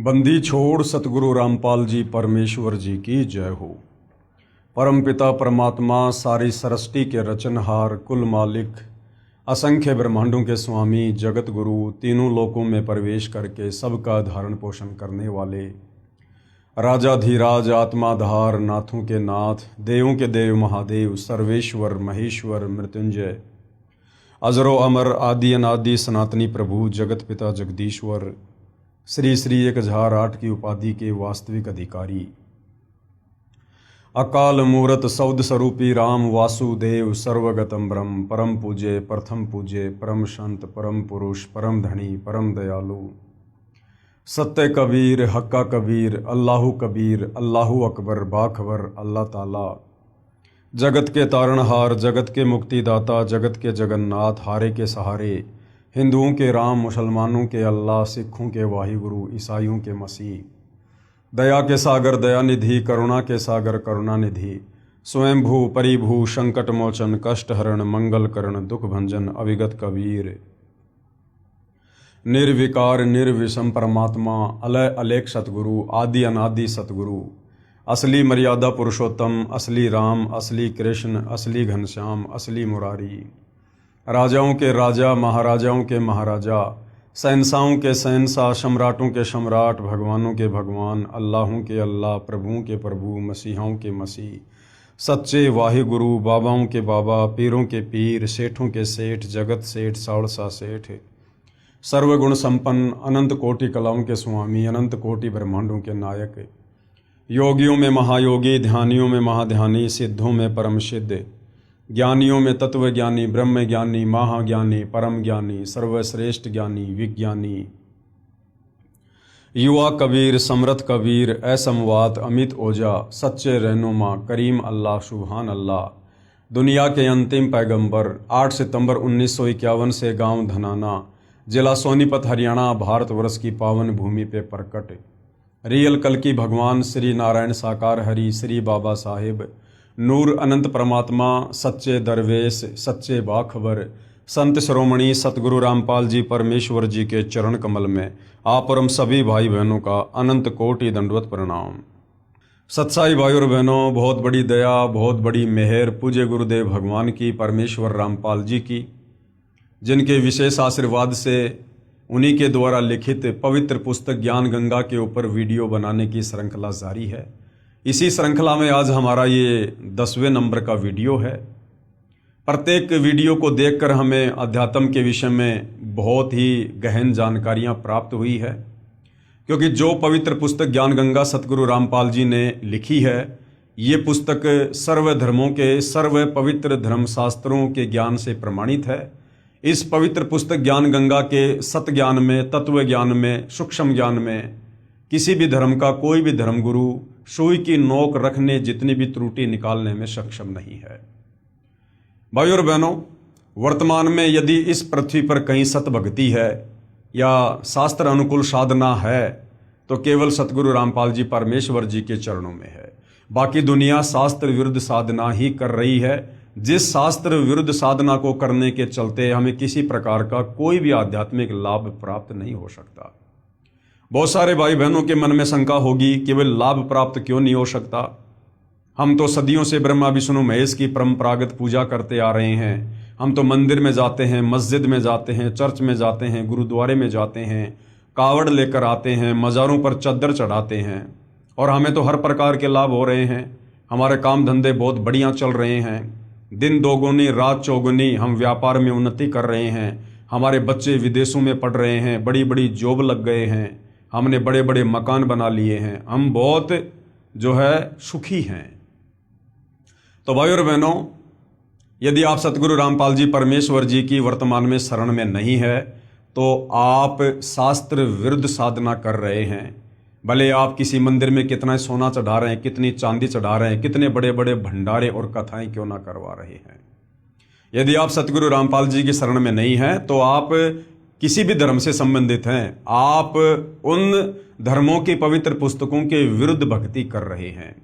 बंदी छोड़ सतगुरु रामपाल जी परमेश्वर जी की जय हो। परमपिता परमात्मा सारी सृष्टि के रचनहार, कुल मालिक, असंख्य ब्रह्मांडों के स्वामी, जगत गुरु, तीनों लोकों में प्रवेश करके सबका धारण पोषण करने वाले राजाधिराज, आत्माधार, नाथों के नाथ, देवों के देव महादेव, सर्वेश्वर, महेश्वर, मृत्युंजय, अजरो अमर, आदि अनादि, सनातनी प्रभु, जगत पिता जगदीश्वर, श्री श्री 1008 की उपाधि के वास्तविक अधिकारी, अकाल मूरत सौद स्वरूपी राम वासुदेव, सर्वगतम ब्रह्म, परम पूज्य, प्रथम पूज्य, परम संत, परम पुरुष, परम धनी, परम दयालु, सत्य कबीर, हक्का कबीर, अल्लाहु कबीर, अल्लाहु अकबर, बाखबर, अल्लाह ताला, जगत के तारणहार, जगत के मुक्तिदाता, जगत के जगन्नाथ, हारे के सहारे, हिंदुओं के राम, मुसलमानों के अल्लाह, सिखों के वाहिगुरु, ईसाइयों के मसीह, दया के सागर दयानिधि, करुणा के सागर करुणानिधि, स्वयंभू परिभू, संकट मोचन, कष्ट हरण, मंगल करण, दुख भंजन, अविगत कबीर, निर्विकार निर्विषम परमात्मा, अलय अलेख सतगुरु, आदि अनादि सतगुरु, असली मर्यादा पुरुषोत्तम, असली राम, असली कृष्ण, असली घनश्याम, असली मुरारी, राजाओं के राजा, महाराजाओं के महाराजा, शहंशाहों के शहंशाह, सम्राटों के सम्राट, भगवानों के भगवान, अल्लाहों के अल्लाह, प्रभुओं के प्रभु, मसीहाओं के मसीह, सच्चे वाहिगुरु, बाबाओं के बाबा, पीरों के पीर, सेठों के सेठ, जगत सेठ, साड़सा सेठ, सर्वगुण संपन्न, अनंत कोटि कलाओं के स्वामी, अनंत कोटि ब्रह्मांडों के नायक, योगियों में महायोगी, ध्यानियों में महाध्यानी, सिद्धों में परम सिद्ध, ज्ञानियों में तत्व ज्ञानी, ब्रह्म ज्ञानी, महाज्ञानी, परम ज्ञानी, सर्वश्रेष्ठ ज्ञानी, विज्ञानी, युवा कबीर, समर्थ कबीर, असमवात, अमित ओजा, सच्चे रहनुमा, करीम अल्लाह, सुभान अल्लाह, दुनिया के अंतिम पैगंबर, 8 सितंबर 1951 से गांव धनाना, जिला सोनीपत, हरियाणा, भारतवर्ष की पावन भूमि पे प्रकट, रियल कल की भगवान श्री नारायण साकार हरि, श्री बाबा साहिब, नूर अनंत परमात्मा, सच्चे दरवेश, सच्चे बाखबर, संत श्रोमणी सतगुरु रामपाल जी परमेश्वर जी के चरण कमल में आप और हम सभी भाई बहनों का अनंत कोटि दंडवत प्रणाम। सत्साई भाई और बहनों, बहुत बड़ी दया, बहुत बड़ी मेहर पूज्य गुरुदेव भगवान की, परमेश्वर रामपाल जी की, जिनके विशेष आशीर्वाद से उन्हीं के द्वारा लिखित पवित्र पुस्तक ज्ञान गंगा के ऊपर वीडियो बनाने की श्रृंखला जारी है। इसी श्रृंखला में आज हमारा ये 10वें नंबर का वीडियो है। प्रत्येक वीडियो को देखकर हमें अध्यात्म के विषय में बहुत ही गहन जानकारियां प्राप्त हुई है, क्योंकि जो पवित्र पुस्तक ज्ञान गंगा सतगुरु रामपाल जी ने लिखी है, ये पुस्तक सर्व धर्मों के, सर्व पवित्र धर्मशास्त्रों के ज्ञान से प्रमाणित है। इस पवित्र पुस्तक ज्ञान गंगा के सत ज्ञान में, तत्व ज्ञान में, सूक्ष्म ज्ञान में किसी भी धर्म का कोई भी धर्मगुरु सुई की नोक रखने जितनी भी त्रुटि निकालने में सक्षम नहीं है। भाई और बहनों, वर्तमान में यदि इस पृथ्वी पर कहीं सत भक्ति है या शास्त्र अनुकूल साधना है तो केवल सतगुरु रामपाल जी परमेश्वर जी के चरणों में है। बाकी दुनिया शास्त्र विरुद्ध साधना ही कर रही है, जिस शास्त्र विरुद्ध साधना को करने के चलते हमें किसी प्रकार का कोई भी आध्यात्मिक लाभ प्राप्त नहीं हो सकता। बहुत सारे भाई बहनों के मन में शंका होगी कि वे लाभ प्राप्त क्यों नहीं हो सकता। हम तो सदियों से ब्रह्मा विष्णु महेश की परंपरागत पूजा करते आ रहे हैं। हम तो मंदिर में जाते हैं, मस्जिद में जाते हैं, चर्च में जाते हैं, गुरुद्वारे में जाते हैं, कावड़ लेकर आते हैं, मज़ारों पर चद्दर चढ़ाते हैं और हमें तो हर प्रकार के लाभ हो रहे हैं। हमारे काम धंधे बहुत बढ़िया चल रहे हैं, दिन दोगुनी रात चौगुनी हम व्यापार में उन्नति कर रहे हैं। हमारे बच्चे विदेशों में पढ़ रहे हैं, बड़ी बड़ी जॉब लग गए हैं, हमने बड़े बड़े मकान बना लिए हैं, हम बहुत जो है सुखी हैं। तो भाई और बहनों, यदि आप सतगुरु रामपाल जी परमेश्वर जी की वर्तमान में शरण में नहीं है तो आप शास्त्र विरुद्ध साधना कर रहे हैं। भले आप किसी मंदिर में कितना सोना चढ़ा रहे हैं, कितनी चांदी चढ़ा रहे हैं, कितने बड़े बड़े भंडारे और कथाएं क्यों ना करवा रहे हैं, यदि आप सतगुरु रामपाल जी की शरण में नहीं हैं तो आप किसी भी धर्म से संबंधित हैं, आप उन धर्मों की पवित्र पुस्तकों के विरुद्ध भक्ति कर रहे हैं।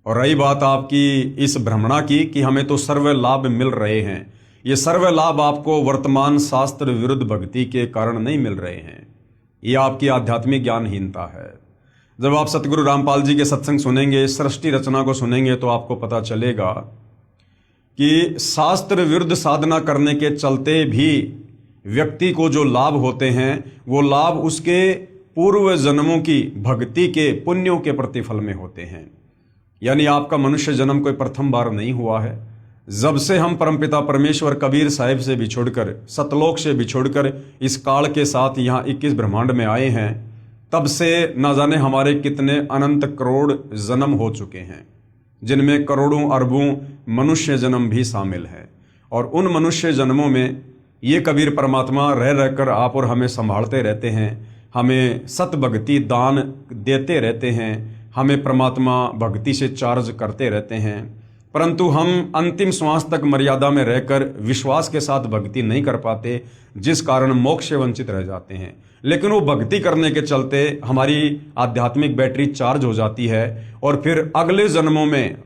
और रही बात आपकी इस भ्रमणा की कि हमें तो सर्व लाभ मिल रहे हैं, ये सर्व लाभ आपको वर्तमान शास्त्र विरुद्ध भक्ति के कारण नहीं मिल रहे हैं। ये आपकी आध्यात्मिक ज्ञानहीनता है। जब आप सतगुरु रामपाल जी के सत्संग सुनेंगे, सृष्टि रचना को सुनेंगे, तो आपको पता चलेगा कि शास्त्र विरुद्ध साधना करने के चलते भी व्यक्ति को जो लाभ होते हैं, वो लाभ उसके पूर्व जन्मों की भक्ति के पुण्यों के प्रतिफल में होते हैं। यानी आपका मनुष्य जन्म कोई प्रथम बार नहीं हुआ है। जब से हम परमपिता परमेश्वर कबीर साहिब से बिछुड़कर, सतलोक से बिछुड़कर इस काल के साथ यहाँ 21 ब्रह्मांड में आए हैं, तब से न जाने हमारे कितने अनंत करोड़ जन्म हो चुके हैं, जिनमें करोड़ों अरबों मनुष्य जन्म भी शामिल है। और उन मनुष्य जन्मों में ये कबीर परमात्मा रह रहकर आप और हमें संभालते रहते हैं, हमें सत भक्ति दान देते रहते हैं, हमें परमात्मा भक्ति से चार्ज करते रहते हैं। परंतु हम अंतिम श्वास तक मर्यादा में रहकर विश्वास के साथ भक्ति नहीं कर पाते, जिस कारण मोक्ष से वंचित रह जाते हैं। लेकिन वो भक्ति करने के चलते हमारी आध्यात्मिक बैटरी चार्ज हो जाती है, और फिर अगले जन्मों में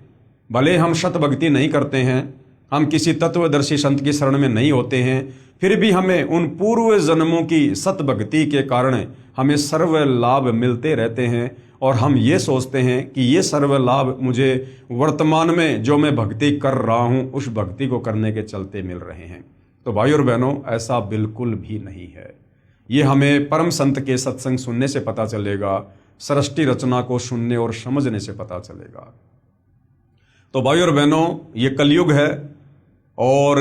भले हम शत भक्ति नहीं करते हैं, हम किसी तत्वदर्शी संत की शरण में नहीं होते हैं, फिर भी हमें उन पूर्व जन्मों की सत भक्ति के कारण हमें सर्व लाभ मिलते रहते हैं। और हम ये सोचते हैं कि ये सर्व लाभ मुझे वर्तमान में जो मैं भक्ति कर रहा हूँ, उस भक्ति को करने के चलते मिल रहे हैं। तो भाई और बहनों, ऐसा बिल्कुल भी नहीं है। ये हमें परम संत के सत्संग सुनने से पता चलेगा, सृष्टि रचना को सुनने और समझने से पता चलेगा। तो भाई और बहनों, ये कलयुग है, और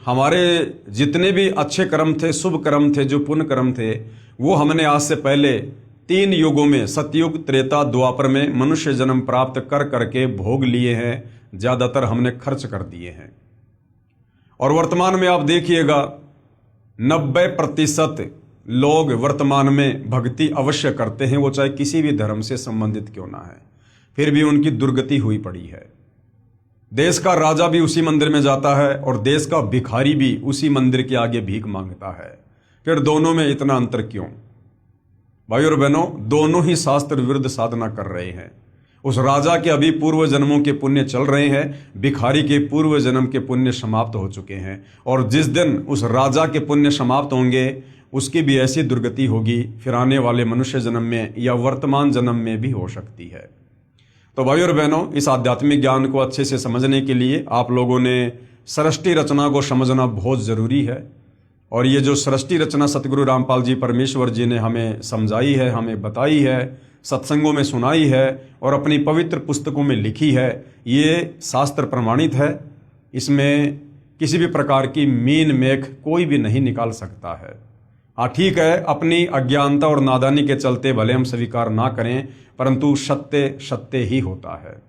हमारे जितने भी अच्छे कर्म थे, शुभ कर्म थे, जो पुण्य कर्म थे, वो हमने आज से पहले 3 युगों में, सतयुग, त्रेता, द्वापर में मनुष्य जन्म प्राप्त कर करके भोग लिए हैं। ज़्यादातर हमने खर्च कर दिए हैं। और वर्तमान में आप देखिएगा 90% लोग वर्तमान में भक्ति अवश्य करते हैं, वो चाहे किसी भी धर्म से संबंधित क्यों ना है, फिर भी उनकी दुर्गति हुई पड़ी है। देश का राजा भी उसी मंदिर में जाता है और देश का भिखारी भी उसी मंदिर के आगे भीख मांगता है। फिर दोनों में इतना अंतर क्यों? भाई और बहनों, दोनों ही शास्त्र विरुद्ध साधना कर रहे हैं। उस राजा के अभी पूर्व जन्मों के पुण्य चल रहे हैं, भिखारी के पूर्व जन्म के पुण्य समाप्त हो चुके हैं। और जिस दिन उस राजा के पुण्य समाप्त होंगे, उसकी भी ऐसी दुर्गति होगी, फिर आने वाले मनुष्य जन्म में या वर्तमान जन्म में भी हो सकती है। तो भाई और बहनों, इस आध्यात्मिक ज्ञान को अच्छे से समझने के लिए आप लोगों ने सृष्टि रचना को समझना बहुत ज़रूरी है। और ये जो सृष्टि रचना सतगुरु रामपाल जी परमेश्वर जी ने हमें समझाई है, हमें बताई है, सत्संगों में सुनाई है और अपनी पवित्र पुस्तकों में लिखी है, ये शास्त्र प्रमाणित है। इसमें किसी भी प्रकार की मीन मेख कोई भी नहीं निकाल सकता है। हाँ ठीक है, अपनी अज्ञानता और नादानी के चलते भले हम स्वीकार ना करें, परंतु सत्य सत्य ही होता है।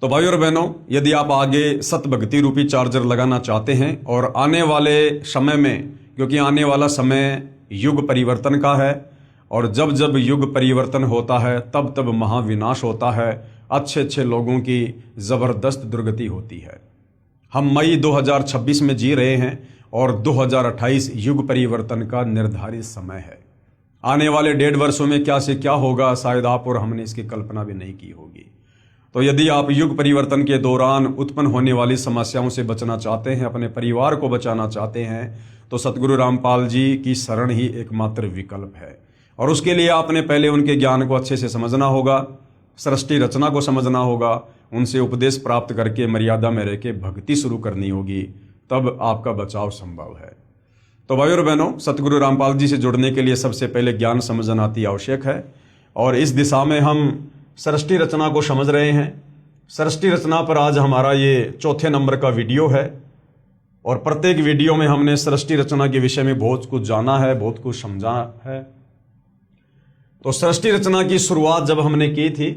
तो भाई और बहनों, यदि आप आगे सत भक्ति रूपी चार्जर लगाना चाहते हैं और आने वाले समय में, क्योंकि आने वाला समय युग परिवर्तन का है, और जब जब युग परिवर्तन होता है तब तब महाविनाश होता है, अच्छे अच्छे लोगों की ज़बरदस्त दुर्गति होती है। हम मई 2026 में जी रहे हैं और 2028 युग परिवर्तन का निर्धारित समय है। आने वाले 1.5 वर्षों में क्या से क्या होगा, शायद आप और हमने इसकी कल्पना भी नहीं की होगी। तो यदि आप युग परिवर्तन के दौरान उत्पन्न होने वाली समस्याओं से बचना चाहते हैं, अपने परिवार को बचाना चाहते हैं, तो सतगुरु रामपाल जी की शरण ही एकमात्र विकल्प है। और उसके लिए आपने पहले उनके ज्ञान को अच्छे से समझना होगा, सृष्टि रचना को समझना होगा, उनसे उपदेश प्राप्त करके मर्यादा में रह के भक्ति शुरू करनी होगी, तब आपका बचाव संभव है। तो भाई और बहनों, सतगुरु रामपाल जी से जुड़ने के लिए सबसे पहले ज्ञान समझना अति आवश्यक है। और इस दिशा में हम सृष्टि रचना को समझ रहे हैं। सृष्टि रचना पर आज हमारा ये 4थे नंबर का वीडियो है, और प्रत्येक वीडियो में हमने सृष्टि रचना के विषय में बहुत कुछ जाना है, बहुत कुछ समझा है। तो सृष्टि रचना की शुरुआत जब हमने की थी,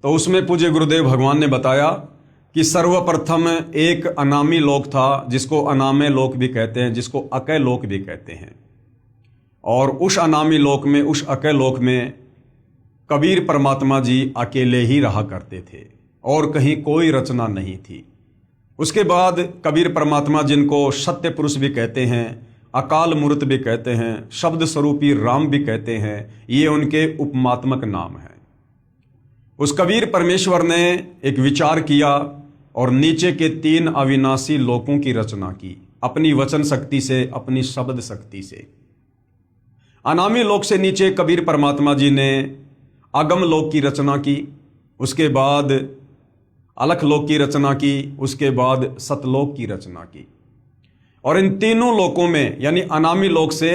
तो उसमें पूज्य गुरुदेव भगवान ने बताया कि सर्वप्रथम एक अनामी लोक था, जिसको अनामय लोक भी कहते हैं, जिसको अकय लोक भी कहते हैं। और उस अनामी लोक में, उस अकय लोक में कबीर परमात्मा जी अकेले ही रहा करते थे और कहीं कोई रचना नहीं थी। उसके बाद कबीर परमात्मा, जिनको सत्य पुरुष भी कहते हैं, अकाल मूर्त भी कहते हैं, शब्द स्वरूपी राम भी कहते हैं, ये उनके उपमात्मक नाम हैं। उस कबीर परमेश्वर ने एक विचार किया और नीचे के 3 अविनाशी लोकों की रचना की, अपनी वचन शक्ति से, अपनी शब्द शक्ति से। अनामी लोक से नीचे कबीर परमात्मा जी ने अगम लोक की रचना की, उसके बाद अलख लोक की रचना की, उसके बाद सतलोक की रचना की। और इन तीनों लोकों में यानी अनामी लोक से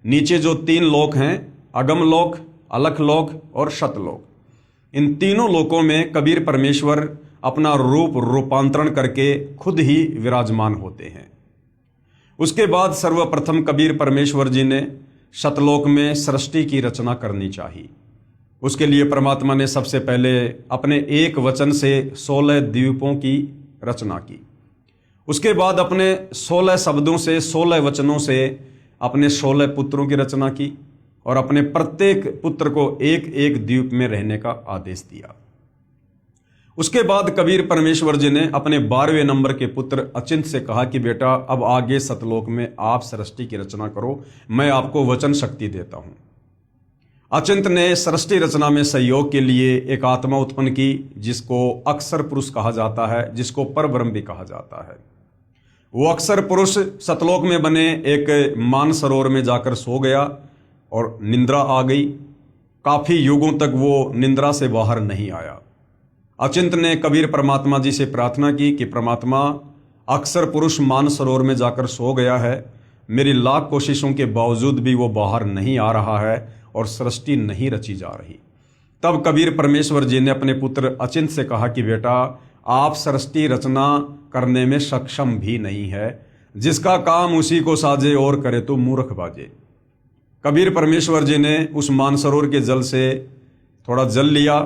नीचे जो तीन लोक हैं, अगम लोक, अलख लोक और सतलोक, इन तीनों लोकों में कबीर परमेश्वर अपना रूपांतरण करके खुद ही विराजमान होते हैं। उसके बाद सर्वप्रथम कबीर परमेश्वर जी ने सतलोक में सृष्टि की रचना करनी चाहिए। उसके लिए परमात्मा ने सबसे पहले अपने एक वचन से 16 द्वीपों की रचना की। उसके बाद अपने 16 शब्दों से, 16 वचनों से अपने 16 पुत्रों की रचना की और अपने प्रत्येक पुत्र को एक एक द्वीप में रहने का आदेश दिया। उसके बाद कबीर परमेश्वर जी ने अपने 12वें नंबर के पुत्र अचिंत से कहा कि बेटा अब आगे सतलोक में आप सृष्टि की रचना करो, मैं आपको वचन शक्ति देता हूं। अचिंत ने सृष्टि रचना में सहयोग के लिए एक आत्मा उत्पन्न की जिसको अक्षर पुरुष कहा जाता है, जिसको परब्रह्म भी कहा जाता है। वो अक्षर पुरुष सतलोक में बने एक मानसरोवर में जाकर सो गया और निंद्रा आ गई। काफी युगों तक वो निंद्रा से बाहर नहीं आया। अचिंत ने कबीर परमात्मा जी से प्रार्थना की कि परमात्मा, अक्षर पुरुष मानसरोवर में जाकर सो गया है, मेरी लाख कोशिशों के बावजूद भी वो बाहर नहीं आ रहा है और सृष्टि नहीं रची जा रही। तब कबीर परमेश्वर जी ने अपने पुत्र अचिंत से कहा कि बेटा आप सृष्टि रचना करने में सक्षम भी नहीं है, जिसका काम उसी को साजे और करे तो मूर्ख बाजे। कबीर परमेश्वर जी ने उस मानसरोवर के जल से थोड़ा जल लिया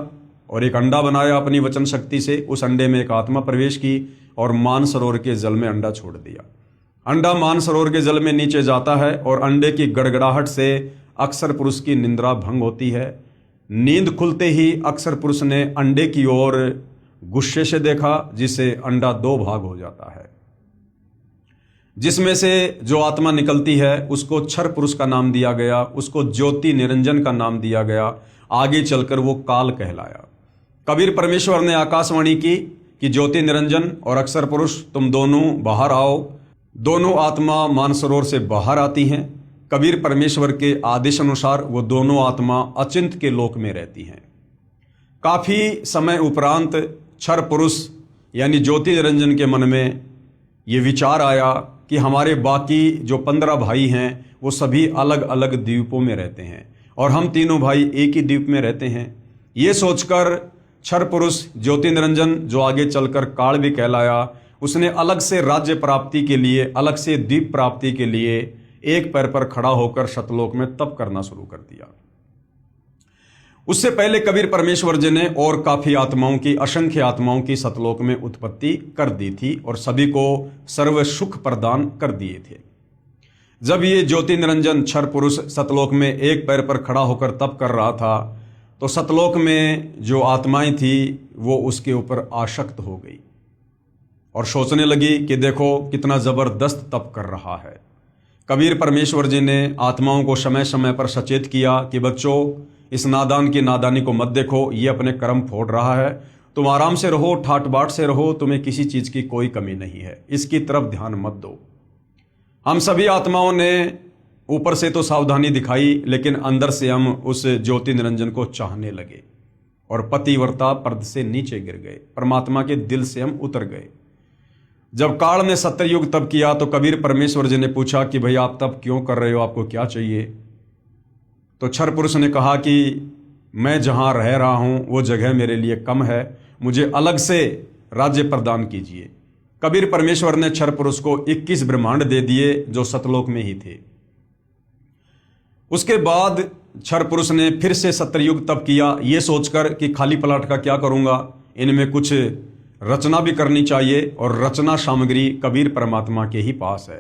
और एक अंडा बनाया अपनी वचन शक्ति से। उस अंडे में एक आत्मा प्रवेश की और मानसरोवर के जल में अंडा छोड़ दिया। अंडा मानसरोवर के जल में नीचे जाता है और अंडे की गड़गड़ाहट से अक्षर पुरुष की निंद्रा भंग होती है। नींद खुलते ही अक्षर पुरुष ने अंडे की ओर गुस्से से देखा, जिससे अंडा 2 भाग हो जाता है। जिसमें से जो आत्मा निकलती है उसको क्षर पुरुष का नाम दिया गया, उसको ज्योति निरंजन का नाम दिया गया। आगे चलकर वो काल कहलाया। कबीर परमेश्वर ने आकाशवाणी की कि ज्योति निरंजन और अक्षर पुरुष तुम दोनों बाहर आओ। दोनों आत्मा मानसरोवर से बाहर आती हैं। कबीर परमेश्वर के आदेश अनुसार वो दोनों आत्मा अचिंत के लोक में रहती हैं। काफी समय उपरांत क्षर पुरुष यानी ज्योति निरंजन के मन में ये विचार आया कि हमारे बाकी जो 15 भाई हैं वो सभी अलग अलग द्वीपों में रहते हैं और हम तीनों भाई एक ही द्वीप में रहते हैं। ये सोचकर क्षर पुरुष ज्योति निरंजन, जो आगे चलकर काल भी कहलाया, उसने अलग से राज्य प्राप्ति के लिए, अलग से द्वीप प्राप्ति के लिए एक पैर पर खड़ा होकर सतलोक में तप करना शुरू कर दिया। उससे पहले कबीर परमेश्वर जी ने और काफी आत्माओं की, असंख्य आत्माओं की सतलोक में उत्पत्ति कर दी थी और सभी को सर्व सुख प्रदान कर दिए थे। जब ये ज्योति निरंजन क्षर पुरुष सतलोक में एक पैर पर खड़ा होकर तप कर रहा था तो सतलोक में जो आत्माएं थी वो उसके ऊपर आसक्त हो गई और सोचने लगी कि देखो कितना जबरदस्त तप कर रहा है। कबीर परमेश्वर जी ने आत्माओं को समय समय पर सचेत किया कि बच्चों, इस नादान की नादानी को मत देखो, ये अपने कर्म फोड़ रहा है, तुम आराम से रहो, ठाट बाट से रहो, तुम्हें किसी चीज की कोई कमी नहीं है, इसकी तरफ ध्यान मत दो। हम सभी आत्माओं ने ऊपर से तो सावधानी दिखाई, लेकिन अंदर से हम उस ज्योति निरंजन को चाहने लगे और पतिव्रता पर्द से नीचे गिर गए, परमात्मा के दिल से हम उतर गए। जब काल ने सत्ययुग तप किया तो कबीर परमेश्वर जी ने पूछा कि भाई आप तप क्यों कर रहे हो, आपको क्या चाहिए? तो क्षर पुरुष ने कहा कि मैं जहां रह रहा हूं वो जगह मेरे लिए कम है, मुझे अलग से राज्य प्रदान कीजिए। कबीर परमेश्वर ने क्षर पुरुष को 21 ब्रह्मांड दे दिए जो सतलोक में ही थे। उसके बाद क्षर पुरुष ने फिर से सत्ययुग तप किया, ये सोचकर कि खाली प्लाट का क्या करूंगा, इनमें कुछ रचना भी करनी चाहिए और रचना सामग्री कबीर परमात्मा के ही पास है।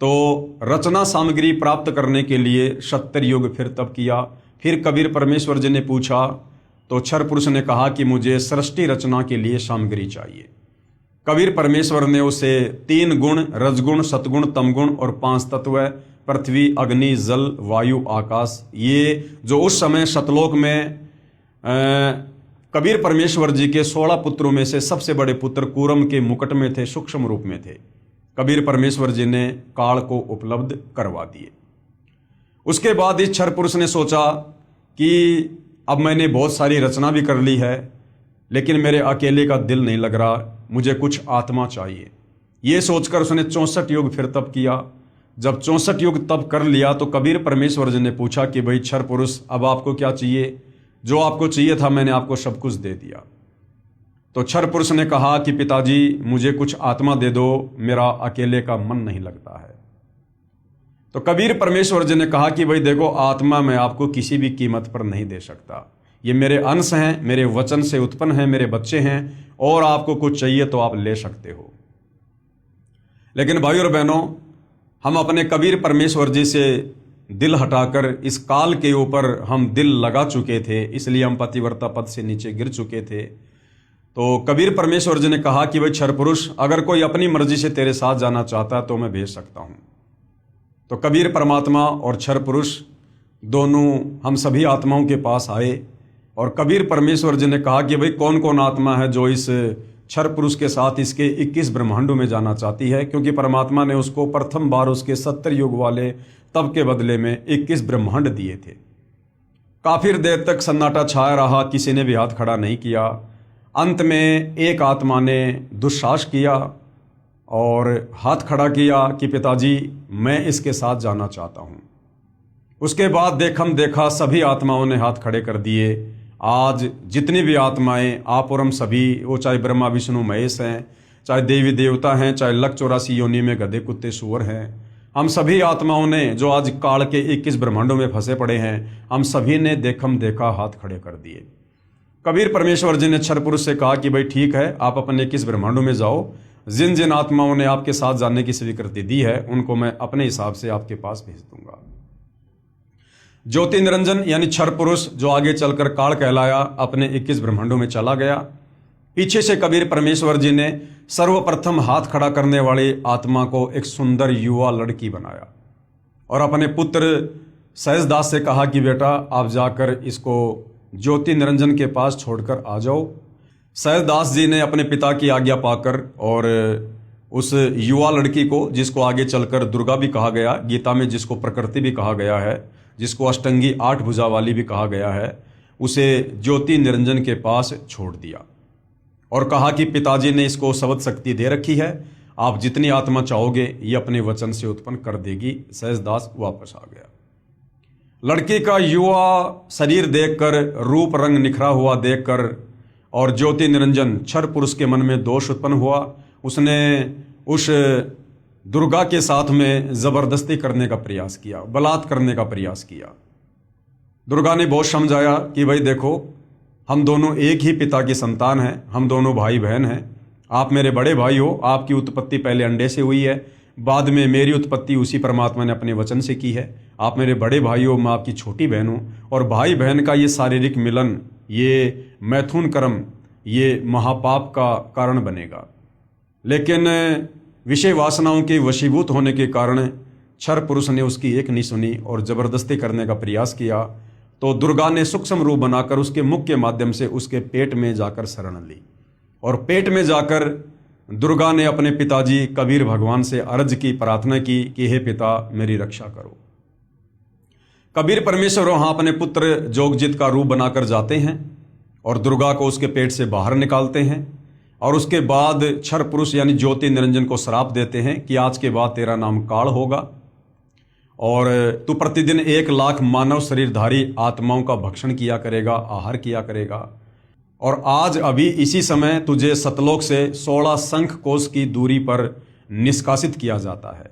तो रचना सामग्री प्राप्त करने के लिए सत्ययुग फिर तप किया। फिर कबीर परमेश्वर जी ने पूछा तो क्षर पुरुष ने कहा कि मुझे सृष्टि रचना के लिए सामग्री चाहिए। कबीर परमेश्वर ने उसे 3 गुण, रजगुण, सतगुण, तमगुण और 5 तत्व, पृथ्वी, अग्नि, जल, वायु, आकाश, ये जो उस समय सतलोक में कबीर परमेश्वर जी के 16 पुत्रों में से सबसे बड़े पुत्र कूरम के मुकुट में थे, सूक्ष्म रूप में थे, कबीर परमेश्वर जी ने काल को उपलब्ध करवा दिए। उसके बाद इस क्षर पुरुष ने सोचा कि अब मैंने बहुत सारी रचना भी कर ली है, लेकिन मेरे अकेले का दिल नहीं लग रहा, मुझे कुछ आत्मा चाहिए। ये सोचकर उसने 64 युग फिर तप किया। जब 64 युग तप कर लिया तो कबीर परमेश्वर जी ने पूछा कि भाई क्षर पुरुष, अब आपको क्या चाहिए? जो आपको चाहिए था मैंने आपको सब कुछ दे दिया। तो क्षर पुरुष ने कहा कि पिताजी, मुझे कुछ आत्मा दे दो, मेरा अकेले का मन नहीं लगता है। तो कबीर परमेश्वर जी ने कहा कि भाई देखो, आत्मा मैं आपको किसी भी कीमत पर नहीं दे सकता, ये मेरे अंश हैं, मेरे वचन से उत्पन्न हैं, मेरे बच्चे हैं, और आपको कुछ चाहिए तो आप ले सकते हो। लेकिन भाई और बहनों, हम अपने कबीर परमेश्वर जी से दिल हटाकर इस काल के ऊपर हम दिल लगा चुके थे, इसलिए हम पतिव्रता पद से नीचे गिर चुके थे। तो कबीर परमेश्वर जी ने कहा कि भाई क्षर पुरुष, अगर कोई अपनी मर्जी से तेरे साथ जाना चाहता है तो मैं भेज सकता हूं। तो कबीर परमात्मा और क्षर पुरुष दोनों हम सभी आत्माओं के पास आए, और कबीर परमेश्वर जी ने कहा कि भाई कौन कौन आत्मा है जो इस क्षर पुरुष के साथ इसके 21 ब्रह्मांडों में जाना चाहती है, क्योंकि परमात्मा ने उसको प्रथम बार उसके 70 युग वाले तब के बदले में 21 ब्रह्मांड दिए थे। काफी देर तक सन्नाटा छाया रहा, किसी ने भी हाथ खड़ा नहीं किया। अंत में एक आत्मा ने दुस्साहस किया और हाथ खड़ा किया कि पिताजी, मैं इसके साथ जाना चाहता हूं। उसके बाद देखा सभी आत्माओं ने हाथ खड़े कर दिए। आज जितनी भी आत्माएं, आप और हम सभी, वो चाहे ब्रह्मा विष्णु महेश हैं, चाहे देवी देवता हैं, चाहे लख 84 योनि में गधे कुत्ते सूअर हैं, हम सभी आत्माओं ने जो आज काल के 21 ब्रह्मांडों में फंसे पड़े हैं, हम सभी ने देखा हाथ खड़े कर दिए। कबीर परमेश्वर जी ने क्षर पुरुष से कहा कि भाई ठीक है, आप अपने 21 ब्रह्मांडों में जाओ, जिन जिन आत्माओं ने आपके साथ जाने की स्वीकृति दी है उनको मैं अपने हिसाब से आपके पास भेज दूंगा। ज्योति निरंजन यानी क्षर पुरुष, जो आगे चलकर काल कहलाया, अपने 21 ब्रह्मांडों में चला गया। पीछे से कबीर परमेश्वर जी ने सर्वप्रथम हाथ खड़ा करने वाली आत्मा को एक सुंदर युवा लड़की बनाया और अपने पुत्र सहजदास से कहा कि बेटा, आप जाकर इसको ज्योति निरंजन के पास छोड़कर आ जाओ। सहजदास जी ने अपने पिता की आज्ञा पाकर और उस युवा लड़की को, जिसको आगे चलकर दुर्गा भी कहा गया, गीता में जिसको प्रकृति भी कहा गया है, जिसको अष्टंगी 8 भुजा वाली भी कहा गया है, उसे ज्योति निरंजन के पास छोड़ दिया और कहा कि पिताजी ने इसको शब्द शक्ति दे रखी है, आप जितनी आत्मा चाहोगे ये अपने वचन से उत्पन्न कर देगी। सहजदास वापस आ गया। लड़की का युवा शरीर देखकर, रूप रंग निखरा हुआ देखकर और ज्योति निरंजन क्षर पुरुष के मन में दोष उत्पन्न हुआ। उसने उस दुर्गा के साथ में जबरदस्ती करने का प्रयास किया, बलात् करने का प्रयास किया। दुर्गा ने बहुत समझाया कि भाई देखो, हम दोनों एक ही पिता की संतान हैं, हम दोनों भाई बहन हैं, आप मेरे बड़े भाई हो, आपकी उत्पत्ति पहले अंडे से हुई है, बाद में मेरी उत्पत्ति उसी परमात्मा ने अपने वचन से की है। आप मेरे बड़े भाई हो, मैं आपकी छोटी बहन हूँ, और भाई बहन का ये शारीरिक मिलन, ये मैथुन कर्म, ये महापाप का कारण बनेगा। लेकिन विषय वासनाओं के वशीभूत होने के कारण क्षर पुरुष ने उसकी एक नहीं सुनी और जबरदस्ती करने का प्रयास किया। तो दुर्गा ने सूक्ष्म रूप बनाकर उसके मुख के माध्यम से उसके पेट में जाकर शरण ली, और पेट में जाकर दुर्गा ने अपने पिताजी कबीर भगवान से अर्ज की, प्रार्थना की कि हे पिता, मेरी रक्षा करो। कबीर परमेश्वर वहां अपने पुत्र जोगजित का रूप बनाकर जाते हैं और दुर्गा को उसके पेट से बाहर निकालते हैं, और उसके बाद क्षर पुरुष यानी ज्योति निरंजन को श्राप देते हैं कि आज के बाद तेरा नाम काल होगा और तू प्रतिदिन 1 लाख मानव शरीरधारी आत्माओं का भक्षण किया करेगा, आहार किया करेगा, और आज अभी इसी समय तुझे सतलोक से 16 शंख कोश की दूरी पर निष्कासित किया जाता है।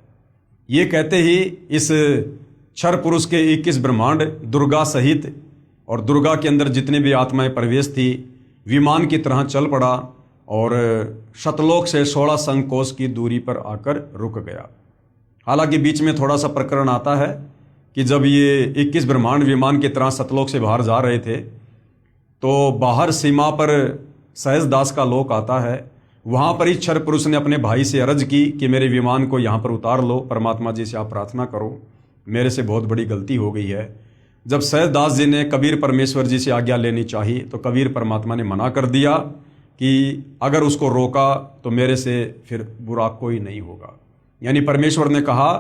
ये कहते ही इस क्षर पुरुष के 21 ब्रह्मांड दुर्गा सहित और दुर्गा के अंदर जितने भी आत्माएं प्रवेश थी, विमान की तरह चल पड़ा और सतलोक से 16 शंख कोश की दूरी पर आकर रुक गया। हालांकि बीच में थोड़ा सा प्रकरण आता है कि जब ये 21 ब्रह्मांड विमान की तरह सतलोक से बाहर जा रहे थे, तो बाहर सीमा पर सहजदास का लोक आता है। वहाँ पर ही क्षर पुरुष ने अपने भाई से अर्ज की कि मेरे विमान को यहाँ पर उतार लो, परमात्मा जी से आप प्रार्थना करो, मेरे से बहुत बड़ी गलती हो गई है। जब सहजदास जी ने कबीर परमेश्वर जी से आज्ञा लेनी चाहिए तो कबीर परमात्मा ने मना कर दिया कि अगर उसको रोका तो मेरे से फिर बुरा कोई नहीं होगा। यानी परमेश्वर ने कहा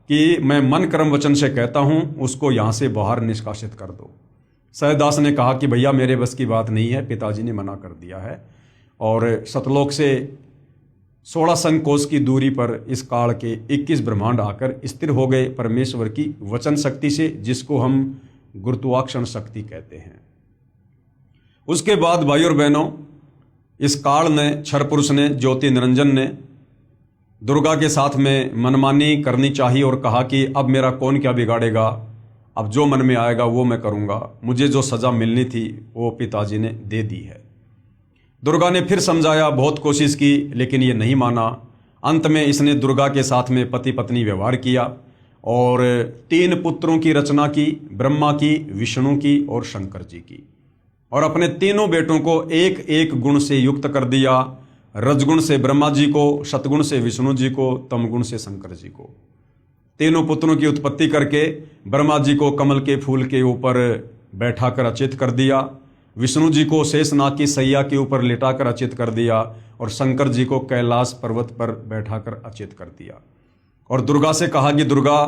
कि मैं मन कर्म वचन से कहता हूँ उसको यहाँ से बाहर निष्कासित कर दो। सहजदास ने कहा कि भैया मेरे बस की बात नहीं है, पिताजी ने मना कर दिया है। और सतलोक से 16 संकोश की दूरी पर इस काल के 21 ब्रह्मांड आकर स्थिर हो गए परमेश्वर की वचन शक्ति से, जिसको हम गुरुत्वाकर्षण शक्ति कहते हैं। उसके बाद भाई और बहनों, इस काल ने, क्षर पुरुष ने, ज्योति निरंजन ने दुर्गा के साथ में मनमानी करनी चाहिए और कहा कि अब मेरा कौन क्या बिगाड़ेगा, अब जो मन में आएगा वो मैं करूँगा, मुझे जो सज़ा मिलनी थी वो पिताजी ने दे दी है। दुर्गा ने फिर समझाया, बहुत कोशिश की, लेकिन ये नहीं माना। अंत में इसने दुर्गा के साथ में पति पत्नी व्यवहार किया और 3 पुत्रों की रचना की, ब्रह्मा की, विष्णु की और शंकर जी की। और अपने तीनों बेटों को एक एक गुण से युक्त कर दिया। रजगुण से ब्रह्मा जी को, सतगुण से विष्णु जी को, तमगुण से शंकर जी को। तीनों पुत्रों की उत्पत्ति करके ब्रह्मा जी को कमल के फूल के ऊपर बैठाकर अचेत कर दिया, विष्णु जी को शेषनाग की सैया के ऊपर लिटाकर अचेत कर दिया और शंकर जी को कैलाश पर्वत पर बैठाकर अचेत कर दिया। और दुर्गा से कहा कि दुर्गा,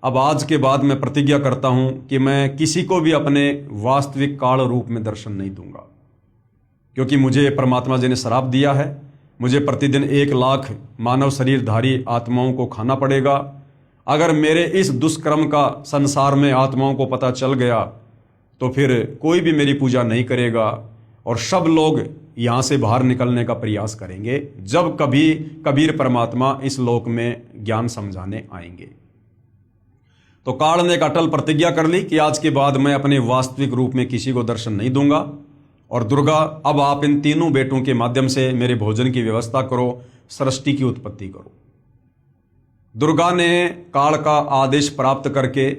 अब आज के बाद मैं प्रतिज्ञा करता हूं कि मैं किसी को भी अपने वास्तविक काल रूप में दर्शन नहीं दूंगा, क्योंकि मुझे परमात्मा जी ने श्राप दिया है। मुझे प्रतिदिन 1 लाख मानव शरीरधारी आत्माओं को खाना पड़ेगा। अगर मेरे इस दुष्कर्म का संसार में आत्माओं को पता चल गया तो फिर कोई भी मेरी पूजा नहीं करेगा और सब लोग यहाँ से बाहर निकलने का प्रयास करेंगे जब कभी कबीर परमात्मा इस लोक में ज्ञान समझाने आएंगे। तो काल ने एक अटल प्रतिज्ञा कर ली कि आज के बाद मैं अपने वास्तविक रूप में किसी को दर्शन नहीं दूंगा। और दुर्गा, अब आप इन तीनों बेटों के माध्यम से मेरे भोजन की व्यवस्था करो, सृष्टि की उत्पत्ति करो। दुर्गा ने काल का आदेश प्राप्त करके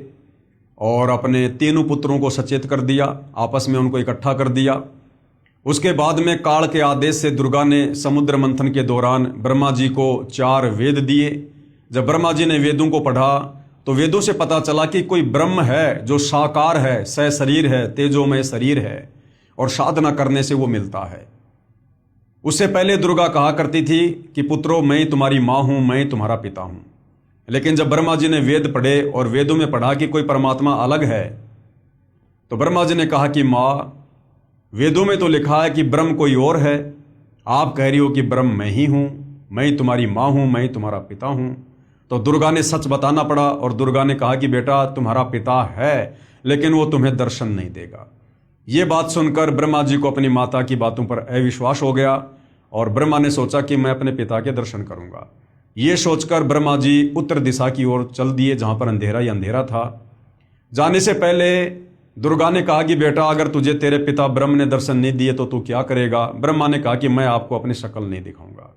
और अपने तीनों पुत्रों को सचेत कर दिया, आपस में उनको इकट्ठा कर दिया। उसके बाद में काल के आदेश से दुर्गा ने समुद्र मंथन के दौरान ब्रह्मा जी को 4 वेद दिए। जब ब्रह्मा जी ने वेदों को पढ़ा तो वेदों से पता चला कि कोई ब्रह्म है जो साकार है, सशरीर है, तेजोमय शरीर है और साधना करने से वो मिलता है। उससे पहले दुर्गा कहा करती थी कि पुत्रों, मैं तुम्हारी माँ हूँ, मैं तुम्हारा पिता हूँ। लेकिन जब ब्रह्मा जी ने वेद पढ़े और वेदों में पढ़ा कि कोई परमात्मा अलग है, तो ब्रह्मा जी ने कहा कि माँ, वेदों में तो लिखा है कि ब्रह्म कोई और है, आप कह रही हो कि ब्रह्म मैं ही हूँ, मैं तुम्हारी माँ हूँ, मैं तुम्हारा पिता हूँ। तो दुर्गा ने सच बताना पड़ा और दुर्गा ने कहा कि बेटा तुम्हारा पिता है, लेकिन वो तुम्हें दर्शन नहीं देगा। ये बात सुनकर ब्रह्मा जी को अपनी माता की बातों पर अविश्वास हो गया और ब्रह्मा ने सोचा कि मैं अपने पिता के दर्शन करूंगा। ये सोचकर ब्रह्मा जी उत्तर दिशा की ओर चल दिए, जहां पर अंधेरा ही अंधेरा था। जाने से पहले दुर्गा ने कहा कि बेटा, अगर तुझे तेरे पिता ब्रह्म ने दर्शन नहीं दिए तो तू क्या करेगा? ब्रह्मा ने कहा कि मैं आपको अपनी शक्ल नहीं दिखाऊंगा।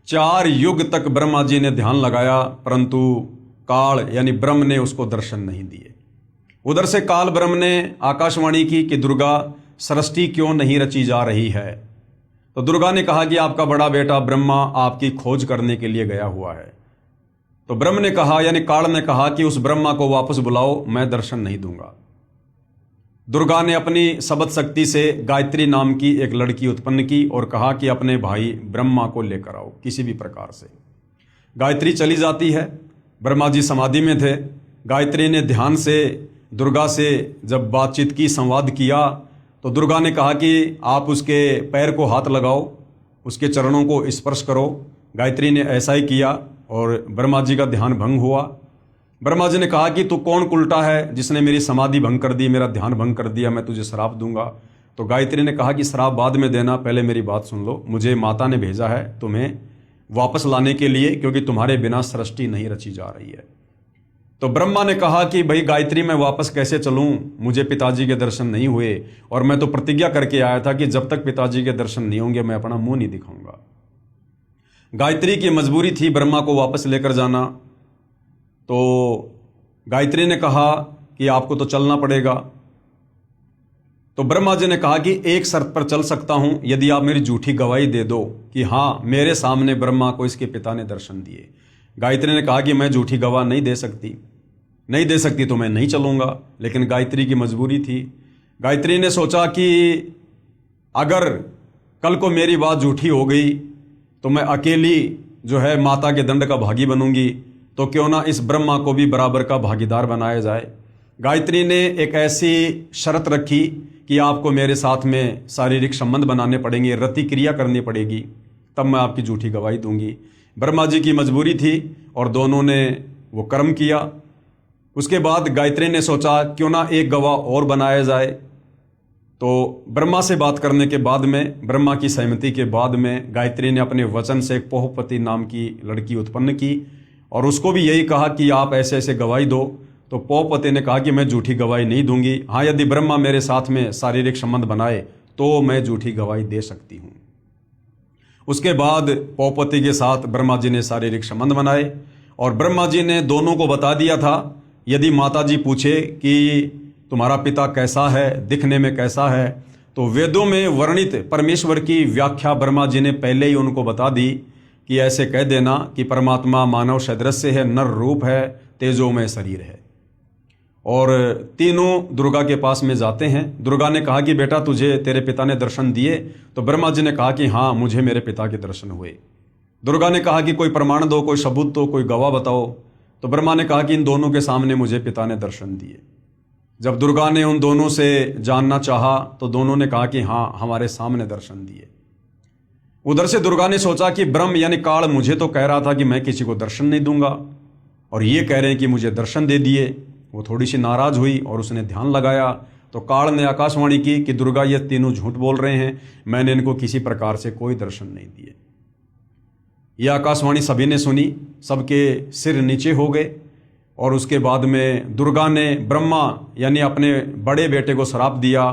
4 युग तक ब्रह्मा जी ने ध्यान लगाया, परंतु काल यानी ब्रह्म ने उसको दर्शन नहीं दिए। उधर से काल ब्रह्म ने आकाशवाणी की कि दुर्गा, सृष्टि क्यों नहीं रची जा रही है? तो दुर्गा ने कहा कि आपका बड़ा बेटा ब्रह्मा आपकी खोज करने के लिए गया हुआ है। तो ब्रह्म ने कहा, यानी काल ने कहा कि उस ब्रह्मा को वापस बुलाओ, मैं दर्शन नहीं दूंगा। दुर्गा ने अपनी शब्द शक्ति से गायत्री नाम की एक लड़की उत्पन्न की और कहा कि अपने भाई ब्रह्मा को लेकर आओ किसी भी प्रकार से। गायत्री चली जाती है। ब्रह्मा जी समाधि में थे। गायत्री ने ध्यान से दुर्गा से जब बातचीत की, संवाद किया, तो दुर्गा ने कहा कि आप उसके पैर को हाथ लगाओ, उसके चरणों को स्पर्श करो। गायत्री ने ऐसा ही किया और ब्रह्मा जी का ध्यान भंग हुआ। ब्रह्मा जी ने कहा कि तू कौन उल्टा है जिसने मेरी समाधि भंग कर दी, मेरा ध्यान भंग कर दिया, मैं तुझे श्राप दूंगा। तो गायत्री ने कहा कि श्राप बाद में देना, पहले मेरी बात सुन लो। मुझे माता ने भेजा है तुम्हें वापस लाने के लिए, क्योंकि तुम्हारे बिना सृष्टि नहीं रची जा रही है। तो ब्रह्मा ने कहा कि भाई गायत्री, मैं वापस कैसे चलूं? मुझे पिताजी के दर्शन नहीं हुए और मैं तो प्रतिज्ञा करके आया था कि जब तक पिताजी के दर्शन नहीं होंगे मैं अपना मुंह नहीं दिखाऊंगा। गायत्री की मजबूरी थी ब्रह्मा को वापस लेकर जाना। तो गायत्री ने कहा कि आपको तो चलना पड़ेगा। तो ब्रह्मा जी ने कहा कि एक शर्त पर चल सकता हूं, यदि आप मेरी झूठी गवाही दे दो कि हाँ, मेरे सामने ब्रह्मा को इसके पिता ने दर्शन दिए। गायत्री ने कहा कि मैं झूठी गवाह नहीं दे सकती तो मैं नहीं चलूंगा। लेकिन गायत्री की मजबूरी थी। गायत्री ने सोचा कि अगर कल को मेरी बात झूठी हो गई तो मैं अकेली जो है माता के दंड का भागी बनूंगी। तो क्यों ना इस ब्रह्मा को भी बराबर का भागीदार बनाया जाए। गायत्री ने एक ऐसी शर्त रखी कि आपको मेरे साथ में शारीरिक संबंध बनाने पड़ेंगे, रति क्रिया करनी पड़ेगी, तब मैं आपकी झूठी गवाही दूंगी। ब्रह्मा जी की मजबूरी थी और दोनों ने वो कर्म किया। उसके बाद गायत्री ने सोचा क्यों ना एक गवाह और बनाया जाए। तो ब्रह्मा से बात करने के बाद में, ब्रह्मा की सहमति के बाद में, गायत्री ने अपने वचन से एक पोहपति नाम की लड़की उत्पन्न की और उसको भी यही कहा कि आप ऐसे ऐसे गवाही दो। तो पोहपति ने कहा कि मैं झूठी गवाही नहीं दूंगी, हाँ यदि ब्रह्मा मेरे साथ में शारीरिक संबंध बनाए तो मैं झूठी गवाही दे सकती हूँ। उसके बाद पोहपति के साथ ब्रह्मा जी ने शारीरिक संबंध बनाए और ब्रह्मा जी ने दोनों को बता दिया था, यदि माता जी पूछे कि तुम्हारा पिता कैसा है, दिखने में कैसा है, तो वेदों में वर्णित परमेश्वर की व्याख्या ब्रह्मा जी ने पहले ही उनको बता दी कि ऐसे कह देना कि परमात्मा मानव सदृश है, नर रूप है, तेजोमय शरीर है। और तीनों दुर्गा के पास में जाते हैं। दुर्गा ने कहा कि बेटा तुझे तेरे पिता ने दर्शन दिए? तो ब्रह्मा जी ने कहा कि हाँ मुझे मेरे पिता के दर्शन हुए। दुर्गा ने कहा कि कोई प्रमाण दो, कोई सबूत दो, कोई गवाह बताओ। तो ब्रह्मा ने कहा कि इन दोनों के सामने मुझे पिता ने दर्शन दिए। जब दुर्गा ने उन दोनों से जानना चाहा तो दोनों ने कहा कि हाँ हमारे सामने दर्शन दिए। उधर से दुर्गा ने सोचा कि ब्रह्म यानी काल मुझे तो कह रहा था कि मैं किसी को दर्शन नहीं दूंगा और ये कह रहे हैं कि मुझे दर्शन दे दिए। वो थोड़ी सी नाराज हुई और उसने ध्यान लगाया तो काल ने आकाशवाणी की कि दुर्गा ये तीनों झूठ बोल रहे हैं, मैंने इनको किसी प्रकार से कोई दर्शन नहीं दिए। यह आकाशवाणी सभी ने सुनी, सबके सिर नीचे हो गए। और उसके बाद में दुर्गा ने ब्रह्मा यानी अपने बड़े बेटे को श्राप दिया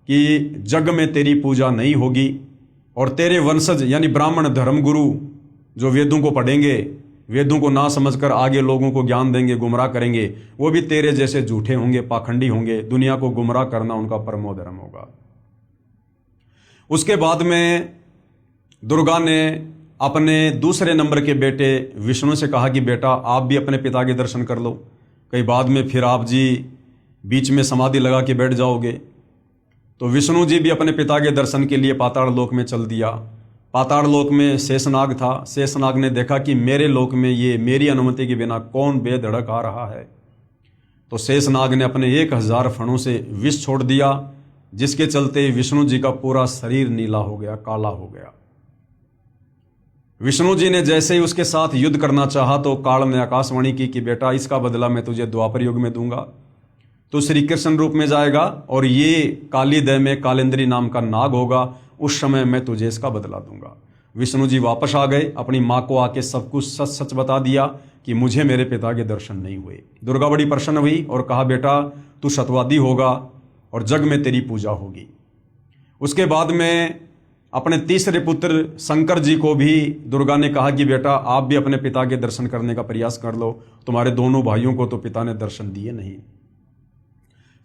कि जग में तेरी पूजा नहीं होगी और तेरे वंशज यानी ब्राह्मण धर्मगुरु जो वेदों को पढ़ेंगे, वेदों को ना समझकर आगे लोगों को ज्ञान देंगे, गुमराह करेंगे, वो भी तेरे जैसे झूठे होंगे, पाखंडी होंगे। दुनिया को गुमराह करना उनका परमो धर्म होगा। उसके बाद में दुर्गा ने अपने दूसरे नंबर के बेटे विष्णु से कहा कि बेटा आप भी अपने पिता के दर्शन कर लो, कहीं बाद में फिर आप जी बीच में समाधि लगा के बैठ जाओगे। तो विष्णु जी भी अपने पिता के दर्शन के लिए पाताल लोक में चल दिया। पाताल लोक में शेषनाग था। शेषनाग ने देखा कि मेरे लोक में ये मेरी अनुमति के बिना कौन बेधड़क आ रहा है। तो शेषनाग ने अपने 1000 फणों से विष छोड़ दिया, जिसके चलते विष्णु जी का पूरा शरीर नीला हो गया, काला हो गया। विष्णु जी ने जैसे ही उसके साथ युद्ध करना चाहा तो काल ने आकाशवाणी की कि बेटा इसका बदला मैं तुझे द्वापर युग में दूंगा। तो श्री कृष्ण रूप में जाएगा और ये काली देह में कालेंद्री नाम का नाग होगा, उस समय मैं तुझे इसका बदला दूंगा। विष्णु जी वापस आ गए, अपनी माँ को आके सब कुछ सच सच बता दिया कि मुझे मेरे पिता के दर्शन नहीं हुए। दुर्गा बड़ी प्रसन्न हुई और कहा बेटा तू सत्यवादी होगा और जग में तेरी पूजा होगी। उसके बाद में अपने तीसरे पुत्र शंकर जी को भी दुर्गा ने कहा कि बेटा आप भी अपने पिता के दर्शन करने का प्रयास कर लो, तुम्हारे दोनों भाइयों को तो पिता ने दर्शन दिए नहीं।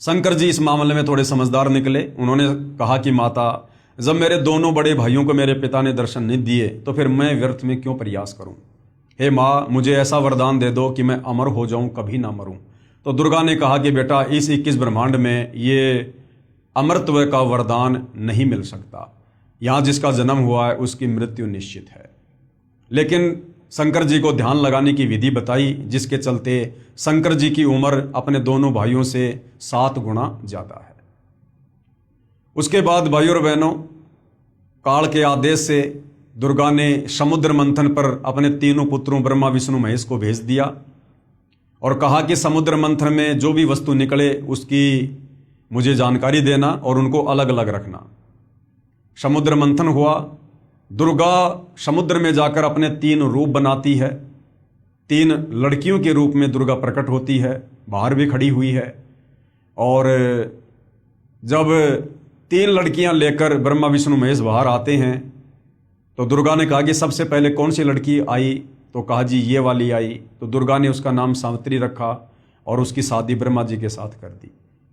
शंकर जी इस मामले में थोड़े समझदार निकले। उन्होंने कहा कि माता जब मेरे दोनों बड़े भाइयों को मेरे पिता ने दर्शन नहीं दिए तो फिर मैं व्यर्थ में क्यों प्रयास करूं। हे माँ मुझे ऐसा वरदान दे दो कि मैं अमर हो जाऊं, कभी ना मरूं। तो दुर्गा ने कहा कि बेटा इस 21 ब्रह्मांड में ये अमरत्व का वरदान नहीं मिल सकता, यहाँ जिसका जन्म हुआ है उसकी मृत्यु निश्चित है। लेकिन शंकर जी को ध्यान लगाने की विधि बताई, जिसके चलते शंकर जी की उम्र अपने दोनों भाइयों से 7 गुना ज्यादा है। उसके बाद भाइयों और बहनों, काल के आदेश से दुर्गा ने समुद्र मंथन पर अपने तीनों पुत्रों ब्रह्मा विष्णु महेश को भेज दिया और कहा कि समुद्र मंथन में जो भी वस्तु निकले उसकी मुझे जानकारी देना और उनको अलग अलग रखना। समुद्र मंथन हुआ। दुर्गा समुद्र में जाकर अपने 3 रूप बनाती है। 3 लड़कियों के रूप में दुर्गा प्रकट होती है, बाहर भी खड़ी हुई है। और जब 3 लड़कियां लेकर ब्रह्मा विष्णु महेश बाहर आते हैं तो दुर्गा ने कहा कि सबसे पहले कौन सी लड़की आई? तो कहा जी ये वाली आई। तो दुर्गा ने उसका नाम सावित्री रखा और उसकी शादी ब्रह्मा जी के साथ कर दी।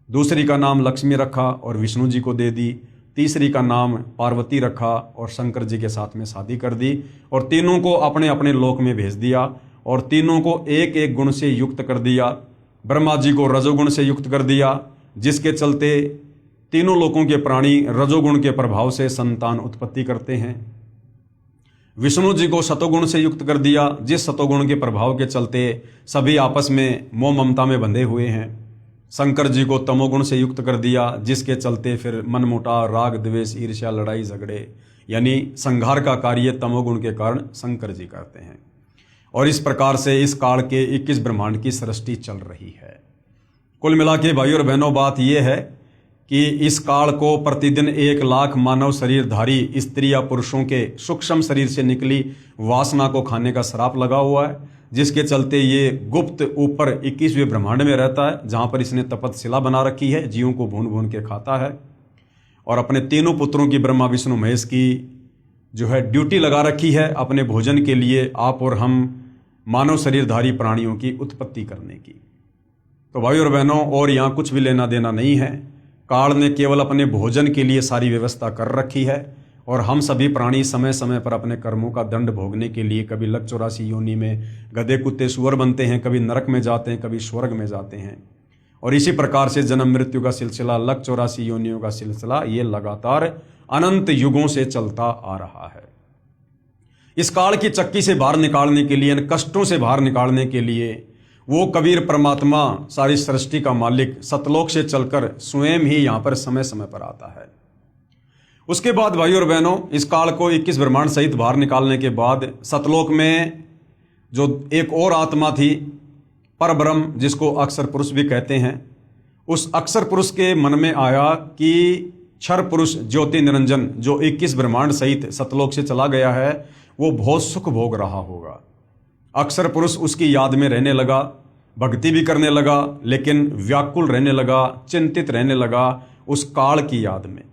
दूसरी का नाम लक्ष्मी रखा और विष्णु जी को दे दी। तीसरी का नाम पार्वती रखा और शंकर जी के साथ में शादी कर दी और तीनों को अपने अपने लोक में भेज दिया और तीनों को एक एक गुण से युक्त कर दिया। ब्रह्मा जी को रजोगुण से युक्त कर दिया, जिसके चलते तीनों लोकों के प्राणी रजोगुण के प्रभाव से संतान उत्पत्ति करते हैं। विष्णु जी को सतोगुण से युक्त कर दिया, जिस सतोगुण के प्रभाव के चलते सभी आपस में मोह ममता में बंधे हुए हैं। शंकर जी को तमोगुण से युक्त कर दिया, जिसके चलते फिर मनमुटाव, राग द्वेष, ईर्ष्या, लड़ाई झगड़े यानी संहार का कार्य तमोगुण के कारण शंकर जी करते हैं। और इस प्रकार से इस काल के 21 ब्रह्मांड की सृष्टि चल रही है। कुल मिला के भाइयों और बहनों बात यह है कि इस काल को प्रतिदिन 1 लाख मानव शरीरधारी स्त्री या पुरुषों के सूक्ष्म शरीर से निकली वासना को खाने का श्राप लगा हुआ है, जिसके चलते ये गुप्त ऊपर 21वें ब्रह्मांड में रहता है, जहाँ पर इसने तपतशिला बना रखी है, जीवों को भून भून के खाता है और अपने तीनों पुत्रों की ब्रह्मा विष्णु महेश की जो है ड्यूटी लगा रखी है अपने भोजन के लिए, आप और हम मानव शरीरधारी प्राणियों की उत्पत्ति करने की। तो भाई और बहनों, और यहाँ कुछ भी लेना देना नहीं है। काल ने केवल अपने भोजन के लिए सारी व्यवस्था कर रखी है और हम सभी प्राणी समय समय पर अपने कर्मों का दंड भोगने के लिए कभी लक 84 योनि में गधे कुत्ते सुअर बनते हैं, कभी नरक में जाते हैं, कभी स्वर्ग में जाते हैं। और इसी प्रकार से जन्म मृत्यु का सिलसिला, लक 84 योनियों का सिलसिला, ये लगातार अनंत युगों से चलता आ रहा है। इस काल की चक्की से बाहर निकालने के लिए, इन कष्टों से बाहर निकालने के लिए वो कबीर परमात्मा, सारी सृष्टि का मालिक, सतलोक से चलकर स्वयं ही यहाँ पर समय समय पर आता है। उसके बाद भाइयों और बहनों, इस काल को 21 ब्रह्मांड सहित बाहर निकालने के बाद सतलोक में जो एक और आत्मा थी, परब्रह्म, जिसको अक्षर पुरुष भी कहते हैं, उस अक्षर पुरुष के मन में आया कि क्षर पुरुष ज्योति निरंजन जो 21 ब्रह्मांड सहित सतलोक से चला गया है, वो बहुत सुख भोग रहा होगा। अक्षर पुरुष उसकी याद में रहने लगा, भक्ति भी करने लगा, लेकिन व्याकुल रहने लगा, चिंतित रहने लगा उस काल की याद में।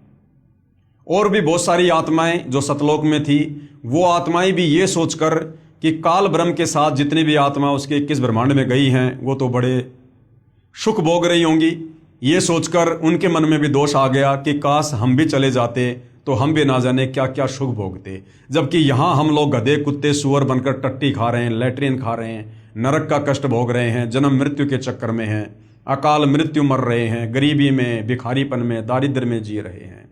और भी बहुत सारी आत्माएं जो सतलोक में थी, वो आत्माएं भी ये सोचकर कि काल ब्रह्म के साथ जितनी भी आत्मा उसके 21 ब्रह्मांड में गई हैं, वो तो बड़े सुख भोग रही होंगी, ये सोचकर उनके मन में भी दोष आ गया कि काश हम भी चले जाते तो हम भी ना जाने क्या क्या सुख भोगते। जबकि यहाँ हम लोग गधे कुत्ते सुअर बनकर टट्टी खा रहे हैं, लैट्रिन खा रहे हैं, नरक का कष्ट भोग रहे हैं, जन्म मृत्यु के चक्कर में हैं, अकाल मृत्यु मर रहे हैं, गरीबी में, भिखारीपन में, दारिद्र्य में जी रहे हैं।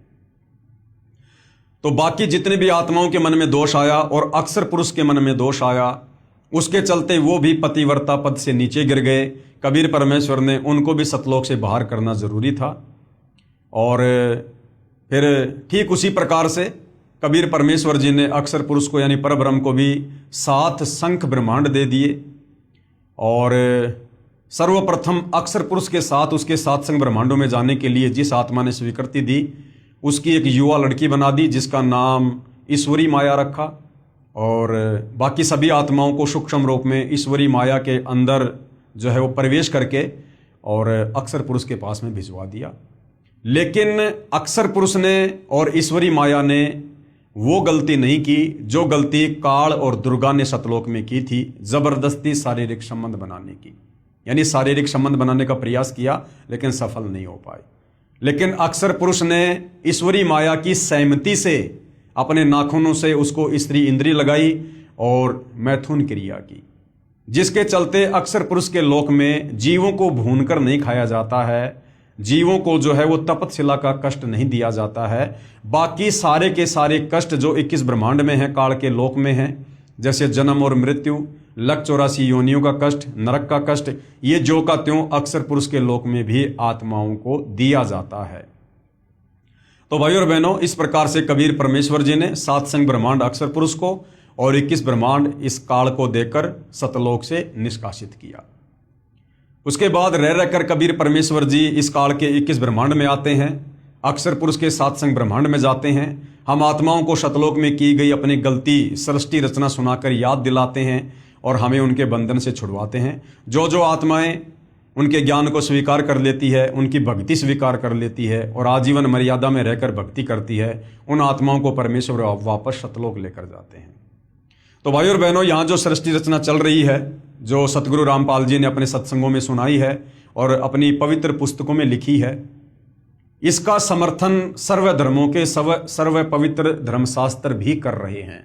तो बाकी जितने भी आत्माओं के मन में दोष आया और अक्षर पुरुष के मन में दोष आया, उसके चलते वो भी पतिव्रता पद से नीचे गिर गए। कबीर परमेश्वर ने उनको भी सतलोक से बाहर करना जरूरी था। और फिर ठीक उसी प्रकार से कबीर परमेश्वर जी ने अक्षर पुरुष को यानी परब्रह्म को भी 7 शंख ब्रह्मांड दे दिए। और सर्वप्रथम अक्षर पुरुष के साथ उसके 7 शंख ब्रह्मांडों में जाने के लिए जिस आत्मा ने स्वीकृति दी, उसकी एक युवा लड़की बना दी, जिसका नाम ईश्वरी माया रखा। और बाकी सभी आत्माओं को सूक्ष्म रूप में ईश्वरी माया के अंदर जो है वो प्रवेश करके और अक्षर पुरुष के पास में भिजवा दिया। लेकिन अक्षर पुरुष ने और ईश्वरी माया ने वो गलती नहीं की जो गलती काल और दुर्गा ने सतलोक में की थी, जबरदस्ती शारीरिक संबंध बनाने की। यानी शारीरिक संबंध बनाने का प्रयास किया लेकिन सफल नहीं हो पाए। लेकिन अक्षर पुरुष ने ईश्वरी माया की सहमति से अपने नाखूनों से उसको स्त्री इंद्री लगाई और मैथुन क्रिया की, जिसके चलते अक्षर पुरुष के लोक में जीवों को भूनकर नहीं खाया जाता है, जीवों को जो है वो तपतशिला का कष्ट नहीं दिया जाता है। बाकी सारे के सारे कष्ट जो 21 ब्रह्मांड में हैं, काल के लोक में हैं, जैसे जन्म और मृत्यु, लक 84 योनियों का कष्ट, नरक का कष्ट, ये जो का त्यों अक्षर पुरुष के लोक में भी आत्माओं को दिया जाता है। तो भाइयों और बहनों, इस प्रकार से कबीर परमेश्वर जी ने 7 शंख ब्रह्मांड अक्षर पुरुष को और 21 ब्रह्मांड इस काल को देकर सतलोक से निष्कासित किया। उसके बाद रह रहकर कबीर परमेश्वर जी इस काल के 21 ब्रह्मांड में आते हैं, अक्षर पुरुष के 7 शंख ब्रह्मांड में जाते हैं। हम आत्माओं को सतलोक में की गई अपनी गलती सृष्टि रचना सुनाकर याद दिलाते हैं और हमें उनके बंधन से छुड़वाते हैं। जो जो आत्माएं उनके ज्ञान को स्वीकार कर लेती है, उनकी भक्ति स्वीकार कर लेती है और आजीवन मर्यादा में रहकर भक्ति करती है, उन आत्माओं को परमेश्वर वापस सतलोक लेकर जाते हैं। तो भाई और बहनों, यहाँ जो सृष्टि रचना चल रही है, जो सतगुरु रामपाल जी ने अपने सत्संगों में सुनाई है और अपनी पवित्र पुस्तकों में लिखी है, इसका समर्थन सर्व धर्मों के सर्व पवित्र धर्मशास्त्र भी कर रहे हैं।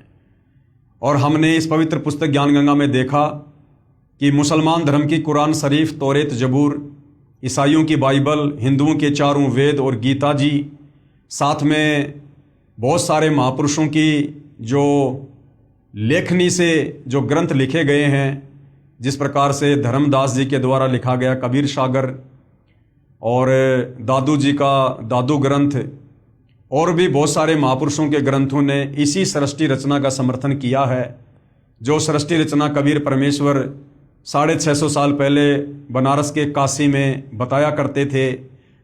और हमने इस पवित्र पुस्तक ज्ञान गंगा में देखा कि मुसलमान धर्म की कुरान शरीफ, तौरेत, जबूर, ईसाइयों की बाइबल, हिंदुओं के 4 वेद और गीता जी, साथ में बहुत सारे महापुरुषों की जो लेखनी से जो ग्रंथ लिखे गए हैं, जिस प्रकार से धर्मदास जी के द्वारा लिखा गया कबीर सागर और दादू जी का दादू ग्रंथ और भी बहुत सारे महापुरुषों के ग्रंथों ने इसी सृष्टि रचना का समर्थन किया है। जो सृष्टि रचना कबीर परमेश्वर 650 साल पहले बनारस के काशी में बताया करते थे,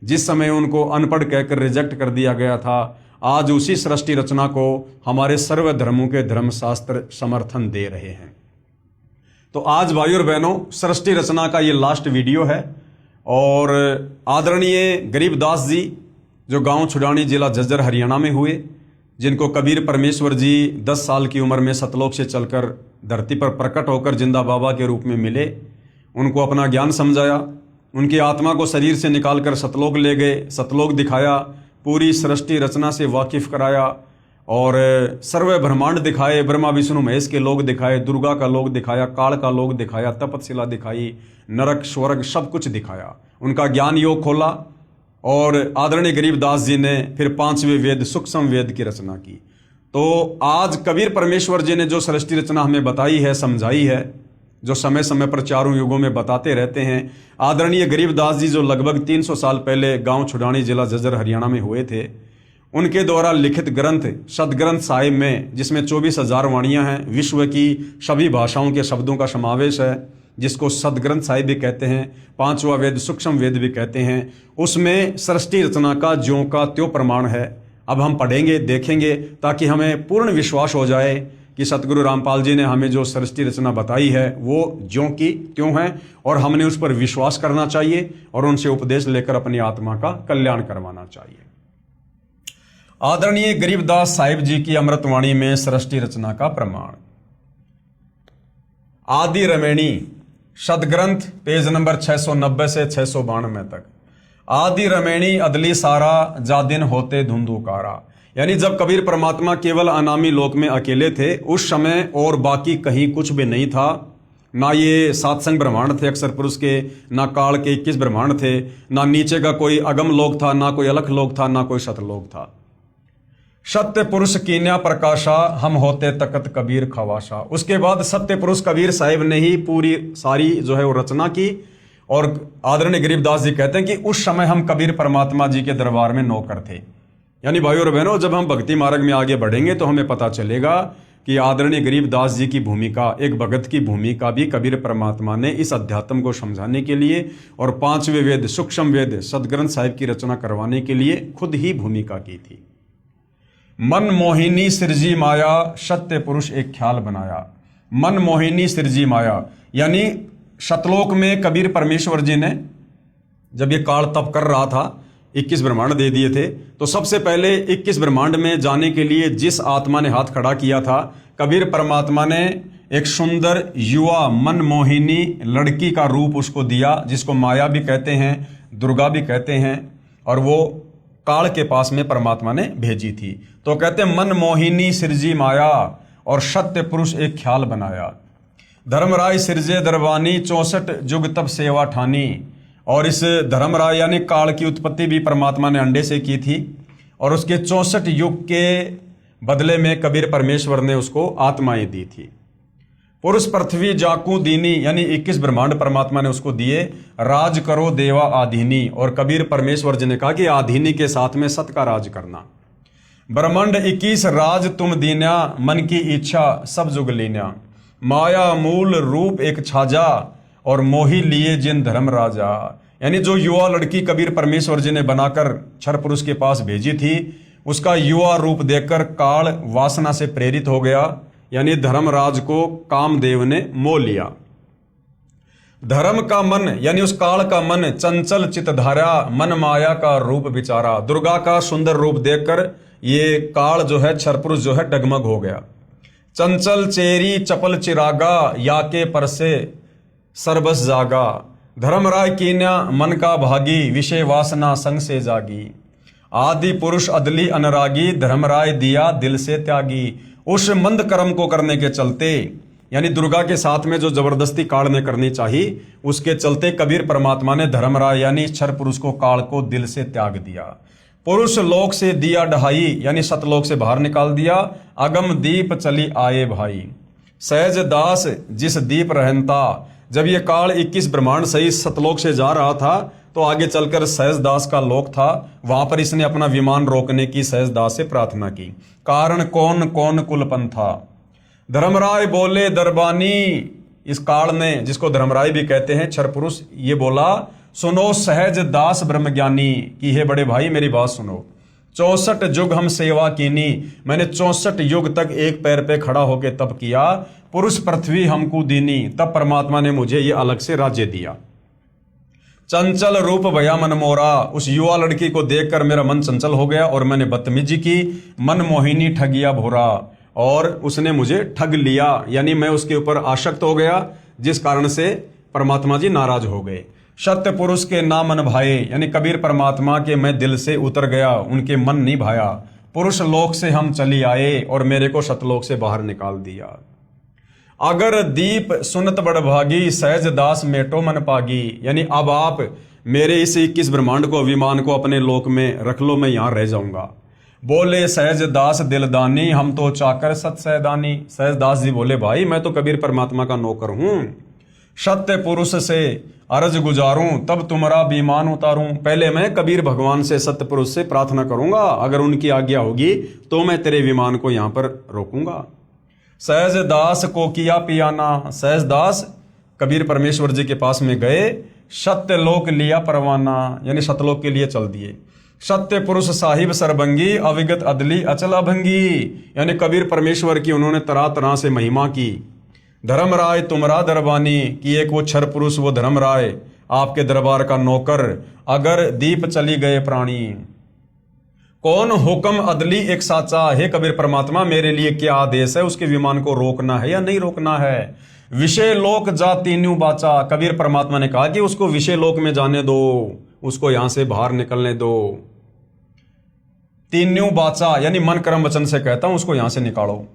जिस समय उनको अनपढ़ कहकर रिजेक्ट कर दिया गया था, आज उसी सृष्टि रचना को हमारे सर्व धर्मों के धर्मशास्त्र समर्थन दे रहे हैं। तो आज भाइयों और बहनों, सृष्टि रचना का ये लास्ट वीडियो है और आदरणीय गरीबदास जी जो गांव छुड़ानी जिला झज्जर हरियाणा में हुए, जिनको कबीर परमेश्वर जी 10 साल की उम्र में सतलोक से चलकर धरती पर प्रकट होकर जिंदा बाबा के रूप में मिले, उनको अपना ज्ञान समझाया, उनकी आत्मा को शरीर से निकालकर सतलोक ले गए, सतलोक दिखाया, पूरी सृष्टि रचना से वाकिफ कराया और सर्व ब्रह्मांड दिखाए, ब्रह्मा विष्णु महेश के लोग दिखाए, दुर्गा का लोग दिखाया, काल का लोग दिखाया, तपतशिला दिखाई, नरक स्वर्ग सब कुछ दिखाया, उनका ज्ञान योग खोला और आदरणीय गरीबदास जी ने फिर 5वें वेद सूक्ष्म वेद की रचना की। तो आज कबीर परमेश्वर जी ने जो सृष्टि रचना हमें बताई है, समझाई है, जो समय समय पर चारों युगों में बताते रहते हैं, आदरणीय गरीबदास जी जो लगभग 300 साल पहले गांव छुड़ानी जिला झज्जर हरियाणा में हुए थे, उनके द्वारा लिखित ग्रंथ सदग्रंथ साहिब में, जिसमें 24,000 वाणियां हैं, विश्व की सभी भाषाओं के शब्दों का समावेश है, जिसको सदग्रंथ साहिब भी कहते हैं, 5वां वेद सूक्ष्म वेद भी कहते हैं, उसमें सृष्टि रचना का ज्यों का त्यों प्रमाण है। अब हम पढ़ेंगे, देखेंगे, ताकि हमें पूर्ण विश्वास हो जाए कि सतगुरु रामपाल जी ने हमें जो सृष्टि रचना बताई है वो ज्यों की त्यों है और हमने उस पर विश्वास करना चाहिए और उनसे उपदेश लेकर अपनी आत्मा का कल्याण करवाना चाहिए। आदरणीय गरीबदास साहिब जी की अमृतवाणी में सृष्टि रचना का प्रमाण। आदि रमैणी सदग्रंथ पेज नंबर 690 से 692 तक। आदि रमैणी अदली सारा जादिन होते धुंधुकारा, यानी जब कबीर परमात्मा केवल अनामी लोक में अकेले थे, उस समय और बाकी कहीं कुछ भी नहीं था। ना ये सातसंग ब्रह्मांड थे अक्षर पुरुष के, ना काल के 21 ब्रह्मांड थे, ना नीचे का कोई अगम लोक था, ना कोई अलख लोक था, ना कोई सतलोक था। सत्य पुरुष कीन्या प्रकाशा हम होते तकत कबीर खवाशा। उसके बाद सत्य पुरुष कबीर साहिब ने ही पूरी सारी जो है वो रचना की और आदरणीय गरीबदास जी कहते हैं कि उस समय हम कबीर परमात्मा जी के दरबार में नौकर थे। यानी भाइयों और बहनों, जब हम भक्ति मार्ग में आगे बढ़ेंगे तो हमें पता चलेगा कि आदरणीय गरीबदास जी की भूमिका, एक भगत की भूमिका भी कबीर परमात्मा ने इस अध्यात्म को समझाने के लिए और 5वें वेद सूक्ष्म वेद सदग्रंथ साहिब की रचना करवाने के लिए खुद ही भूमिका की थी। मन मोहिनी सिरजी माया सत्य पुरुष एक ख्याल बनाया। मन मोहिनी सिरजी माया, यानी सतलोक में कबीर परमेश्वर जी ने जब ये काल तप कर रहा था, 21 ब्रह्मांड दे दिए थे, तो सबसे पहले 21 ब्रह्मांड में जाने के लिए जिस आत्मा ने हाथ खड़ा किया था, कबीर परमात्मा ने एक सुंदर युवा मन मोहिनी लड़की का रूप उसको दिया, जिसको माया भी कहते हैं, दुर्गा भी कहते हैं, और वो काल के पास में परमात्मा ने भेजी थी। तो कहते हैं मन मोहिनी सिरजी माया और सत्य पुरुष एक ख्याल बनाया। धर्मराय सिरजे दरबानी 64 जुग तब सेवा ठानी। और इस धर्मराय यानी काल की उत्पत्ति भी परमात्मा ने अंडे से की थी और उसके 64 युग के बदले में कबीर परमेश्वर ने उसको आत्माएं दी थी। पुरुष पृथ्वी जाकू दीनी, यानी 21 ब्रह्मांड परमात्मा ने उसको दिए। राज करो देवा आधीनी, और कबीर परमेश्वर जी ने कहा कि आधीनी के साथ में सत का राज करना। ब्रह्मांड 21 राज तुम दीन्या, मन की इच्छा सब जुग लीन्या। माया मूल रूप एक छाजा, और मोही लिए जिन धर्म राजा। यानी जो युवा लड़की कबीर परमेश्वर जी ने बनाकर क्षर पुरुष के पास भेजी थी, उसका युवा रूप देखकर काल वासना से प्रेरित हो गया, यानी धर्मराज को कामदेव ने मोह लिया। धर्म का मन, यानी उस काल का मन चंचल चितधारा, मन माया का रूप विचारा। दुर्गा का सुंदर रूप देखकर ये काल जो है क्षरपुरुष जो है डगमग हो गया। चंचल चेरी चपल चिरागा, या के परसे सरबस जागा। धर्मराय कीन्या मन का भागी, विषय वासना संग से जागी। आदि पुरुष अदली अनरागी, धर्मराय दिया दिल से त्यागी। उस मंद कर्म को करने के चलते, यानी दुर्गा के साथ में जो जबरदस्ती काल ने करनी चाहिए, उसके चलते कबीर परमात्मा ने धर्मराय यानी क्षर पुरुष को, काल को दिल से त्याग दिया। पुरुष लोक से दिया ढहाई, यानी सतलोक से बाहर निकाल दिया। अगम दीप चली आए भाई। सहज दास जिस दीप रहनता। जब ये काल 21 ब्रह्मांड सही सतलोक से जा रहा था तो आगे चलकर सहज दास का लोक था, वहां पर इसने अपना विमान रोकने की सहज दास से प्रार्थना की। कारण कौन कौन कुलपन था। धर्मराय बोले दरबानी, इस काल ने, जिसको धर्मराय भी कहते हैं क्षर पुरुष, ये बोला सुनो सहज दास ब्रह्मज्ञानी कि हे बड़े भाई मेरी बात सुनो। 64 युग हम सेवा कीनी, मैंने 64 युग तक एक पैर पे खड़ा होकर तप किया। पुरुष पृथ्वी हमको दीनी, तब परमात्मा ने मुझे ये अलग से राज्य दिया। चंचल रूप भया मन मोरा, उस युवा लड़की को देखकर मेरा मन चंचल हो गया और मैंने बदतमीजी की। मन मोहिनी ठगिया भोरा, और उसने मुझे ठग लिया, यानी मैं उसके ऊपर आसक्त हो गया, जिस कारण से परमात्मा जी नाराज हो गए। सत्य पुरुष के ना मन भाए, यानी कबीर परमात्मा के मैं दिल से उतर गया, उनके मन नहीं भाया। पुरुष लोक से हम चली आए और मेरे को सतलोक से बाहर निकाल दिया। अगर दीप सुनत बड़भागी, सहज दास मेटो मन पागी, यानी अब आप मेरे इस 21 ब्रह्मांड को, विमान को अपने लोक में रख लो, मैं यहां रह जाऊंगा। बोले सहज दास दिलदानी, हम तो चाकर सत सहदानी। सहज दास जी बोले भाई मैं तो कबीर परमात्मा का नौकर हूं, सत्य पुरुष से अर्ज गुजारूं तब तुम्हारा विमान उतारूं। पहले मैं कबीर भगवान से, सत्य पुरुष से प्रार्थना करूंगा, अगर उनकी आज्ञा होगी तो मैं तेरे विमान को यहां पर रोकूंगा। सहज दास को किया पियाना, सहज दास कबीर परमेश्वर जी के पास में गए, सत्य लोक लिया परवाना, यानी सतलोक के लिए चल दिए। सत्य पुरुष साहिब सरभंगी, अविगत अदली अचल अभंगी, यानी कबीर परमेश्वर की उन्होंने तरह तरह से महिमा की। धर्मराय तुमरा दरबानी, कि एक वो क्षर पुरुष, वो धर्मराय आपके दरबार का नौकर, अगर दीप चली गए प्राणी। कौन हुक्म अदली एक साचा, हे कबीर परमात्मा मेरे लिए क्या आदेश है, उसके विमान को रोकना है या नहीं रोकना है। विषय लोक जा तीन्यू बाचा, कबीर परमात्मा ने कहा कि उसको विषय लोक में जाने दो, उसको यहां से बाहर निकलने दो। तीन्यू बाचा यानी मन कर्म वचन से कहता हूं, उसको यहां से निकालो।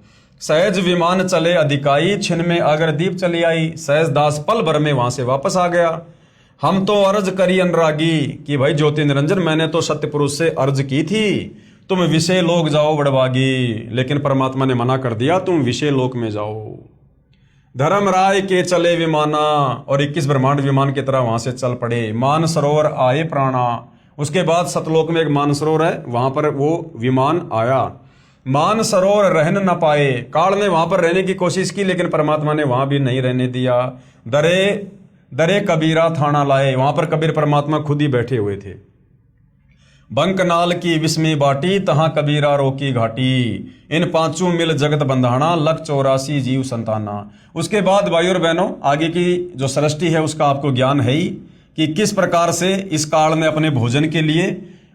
सहज विमान चले अधिकाई, छिन में अगर दीप चली आई। सहज दास पल भर में वहां से वापस आ गया। हम तो अर्ज करी अनुरागी, कि भाई ज्योति निरंजन मैंने तो सत्य पुरुष से अर्ज की थी तुम विषय लोक जाओ बड़भागी, लेकिन परमात्मा ने मना कर दिया, तुम विषय लोक में जाओ। धर्मराय के चले विमाना, और 21 ब्रह्मांड विमान की तरह वहां से चल पड़े। मान सरोवर आए प्राणा, उसके बाद सतलोक में एक मान सरोवर है, वहां पर वो विमान आया। मान सरोवर रहन न पाए, काल ने वहां पर रहने की कोशिश की लेकिन परमात्मा ने वहां भी नहीं रहने दिया। दरे कबीरा थाना लाए, वहां पर कबीर परमात्मा खुद ही बैठे हुए थे। बंकनाल की विस्मी बाटी, तहां कबीरा रोकी घाटी। इन पांचों मिल जगत बंधाना, लख 84 जीव संताना। उसके बाद भाई और बहनों आगे की जो सृष्टि है उसका आपको ज्ञान है ही, कि किस प्रकार से इस काल ने अपने भोजन के लिए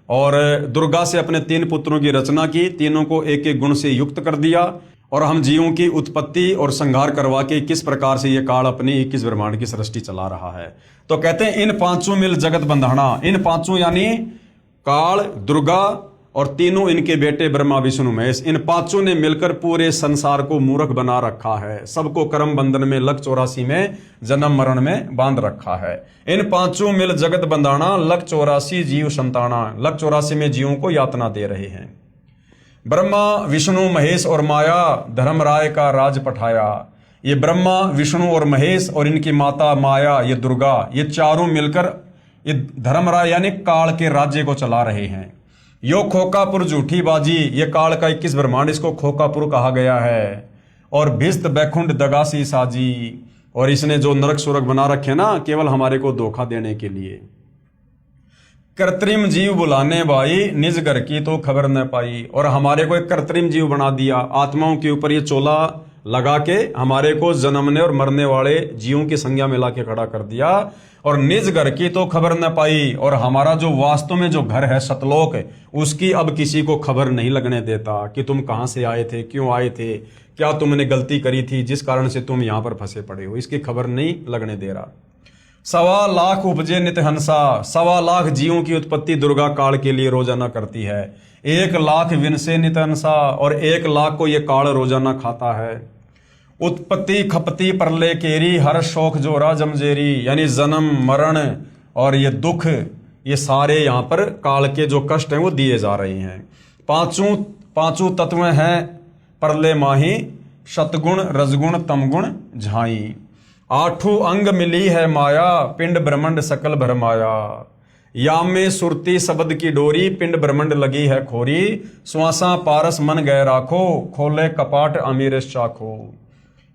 और दुर्गा से अपने 3 पुत्रों की रचना की, तीनों को एक एक गुण से युक्त कर दिया, और हम जीवों की उत्पत्ति और संहार करवा के किस प्रकार से ये काल अपनी 21 ब्रह्मांड की सृष्टि चला रहा है। तो कहते हैं इन पांचों मिल जगत बंधाना, इन पांचों यानी काल, दुर्गा और तीनों इनके बेटे ब्रह्मा विष्णु महेश, इन पांचों ने मिलकर पूरे संसार को मूर्ख बना रखा है। सबको कर्म बंधन में, लख 84 में, जन्म मरण में बांध रखा है। इन पांचों मिल जगत बंधाना, लख 84 जीव संताना, लख 84 में जीवों को यातना दे रहे हैं। ब्रह्मा विष्णु महेश और माया धर्मराय का राज पठाया। ये ब्रह्मा विष्णु और महेश और इनकी माता माया, ये दुर्गा, ये चारों मिलकर ये धर्मराय यानी काल के राज्य को चला रहे हैं। यो खोकापुर झूठी बाजी, ये काल का 21 ब्रह्मांड, इसको खोकापुर कहा गया है। और भिस्त बैकुंठ दगासी साजी, और इसने जो नरक सुरग बना रखे ना केवल हमारे को धोखा देने के लिए। कृत्रिम जीव बुलाने भाई, निज घर की तो खबर न पाई, और हमारे को एक कृत्रिम जीव बना दिया। आत्माओं के ऊपर ये चोला लगा के हमारे को जन्मने और मरने वाले जीवों की संज्ञा में लाके खड़ा कर दिया। और निज घर की तो खबर न पाई, और हमारा जो वास्तव में जो घर है सतलोक, उसकी अब किसी को खबर नहीं लगने देता कि तुम कहां से आए थे, क्यों आए थे, क्या तुमने गलती करी थी जिस कारण से तुम यहां पर फंसे पड़े हो, इसकी खबर नहीं लगने दे रहा। 1.25 लाख उपजे नित हंसा, 1.25 लाख जीवों की उत्पत्ति दुर्गा काल के लिए रोजाना करती है। 1 लाख विनसे नित हंसा, और 1 लाख को ये काल रोजाना खाता है। उत्पत्ति खपती परले केरी, हर शौक जोरा जमजेरी, यानी जन्म मरण और ये दुख, ये सारे यहाँ पर काल के जो कष्ट हैं वो दिए जा रहे हैं। पांचों तत्व हैं परले माही, सतगुण रजगुण तमगुण झाई। आठों अंग मिली है माया, पिंड ब्रह्मंड सकल भरमाया। या में सुरती शब्द की डोरी, पिंड ब्रह्मंड लगी है खोरी। श्वासा पारस मन गए राखो, खोले कपाट अमीर चाखो।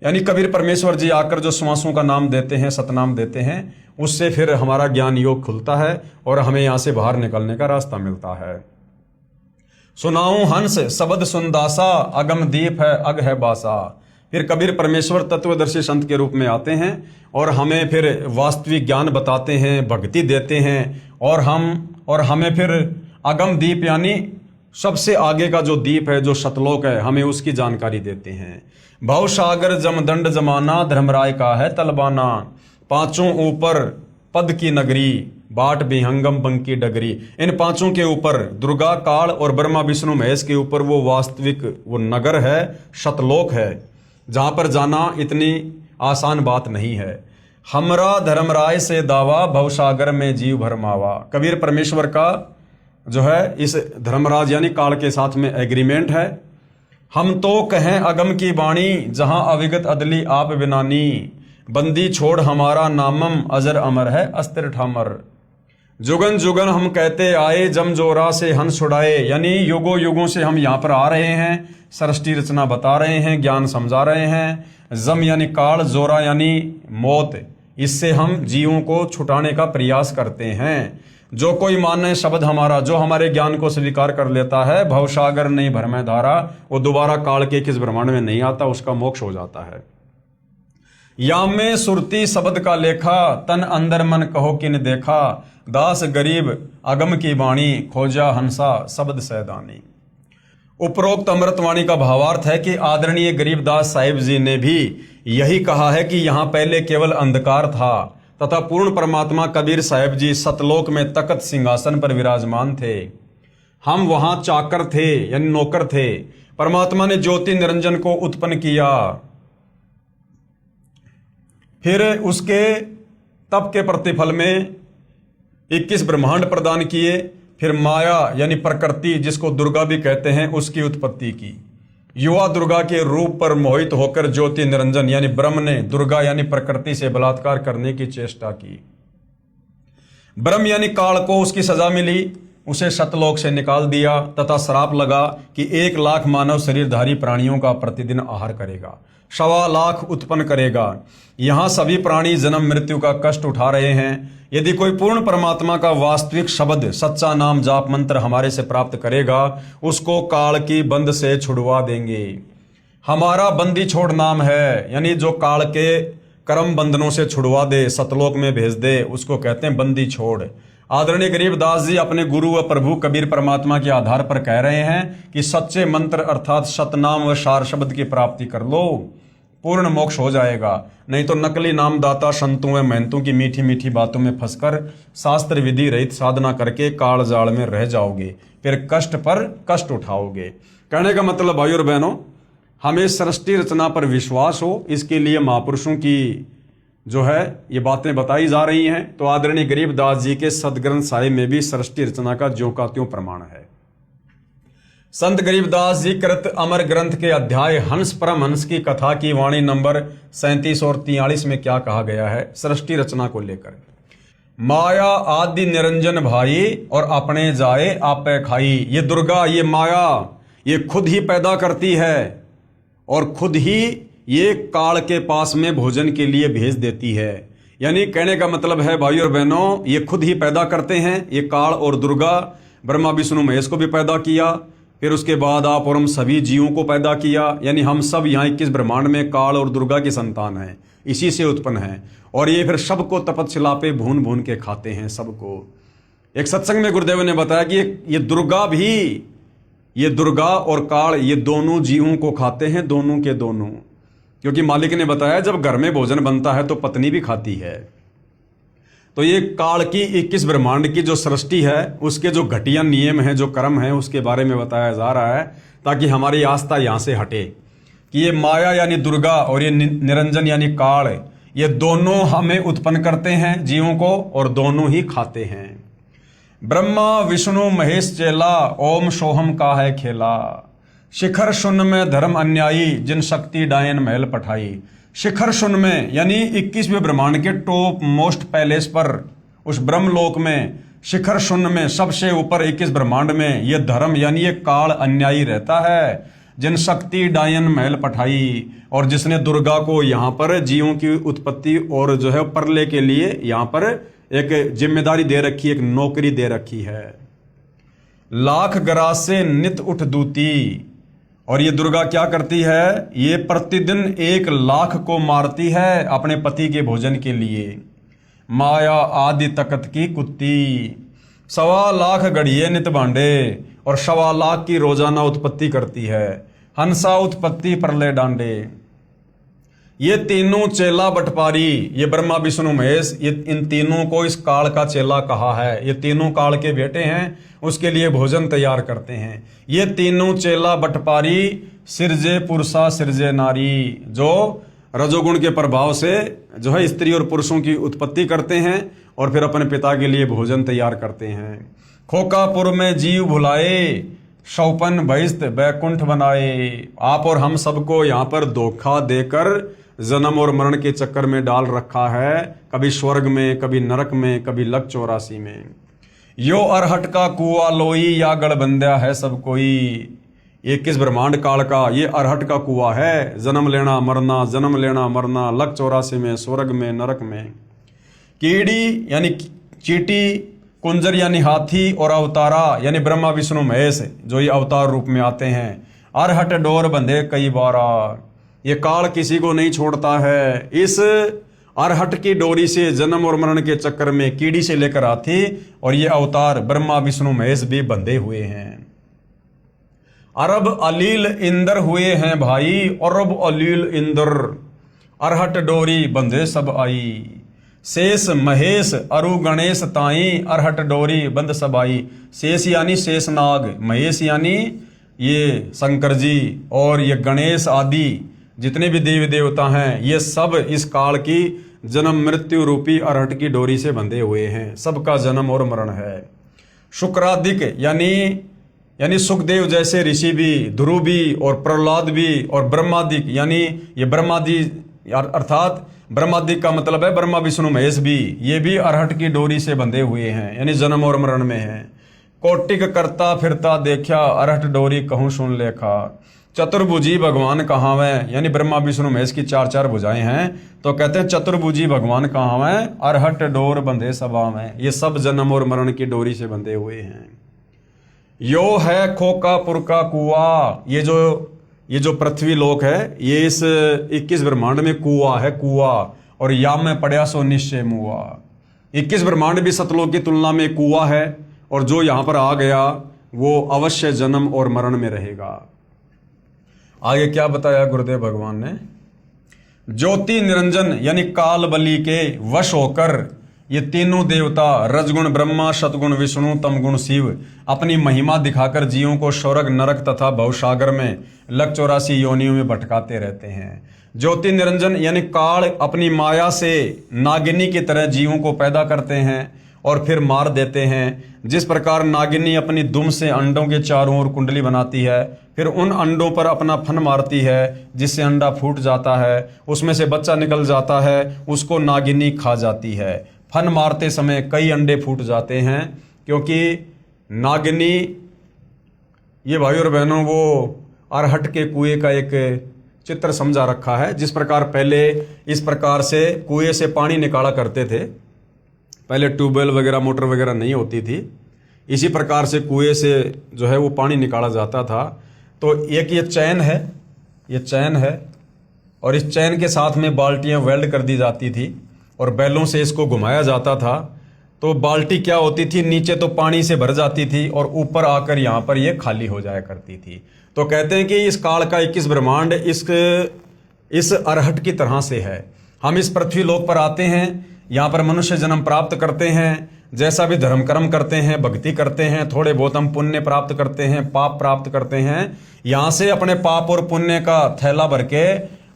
यानी कबीर परमेश्वर जी आकर जो श्वासों का नाम देते हैं, सतनाम देते हैं, उससे फिर हमारा ज्ञान योग खुलता है और हमें यहां से बाहर निकलने का रास्ता मिलता है। सुनाऊं हंस शब्द सुनदासा, अगम दीप है अग है बासा। फिर कबीर परमेश्वर तत्वदर्शी संत के रूप में आते हैं और हमें फिर वास्तविक ज्ञान बताते हैं, भक्ति देते हैं और हमें फिर अगम दीप यानी सबसे आगे का जो दीप है, जो सतलोक है, हमें उसकी जानकारी देते हैं। भव सागर जमदंड जमाना, धर्मराय का है तलबाना। पांचों ऊपर पद की नगरी, बाट विहंगम बंकी डगरी। इन पांचों के ऊपर दुर्गा काल और ब्रह्मा विष्णु महेश के ऊपर वो वास्तविक वो नगर है, सतलोक है, जहां पर जाना इतनी आसान बात नहीं है। हमरा धर्मराय से दावा, भवसागर में जीव भरमावा। कबीर परमेश्वर का जो है इस धर्मराज यानी काल के साथ में एग्रीमेंट है। हम तो कहें अगम की वाणी, जहां अविगत अदली आप बिनानी। बंदी छोड़ हमारा नामम, अजर अमर है अस्त्र ठामर। जुगन जुगन हम कहते आए, जम जोरा से हंस छुड़ाए। यानी युगों युगों से हम यहाँ पर आ रहे हैं, सृष्टि रचना बता रहे हैं, ज्ञान समझा रहे हैं। जम यानी काल, जोरा यानी मौत, इससे हम जीवों को छुटाने का प्रयास करते हैं। जो कोई माने शब्द हमारा, जो हमारे ज्ञान को स्वीकार कर लेता है, भवसागर नहीं भरमै धारा, वो दोबारा काल के किस ब्रह्मांड में नहीं आता, उसका मोक्ष हो जाता है। या में सुरती शब्द का लेखा, तन अंदर मन कहो किन देखा। दास गरीब अगम की वाणी, खोजा हंसा शब्द सैदानी। उपरोक्त अमृतवाणी का भावार्थ है कि आदरणीय गरीबदास साहिब जी ने भी यही कहा है कि यहाँ पहले केवल अंधकार था तथा पूर्ण परमात्मा कबीर साहिब जी सतलोक में तख्त सिंहासन पर विराजमान थे। हम वहां चाकर थे यानी नौकर थे। परमात्मा ने ज्योति निरंजन को उत्पन्न किया, फिर उसके तप के प्रतिफल में 21 ब्रह्मांड प्रदान किए। फिर माया यानी प्रकृति, जिसको दुर्गा भी कहते हैं, उसकी उत्पत्ति की। युवा दुर्गा के रूप पर मोहित होकर ज्योति निरंजन यानी ब्रह्म ने दुर्गा यानी प्रकृति से बलात्कार करने की चेष्टा की। ब्रह्म यानी काल को उसकी सजा मिली, उसे सतलोक से निकाल दिया तथा श्राप लगा कि 1 लाख मानव शरीरधारी प्राणियों का प्रतिदिन आहार करेगा, 1.25 लाख उत्पन्न करेगा। यहां सभी प्राणी जन्म मृत्यु का कष्ट उठा रहे हैं। यदि कोई पूर्ण परमात्मा का वास्तविक शब्द, सच्चा नाम जाप मंत्र हमारे से प्राप्त करेगा, उसको काल की बंद से छुड़वा देंगे। हमारा बंदी छोड़ नाम है, यानी जो काल के कर्म बंधनों से छुड़वा दे, सतलोक में भेज दे, उसको कहते हैं बंदी छोड़। आदरणीय गरीबदास जी अपने गुरु व प्रभु कबीर परमात्मा के आधार पर कह रहे हैं कि सच्चे मंत्र अर्थात सतनाम व सार शब्द की प्राप्ति कर लो, पूर्ण मोक्ष हो जाएगा। नहीं तो नकली नामदाता संतों व महंतों की मीठी मीठी बातों में फंसकर शास्त्र विधि रहित साधना करके काल जाल में रह जाओगे, फिर कष्ट पर कष्ट उठाओगे। कहने का मतलब भाई और बहनों, हमें सृष्टि रचना पर विश्वास हो, इसके लिए महापुरुषों की जो है ये बातें बताई जा रही हैं। तो आदरणीय गरीबदास जी के सदग्रंथ साहिब में भी सृष्टि रचना का ज्यों का त्यों प्रमाण है। संत गरीबदास जी कृत अमर ग्रंथ के अध्याय हंस परमहंस की कथा की वाणी नंबर 37 और 43 में क्या कहा गया है सृष्टि रचना को लेकर। माया आदि निरंजन भाई, और अपने जाए आपे खाई। ये दुर्गा, ये माया, ये खुद ही पैदा करती है और खुद ही ये काल के पास में भोजन के लिए भेज देती है। यानी कहने का मतलब है भाई और बहनों, ये खुद ही पैदा करते हैं। ये काल और दुर्गा, ब्रह्मा विष्णु महेश को भी पैदा किया, फिर उसके बाद आप और हम सभी जीवों को पैदा किया। यानी हम सब यहाँ 21 ब्रह्मांड में काल और दुर्गा की संतान हैं, इसी से उत्पन्न हैं। और ये फिर सबको तपतशिला पे भून भून के खाते हैं सबको। एक सत्संग में गुरुदेव ने बताया कि ये दुर्गा भी, ये दुर्गा और काल, ये दोनों जीवों को खाते हैं, दोनों के दोनों। क्योंकि मालिक ने बताया जब घर में भोजन बनता है तो पत्नी भी खाती है। तो ये काल की 21 ब्रह्मांड की जो सृष्टि है, उसके जो घटिया नियम हैं, जो कर्म हैं, उसके बारे में बताया जा रहा है, ताकि हमारी आस्था यहाँ से हटे कि ये माया यानी दुर्गा और ये निरंजन यानी काल, ये दोनों हमें उत्पन्न करते हैं जीवों को, और दोनों ही खाते हैं। ब्रह्मा विष्णु महेश चेला, ओम सोहम का है खेला। शिखर शून्य में धर्म अन्यायी, जिन शक्ति डायन महल पठाई। शिखर शून्य में यानी 21वें ब्रह्मांड के टॉप मोस्ट पैलेस पर, उस ब्रह्मलोक में, शिखर शून्य में सबसे ऊपर 21 ब्रह्मांड में ये धर्म यानी ये काल अन्यायी रहता है। जिन शक्ति डायन महल पठाई, और जिसने दुर्गा को यहाँ पर जीवों की उत्पत्ति और जो है परले के लिए यहाँ पर एक जिम्मेदारी दे रखी, एक नौकरी दे रखी है। लाख गराज से नित उठ दूती, और ये दुर्गा क्या करती है, ये प्रतिदिन 1 लाख को मारती है अपने पति के भोजन के लिए। माया आदि तकत की कुत्ती, 1.25 लाख गढ़िए नित भांडे, और 1.25 लाख की रोजाना उत्पत्ति करती है। हंसा उत्पत्ति प्रलय डांडे। ये तीनों चेला बटपारी, ये ब्रह्मा विष्णु महेश, ये इन तीनों को इस काल का चेला कहा है। ये तीनों काल के बेटे हैं, उसके लिए भोजन तैयार करते हैं। ये तीनों चेला बटपारी सिरजे पुरुषा सिरजे नारी, जो रजोगुण के प्रभाव से जो है स्त्री और पुरुषों की उत्पत्ति करते हैं और फिर अपने पिता के लिए भोजन तैयार करते हैं। खोकापुर में जीव भुलाए, शौपन बहिस्त बैकुंठ बनाए। आप और हम सबको यहाँ पर धोखा देकर जन्म और मरण के चक्कर में डाल रखा है, कभी स्वर्ग में, कभी नरक में, कभी लक 84 में। यो अरहट का कुआ लोई, या गढ़बंध्या है सब कोई। 21 ब्रह्मांड काल का ये अरहट का कुआ है। जन्म लेना मरना, जन्म लेना मरना, लक 84 में, स्वर्ग में, नरक में। कीड़ी यानी चीटी, कुंजर यानी हाथी, और अवतारा यानी ब्रह्मा विष्णु महेश जो ये अवतार रूप में आते हैं। अरहट डोर बंधे कई बारा, ये काल किसी को नहीं छोड़ता है। इस अरहट की डोरी से जन्म और मरण के चक्कर में कीड़ी से लेकर हाथी और ये अवतार ब्रह्मा विष्णु महेश भी बंधे हुए हैं। अरब अलील इंदर हुए हैं भाई, अरब अलील इंदर, अरहट डोरी बंधे सब आई। शेष महेश अरु गणेश ताई, अरहट डोरी बंद सब आई। शेष यानी शेषनाग, महेश यानी ये शंकर जी, और ये गणेश आदि जितने भी देवी देवता हैं, ये सब इस काल की जन्म मृत्यु रूपी अरहट की डोरी से बंधे हुए हैं। सबका जन्म और मरण है। शुक्रादिक यानी सुखदेव जैसे ऋषि भी, ध्रुव भी, और प्रहलाद भी, और ब्रह्मादिक यानी ये ब्रह्मादि अर्थात ब्रह्मादिक का मतलब है ब्रह्मा विष्णु महेश भी, ये भी अरहट की डोरी से बंधे हुए हैं, यानी जन्म और मरण में हैं। कोटिक करता फिरता देखा, अरहट डोरी कहूँ सुन लेखा। चतुर्भुजी भगवान कहाँ हैं, यानी ब्रह्मा विष्णु महेश की 4 भुजाएं हैं, तो कहते हैं चतुर्भुजी भगवान कहाँ हैं, अरहट डोर बंधे सभा में। ये सब जन्म और मरण की डोरी से बंधे हुए हैं। यो है खोकापुर का कुआ, ये जो पृथ्वी लोक है, ये इस 21 ब्रह्मांड में कुआ है, कुआ, और या में पड़या सो निश्चय मुआ। 21 ब्रह्मांड भी सतलोक की तुलना में कुआ है, और जो यहाँ पर आ गया वो अवश्य जन्म और मरण में रहेगा। आगे क्या बताया गुरुदेव भगवान ने, ज्योति निरंजन यानी काल बली के वश होकर ये तीनों देवता रजगुण ब्रह्मा, सतगुण विष्णु, तमगुण शिव अपनी महिमा दिखाकर जीवों को स्वर्ग नरक तथा भवसागर में लक 84 योनियों में भटकाते रहते हैं। ज्योति निरंजन यानी काल अपनी माया से नागिनी की तरह जीवों को पैदा करते हैं और फिर मार देते हैं। जिस प्रकार नागिनी अपनी दुम से अंडों के चारों ओर कुंडली बनाती है, फिर उन अंडों पर अपना फन मारती है, जिससे अंडा फूट जाता है, उसमें से बच्चा निकल जाता है, उसको नागिनी खा जाती है। फन मारते समय कई अंडे फूट जाते हैं, क्योंकि नागिनी, ये भाई और बहनों, वो अरहट के कुएं का एक चित्र समझा रखा है। जिस प्रकार पहले इस प्रकार से कुएं से पानी निकाला करते थे, पहले ट्यूबवेल वगैरह मोटर वगैरह नहीं होती थी, इसी प्रकार से कुएं से जो है वो पानी निकाला जाता था। तो एक ये चैन है, और इस चैन के साथ में बाल्टियां वेल्ड कर दी जाती थी और बैलों से इसको घुमाया जाता था। तो बाल्टी क्या होती थी, नीचे तो पानी से भर जाती थी और ऊपर आकर यहाँ पर ये खाली हो जाया करती थी। तो कहते हैं कि इस काल का 21 ब्रह्मांड इस अरहट की तरह से है। हम इस पृथ्वी लोक पर आते हैं, यहाँ पर मनुष्य जन्म प्राप्त करते हैं, जैसा भी धर्म कर्म करते हैं, भक्ति करते हैं, थोड़े बहुत हम पुण्य प्राप्त करते हैं, पाप प्राप्त करते हैं, यहाँ से अपने पाप और पुण्य का थैला भर के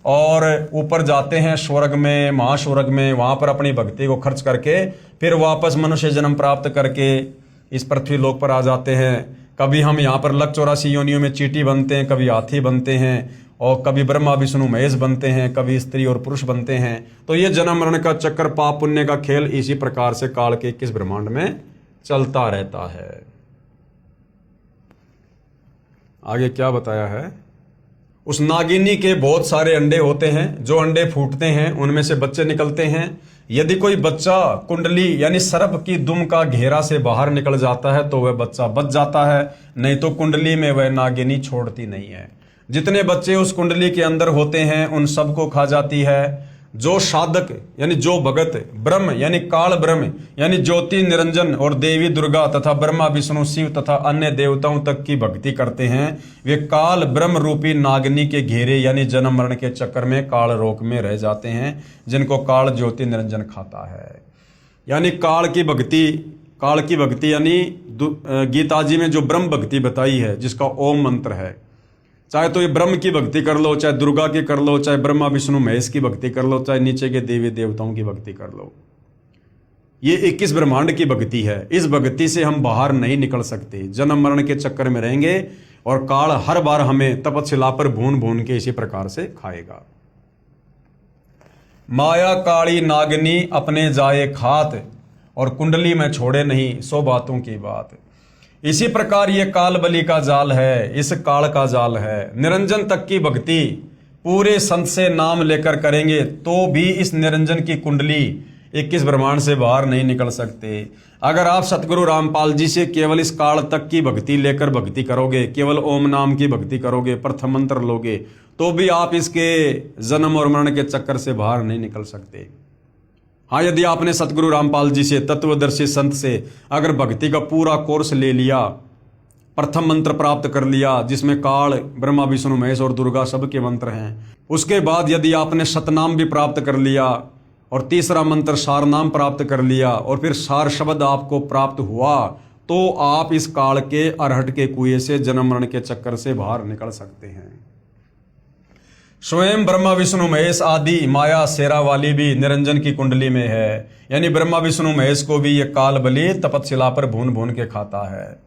और ऊपर जाते हैं स्वर्ग में, महास्वर्ग में, वहाँ पर अपनी भक्ति को खर्च करके फिर वापस मनुष्य जन्म प्राप्त करके इस पृथ्वी लोक पर आ जाते हैं। कभी हम यहाँ पर लक 84 योनियों में चींटी बनते हैं, कभी हाथी बनते हैं, और कभी ब्रह्मा विष्णु महेश बनते हैं, कभी स्त्री और पुरुष बनते हैं। तो ये जन्म मरण का चक्कर, पाप पुण्य का खेल इसी प्रकार से काल के 21 ब्रह्मांड में चलता रहता है। आगे क्या बताया है? उस नागिनी के बहुत सारे अंडे होते हैं, जो अंडे फूटते हैं उनमें से बच्चे निकलते हैं। यदि कोई बच्चा कुंडली यानी सर्प की दुम का घेरा से बाहर निकल जाता है तो वह बच्चा बच जाता है, नहीं तो कुंडली में वह नागिनी छोड़ती नहीं है। जितने बच्चे उस कुंडली के अंदर होते हैं उन सबको खा जाती है। जो साधक यानी जो भगत ब्रह्म यानी काल ब्रह्म यानी ज्योति निरंजन और देवी दुर्गा तथा ब्रह्मा विष्णु शिव तथा अन्य देवताओं तक की भक्ति करते हैं, वे काल ब्रह्म रूपी नागिनी के घेरे यानी जन्म मरण के चक्कर में काल रोक में रह जाते हैं, जिनको काल ज्योति निरंजन खाता है। यानी काल की भक्ति यानी गीता जी में जो ब्रह्म भक्ति बताई है, जिसका ओम मंत्र है, चाहे तो ये ब्रह्म की भक्ति कर लो, चाहे दुर्गा की कर लो, चाहे ब्रह्मा विष्णु महेश की भक्ति कर लो, चाहे नीचे के देवी देवताओं की भक्ति कर लो, ये 21 ब्रह्मांड की भक्ति है। इस भक्ति से हम बाहर नहीं निकल सकते, जन्म मरण के चक्कर में रहेंगे और काल हर बार हमें तपशिला पर भून भून के इसी प्रकार से खाएगा। माया काली नागिनी अपने जाए खात और कुंडली में छोड़े नहीं, 100 बातों की बात। इसी प्रकार ये काल बलि का जाल है, इस काल का जाल है। निरंजन तक की भक्ति पूरे संत से नाम लेकर करेंगे तो भी इस निरंजन की कुंडली 21 ब्रह्मांड से बाहर नहीं निकल सकते। अगर आप सतगुरु रामपाल जी से केवल इस काल तक की भक्ति लेकर भक्ति करोगे, केवल ओम नाम की भक्ति करोगे, प्रथम मंत्र लोगे, तो भी आप इसके जन्म और मरण के चक्कर से बाहर नहीं निकल सकते। हाँ, यदि आपने सतगुरु रामपाल जी से, तत्वदर्शी संत से अगर भक्ति का पूरा कोर्स ले लिया, प्रथम मंत्र प्राप्त कर लिया जिसमें काल ब्रह्मा विष्णु महेश और दुर्गा सबके मंत्र हैं, उसके बाद यदि आपने सतनाम भी प्राप्त कर लिया और तीसरा मंत्र सार नाम प्राप्त कर लिया और फिर सार शब्द आपको प्राप्त हुआ, तो आप इस काल के अरहट के कुएं से, जन्म मरण के चक्कर से बाहर निकल सकते हैं। स्वयं ब्रह्मा विष्णु महेश आदि माया शेरा वाली भी निरंजन की कुंडली में है, यानी ब्रह्मा विष्णु महेश को भी ये काल बलि तपशिला पर भून भून के खाता है।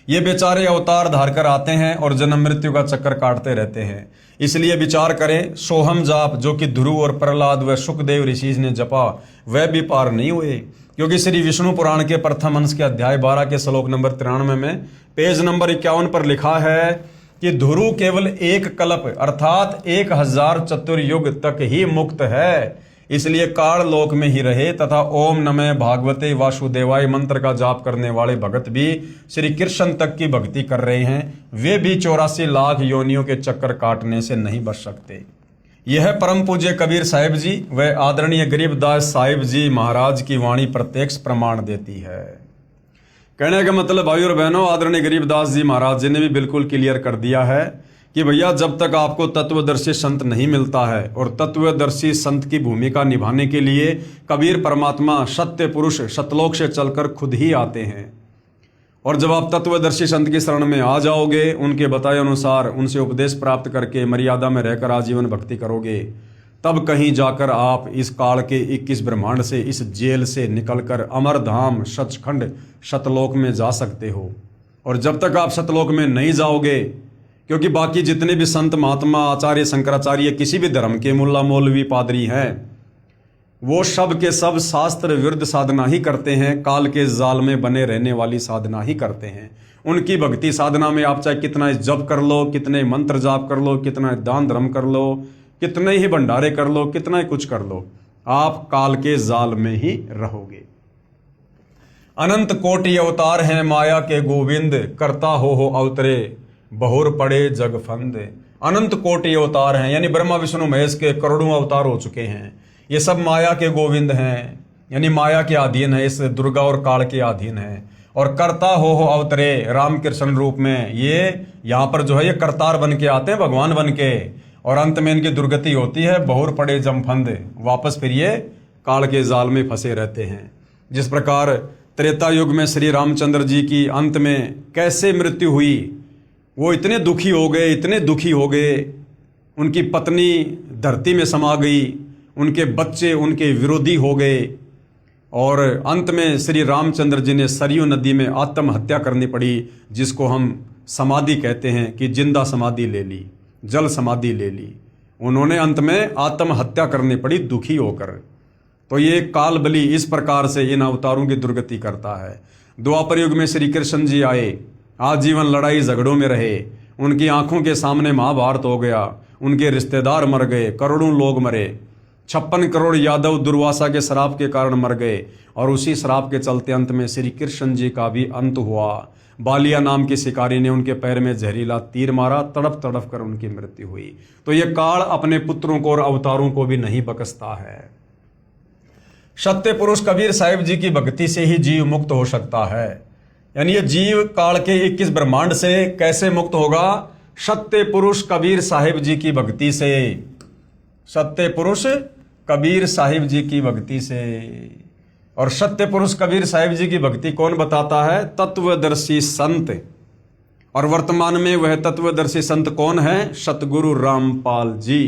ये बेचारे अवतार धार कर आते हैं और जन्म मृत्यु का चक्कर काटते रहते हैं। इसलिए विचार करें, सोहम जाप जो कि ध्रुव और प्रहलाद व सुखदेव ऋषि ने जपा, वह भी पार नहीं हुए, क्योंकि श्री विष्णु पुराण के प्रथम अंश के अध्याय 12 के श्लोक नंबर 93 में पेज नंबर 51 पर लिखा है कि ध्रुव केवल एक कल्प अर्थात 1000 चतुर्युग तक ही मुक्त है, इसलिए काल लोक में ही रहे तथा ओम नमः भागवते वासुदेवाय मंत्र का जाप करने वाले भगत भी श्री कृष्ण तक की भक्ति कर रहे हैं, वे भी 84 लाख योनियों के चक्कर काटने से नहीं बच सकते। यह परम पूज्य कबीर साहिब जी व आदरणीय गरीबदास साहिब जी महाराज की वाणी प्रत्यक्ष प्रमाण देती है। कहने का मतलब भाई और बहनों, आदरणीय गरीबदास जी महाराज जी ने भी बिल्कुल क्लियर कर दिया है कि भैया जब तक आपको तत्वदर्शी संत नहीं मिलता है, और तत्वदर्शी संत की भूमिका निभाने के लिए कबीर परमात्मा सत्य पुरुष सतलोक से चलकर खुद ही आते हैं, और जब आप तत्वदर्शी संत की शरण में आ जाओगे, उनके बताए अनुसार उनसे उपदेश प्राप्त करके मर्यादा में रहकर आजीवन भक्ति करोगे, तब कहीं जाकर आप इस काल के 21 ब्रह्मांड से, इस जेल से निकलकर अमरधाम सचखंड सतलोक में जा सकते हो। और जब तक आप सतलोक में नहीं जाओगे, क्योंकि बाकी जितने भी संत महात्मा आचार्य शंकराचार्य किसी भी धर्म के मुल्ला मौलवी पादरी हैं, वो सब के सब शास्त्र विरुद्ध साधना ही करते हैं, काल के जाल में बने रहने वाली साधना ही करते हैं। उनकी भक्ति साधना में आप चाहे कितना जप कर लो, कितने मंत्र जाप कर लो, कितना दान धर्म कर लो, कितने ही भंडारे कर लो, कितना ही कुछ कर लो, आप काल के जाल में ही रहोगे। अनंत कोटि अवतार हैं माया के गोविंद, करता हो अवतरे बहुर पड़े जग फंद। अनंत कोटि अवतार हैं, यानी ब्रह्मा विष्णु महेश के करोड़ों अवतार हो चुके हैं। ये सब माया के गोविंद हैं, यानी माया के अधीन है, इस दुर्गा और काल के अधीन है। और करता हो अवतरे रामकृष्ण रूप में, ये यहाँ पर जो है ये करतार बन के आते हैं, भगवान बन के, और अंत में इनकी दुर्गति होती है, बहुर पड़े जमफंद, वापस फिर ये काल के जाल में फंसे रहते हैं। जिस प्रकार त्रेता युग में श्री रामचंद्र जी की अंत में कैसे मृत्यु हुई, वो इतने दुखी हो गए, इतने दुखी हो गए, उनकी पत्नी धरती में समा गई, उनके बच्चे उनके विरोधी हो गए, और अंत में श्री रामचंद्र जी ने सरयू नदी में आत्महत्या करनी पड़ी, जिसको हम समाधि कहते हैं कि जिंदा समाधि ले ली, जल समाधि ले ली। उन्होंने अंत में आत्महत्या करनी पड़ी दुखी होकर। तो ये काल बलि इस प्रकार से इन अवतारों की दुर्गति करता है। द्वापर युग में श्री कृष्ण जी आए, आजीवन लड़ाई झगड़ों में रहे, उनकी आंखों के सामने महाभारत हो गया, उनके रिश्तेदार मर गए, करोड़ों लोग मरे, 56 करोड़ यादव दुर्वासा के श्राप के कारण मर गए, और उसी श्राप के चलते अंत में श्री कृष्ण जी का भी अंत हुआ। बालिया नाम के शिकारी ने उनके पैर में जहरीला तीर मारा, तड़प तड़प कर उनकी मृत्यु हुई। तो ये काल अपने पुत्रों को और अवतारों को भी नहीं बख्शता है। सत्य पुरुष कबीर साहिब जी की भक्ति से ही जीव मुक्त हो सकता है। यानी ये जीव काल के 21 ब्रह्मांड से कैसे मुक्त होगा? सत्य पुरुष कबीर साहिब जी की भक्ति से। सत्य पुरुष कबीर साहिब जी की भक्ति से। और सत्य पुरुष कबीर साहिब जी की भक्ति कौन बताता है? तत्वदर्शी संत। और वर्तमान में वह तत्वदर्शी संत कौन है? सतगुरु रामपाल जी।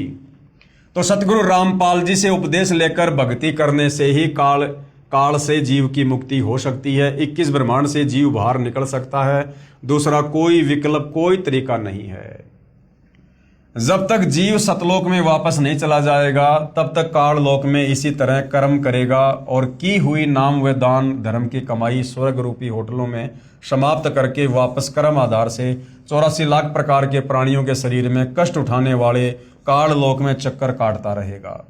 तो सतगुरु रामपाल जी से उपदेश लेकर भक्ति करने से ही काल से जीव की मुक्ति हो सकती है। 21 ब्रह्मांड से जीव बाहर निकल सकता है। दूसरा कोई विकल्प, कोई तरीका नहीं है। जब तक जीव सतलोक में वापस नहीं चला जाएगा, तब तक काल लोक में इसी तरह कर्म करेगा और की हुई नाम व दान धर्म की कमाई स्वर्ग रूपी होटलों में समाप्त करके वापस कर्म आधार से 84 लाख प्रकार के प्राणियों के शरीर में कष्ट उठाने वाले काल लोक में चक्कर काटता रहेगा।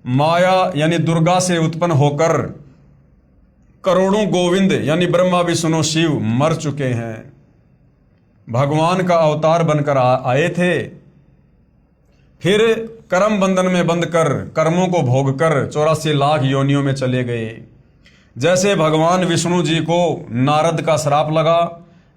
माया यानी दुर्गा से उत्पन्न होकर करोड़ों गोविंद यानी ब्रह्मा विष्णु शिव मर चुके हैं। भगवान का अवतार बनकर आए थे, फिर कर्म बंधन में बंध कर कर्मों को भोग कर 84 लाख योनियों में चले गए। जैसे भगवान विष्णु जी को नारद का श्राप लगा,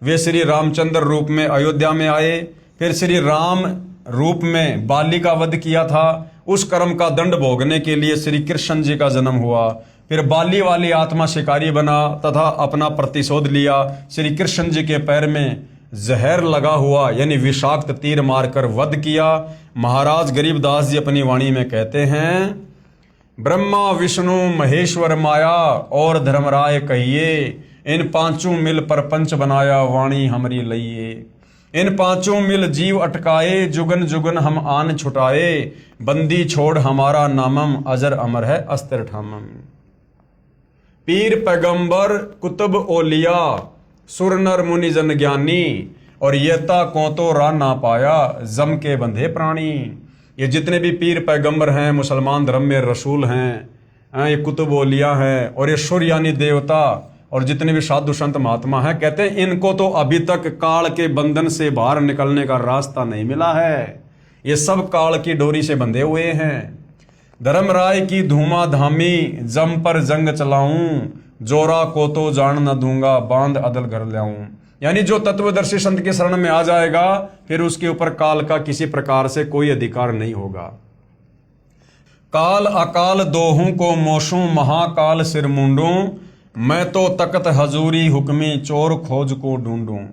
वे श्री रामचंद्र रूप में अयोध्या में आए, फिर श्री राम रूप में बाली का वध किया था। उस कर्म का दंड भोगने के लिए श्री कृष्ण जी का जन्म हुआ। फिर बाली वाली आत्मा शिकारी बना तथा अपना प्रतिशोध लिया। श्री कृष्ण जी के पैर में जहर लगा हुआ यानी विषाक्त तीर मारकर वध किया। महाराज गरीबदास जी अपनी वाणी में कहते हैं, ब्रह्मा विष्णु महेश्वर माया और धर्मराय कहिए, इन पांचों मिल परपंच बनाया वाणी हमरी लइए। इन पांचों मिल जीव अटकाए, जुगन जुगन हम आन छुटाए, बंदी छोड़ हमारा नामम अजर अमर है अस्त्र ठामम। पीर पैगंबर कुतुब ओलिया, सुर नर मुनि जन ज्ञानी, और येता को तो रा ना पाया, जम के बंधे प्राणी। ये जितने भी पीर पैगंबर हैं, मुसलमान धर्म में रसूल हैं, ये कुतुब ओलिया हैं, और ये सुर यानी देवता, और जितने भी साधु संत महात्मा हैं, कहते हैं इनको तो अभी तक काल के बंधन से बाहर निकलने का रास्ता नहीं मिला है। ये सब काल की डोरी से बंधे हुए हैं। धर्मराय की धूमा धामी, जम पर जंग चलाऊं, जोरा को तो जान न दूंगा, बांध अदल घर लाऊं। यानी जो तत्वदर्शी संत के शरण में आ जाएगा, फिर उसके ऊपर काल का किसी प्रकार से कोई अधिकार नहीं होगा। काल अकाल दोहूं को मोशूं, महाकाल सिर मुंडूं, मैं तो तकत हजूरी हुक्मी, चोर खोज को ढूंढूं।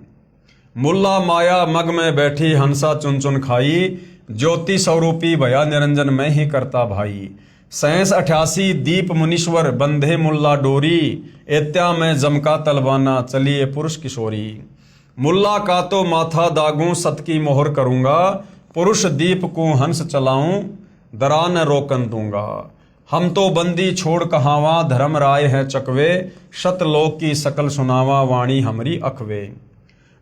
मुल्ला माया मग में बैठी, हंसा चुन चुन खाई, ज्योति स्वरूपी भया निरंजन में ही करता भाई। 87 दीप मुनीश्वर बंधे मुल्ला डोरी, एत्या में जमका तलवाना चलिए पुरुष किशोरी। मुल्ला का तो माथा दागूं, सत की मोहर करूंगा, पुरुष दीप को हंस चलाऊं, दरा न रोकन दूंगा। हम तो बंदी छोड़ कहावा, धर्म राय है चकवे, शतलोक की सकल सुनावा, वाणी हमरी अखवे।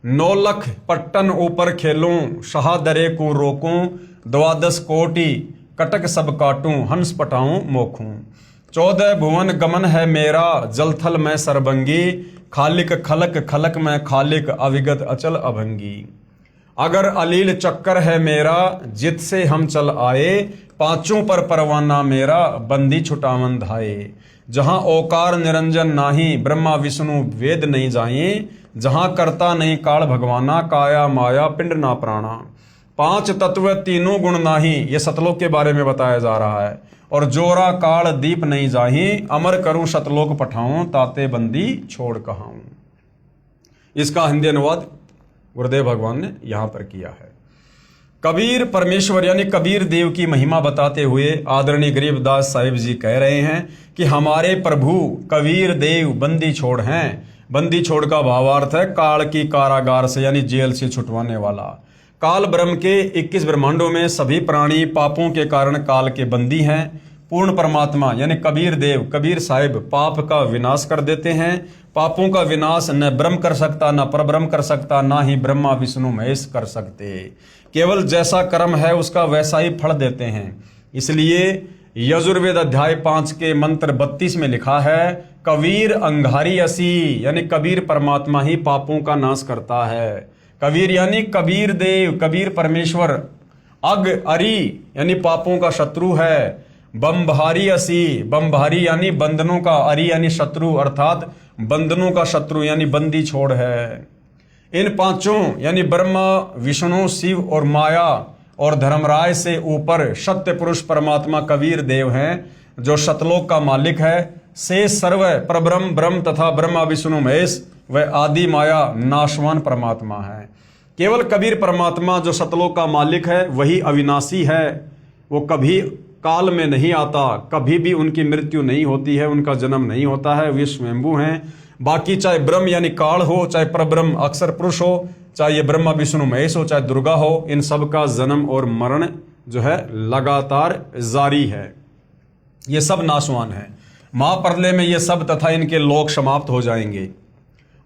9 लख पट्टन ऊपर खेलूं, शाहदरे को रोकूं, 12 कोटि कटक सब काटूं, हंस पटाऊं मोखूं। 14 भुवन गमन है मेरा, जलथल में सरबंगी, खालिक खलक खलक में खालिक, अविगत अचल अभंगी। अगर अलील चक्कर है मेरा, जित से हम चल आए, पांचों पर परवाना मेरा, बंदी छुटावन धाये। जहां ओकार निरंजन नाही, ब्रह्मा विष्णु वेद नहीं जाए, जहां करता नहीं काल भगवाना, काया माया पिंड ना प्राणा। 5 तत्व तीनों गुण नाही, ये सतलोक के बारे में बताया जा रहा है। और जोरा काल दीप नहीं जाही, अमर करूं सतलोक पठाऊं, ताते बंदी छोड़ कहाऊं। इसका हिंदी अनुवाद गुरुदेव भगवान ने यहां पर किया है। कबीर परमेश्वर यानी कबीर देव की महिमा बताते हुए आदरणीय गरीबदास साहिब जी कह रहे हैं कि हमारे प्रभु कबीर देव बंदी छोड़ हैं। बंदी छोड़ का भावार्थ है काल की कारागार से यानी जेल से छुटवाने वाला। काल ब्रह्म के 21 ब्रह्मांडों में सभी प्राणी पापों के कारण काल के बंदी हैं। पूर्ण परमात्मा यानी कबीर देव कबीर साहिब पाप का विनाश कर देते हैं। पापों का विनाश न ब्रह्म कर सकता, न परब्रह्म कर सकता, ना ही ब्रह्मा विष्णु महेश कर सकते। केवल जैसा कर्म है उसका वैसा ही फल देते हैं। इसलिए यजुर्वेद अध्याय 5 के मंत्र 32 में लिखा है कबीर अंगारी असी, यानी कबीर परमात्मा ही पापों का नाश करता है। कबीर यानी कबीर देव कबीर परमेश्वर। अग अरी यानी पापों का शत्रु है। बम्भारी असी, बम्भारी यानी बंधनों का, अरी यानी शत्रु अर्थात बंधनों का शत्रु यानी बंदी छोड़ है। इन पांचों यानी ब्रह्मा विष्णु शिव और माया और धर्मराय से ऊपर सत्य पुरुष परमात्मा कबीर देव हैं जो सतलोक का मालिक है। से सर्व परब्रह्म ब्रह्म तथा ब्रह्मा विष्णु महेश व आदि माया नाशवान परमात्मा है। केवल कबीर परमात्मा जो सतलोक का मालिक है वही अविनाशी है। वो कभी काल में नहीं आता, कभी भी उनकी मृत्यु नहीं होती है, उनका जन्म नहीं होता है, वे स्वयंभू हैं। बाकी चाहे ब्रह्म यानी काल हो, चाहे परब्रह्म अक्षर पुरुष हो, चाहे ये ब्रह्मा विष्णु महेश हो, चाहे दुर्गा हो, इन सब का जन्म और मरण जो है लगातार जारी है। ये सब नाशवान है। महाप्रलय में ये सब तथा इनके लोक समाप्त हो जाएंगे।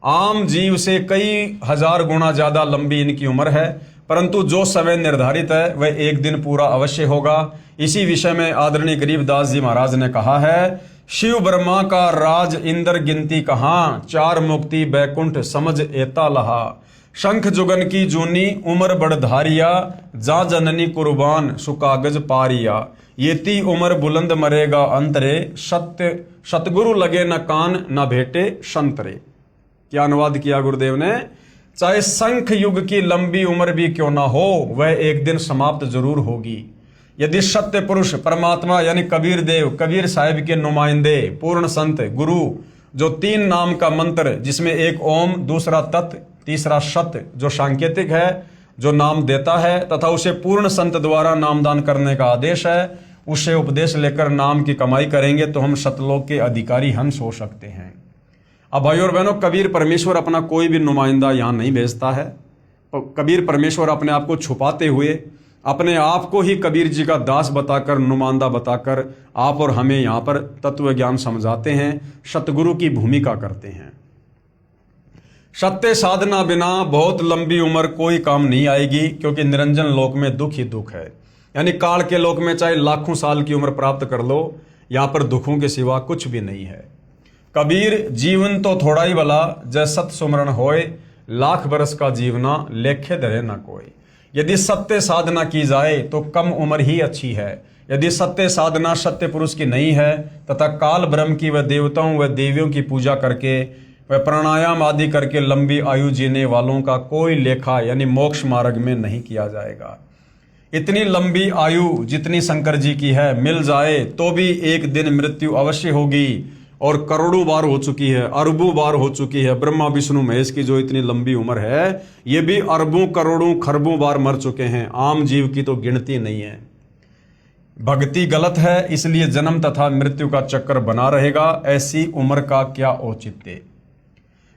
आम जीव से कई हजार गुना ज्यादा लंबी इनकी उम्र है, परंतु जो समय निर्धारित है वह एक दिन पूरा अवश्य होगा। इसी विषय में आदरणीय गरीबदास जी महाराज ने कहा है शिव ब्रह्मा का राज इंद्र गिनती कहाँ, चार मुक्ति बैकुंठ समझ एता लहा। शंख जुगन की जूनी उम्र बढ़धारिया, जा जननी कुर्बान सुकागज पारिया। येती उम्र बुलंद मरेगा अंतरे, सत्य सतगुरु लगे न कान न भेटे संतरे। क्या अनुवाद किया गुरुदेव ने? चाहे शंख युग की लंबी उम्र भी क्यों ना हो, वह एक दिन समाप्त जरूर होगी। यदि सत्य पुरुष परमात्मा यानी कबीर देव कबीर साहिब के नुमाइंदे पूर्ण संत गुरु जो 3 नाम का मंत्र जिसमें एक ओम, दूसरा तत्, तीसरा सत्य जो सांकेतिक है जो नाम देता है तथा उसे पूर्ण संत द्वारा नामदान करने का आदेश है, उसे उपदेश लेकर नाम की कमाई करेंगे तो हम सतलोक के अधिकारी हंस हो सकते हैं। अब भाई और बहनों, कबीर परमेश्वर अपना कोई भी नुमाइंदा यहाँ नहीं भेजता है। कबीर परमेश्वर अपने आप को छुपाते हुए अपने आप को ही कबीर जी का दास बताकर, नुमाइंदा बताकर आप और हमें यहाँ पर तत्व ज्ञान समझाते हैं, सतगुरु की भूमिका करते हैं। सत्य साधना बिना बहुत लंबी उम्र कोई काम नहीं आएगी, क्योंकि निरंजन लोक में दुख ही दुख है। यानी काल के लोक में चाहे लाखों साल की उम्र प्राप्त कर लो, यहाँ पर दुखों के सिवा कुछ भी नहीं है। कबीर जीवन तो थोड़ा ही भला, जय सत सुमरण होए, लाख बरस का जीवना लेखे धरे न कोई। यदि सत्य साधना की जाए तो कम उम्र ही अच्छी है। यदि सत्य साधना सत्य पुरुष की नहीं है तथा काल ब्रह्म की व देवताओं व देवियों की पूजा करके व प्राणायाम आदि करके लंबी आयु जीने वालों का कोई लेखा यानी मोक्ष मार्ग में नहीं किया जाएगा। इतनी लंबी आयु जितनी शंकर जी की है मिल जाए तो भी एक दिन मृत्यु अवश्य होगी, और करोड़ों बार हो चुकी है, अरबों बार हो चुकी है। ब्रह्मा विष्णु महेश की जो इतनी लंबी उम्र है ये भी अरबों करोड़ों खरबों बार मर चुके हैं। आम जीव की तो गिनती नहीं है। भक्ति गलत है, इसलिए जन्म तथा मृत्यु का चक्कर बना रहेगा। ऐसी उम्र का क्या औचित्य।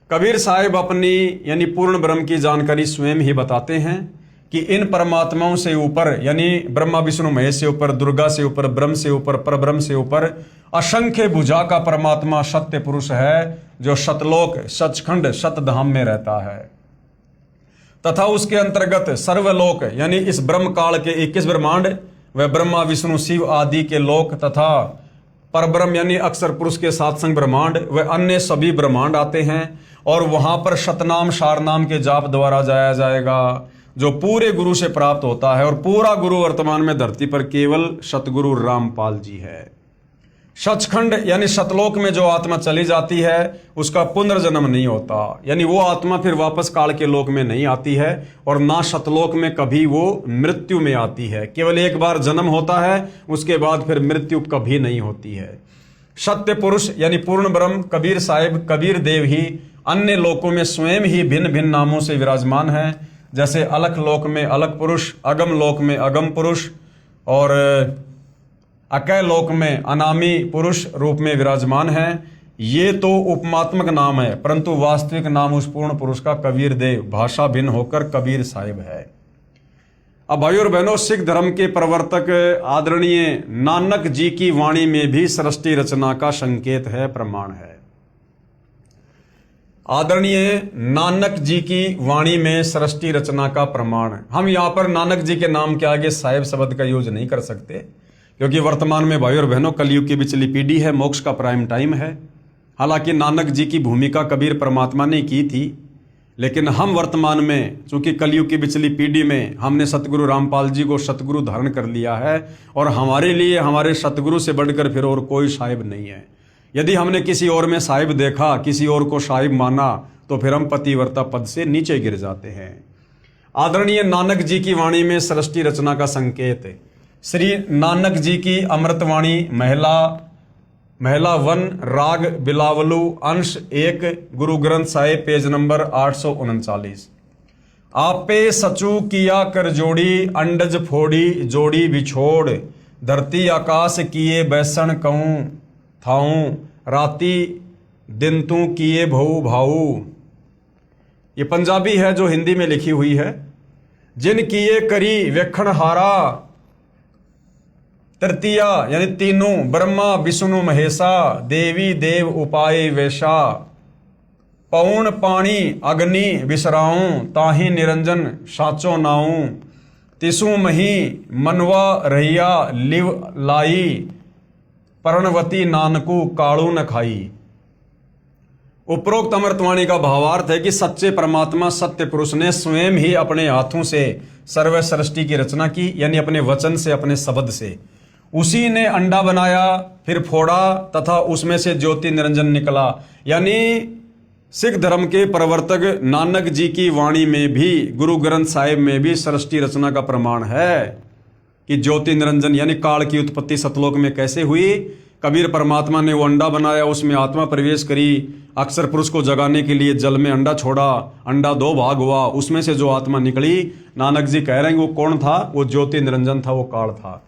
कबीर साहिब अपनी यानी पूर्ण ब्रह्म की जानकारी स्वयं ही बताते हैं कि इन परमात्माओं से ऊपर यानी ब्रह्मा विष्णु महेश से ऊपर, दुर्गा से ऊपर, ब्रह्म से ऊपर, परब्रह्म से ऊपर असंख्य भुजा का परमात्मा सत्य पुरुष है जो सतलोक सचखंड सतधाम में रहता है, तथा उसके अंतर्गत सर्वलोक यानी इस ब्रह्म काल के 21 ब्रह्मांड व ब्रह्मा विष्णु शिव आदि के लोक तथा परब्रह्म यानी अक्षर पुरुष के 7 संग ब्रह्मांड व अन्य सभी ब्रह्मांड आते हैं, और वहां पर शतनाम सारनाम के जाप द्वारा जाया जाएगा जो पूरे गुरु से प्राप्त होता है। और पूरा गुरु वर्तमान में धरती पर केवल सतगुरु रामपाल जी है। सचखंड यानी सतलोक में जो आत्मा चली जाती है उसका पुनर्जन्म नहीं होता, यानी वो आत्मा फिर वापस काल के लोक में नहीं आती है, और ना सतलोक में कभी वो मृत्यु में आती है। केवल एक बार जन्म होता है, उसके बाद फिर मृत्यु कभी नहीं होती है। सत्य पुरुष यानी पूर्ण ब्रह्म कबीर साहिब कबीर देव ही अन्य लोकों में स्वयं ही भिन्न भिन्न नामों से विराजमान है। जैसे अलख लोक में अलख पुरुष, अगम लोक में अगम पुरुष और अकय लोक में अनामी पुरुष रूप में विराजमान हैं। ये तो उपमात्मक नाम है, परंतु वास्तविक नाम उस पूर्ण पुरुष का कबीर देव, भाषा भिन्न होकर कबीर साहिब है। अब भाइयों और बहनों, सिख धर्म के प्रवर्तक आदरणीय नानक जी की वाणी में भी सृष्टि रचना का संकेत है, प्रमाण है। आदरणीय नानक जी की वाणी में सृष्टि रचना का प्रमाण है। हम यहाँ पर नानक जी के नाम के आगे साहिब शब्द का यूज नहीं कर सकते, क्योंकि वर्तमान में भाइयों और बहनों कलयुग की बिचली पीढ़ी है, मोक्ष का प्राइम टाइम है। हालांकि नानक जी की भूमिका कबीर परमात्मा ने की थी, लेकिन हम वर्तमान में चूंकि कलयुग की बिचली पीढ़ी में हमने सतगुरु रामपाल जी को सतगुरु धारण कर लिया है, और हमारे लिए हमारे सतगुरु से बढ़कर फिर और कोई साहिब नहीं है। यदि हमने किसी और में साहिब देखा, किसी और को साहिब माना, तो फिर हम पतिव्रता पद से नीचे गिर जाते हैं। आदरणीय नानक जी की वाणी में सृष्टि रचना का संकेत है। श्री नानक जी की अमृतवाणी महला 1 राग बिलावलू अंश 1 गुरु ग्रंथ साहिब पेज नंबर 839। आपे सचू किया कर जोड़ी, अंडज फोड़ी जोड़ी बिछोड़, धरती आकाश किए बैसन कहूं थाऊं, राती दिन तू किए भऊ भाऊ। ये पंजाबी है जो हिंदी में लिखी हुई है। जिन किए करी वेखण हारा, तृतीया यानी तीनों, ब्रह्मा विष्णु महेशा, देवी देव उपाय वैशा, पौन पानी अग्नि विसराऊं, ताहि निरंजन साचो नाऊं, तिसु मही मनवा रहिया लिव लाई, पर्णवती नानकू काड़ू न खाई। उपरोक्त अमृतवाणी का भावार्थ है कि सच्चे परमात्मा सत्य पुरुष ने स्वयं ही अपने हाथों से सर्व सृष्टि की रचना की, यानी अपने वचन से, अपने शब्द से। उसी ने अंडा बनाया, फिर फोड़ा तथा उसमें से ज्योति निरंजन निकला। यानी सिख धर्म के प्रवर्तक नानक जी की वाणी में भी, गुरु ग्रंथ साहिब में भी सृष्टि रचना का प्रमाण है कि ज्योति निरंजन यानी काल की उत्पत्ति सतलोक में कैसे हुई। कबीर परमात्मा ने वो अंडा बनाया, उसमें आत्मा प्रवेश करी, अक्षर पुरुष को जगाने के लिए जल में अंडा छोड़ा, अंडा 2 भाग हुआ, उसमें से जो आत्मा निकली, नानक जी कह रहे हैं वो कौन था? वो ज्योति निरंजन था, वो काल था।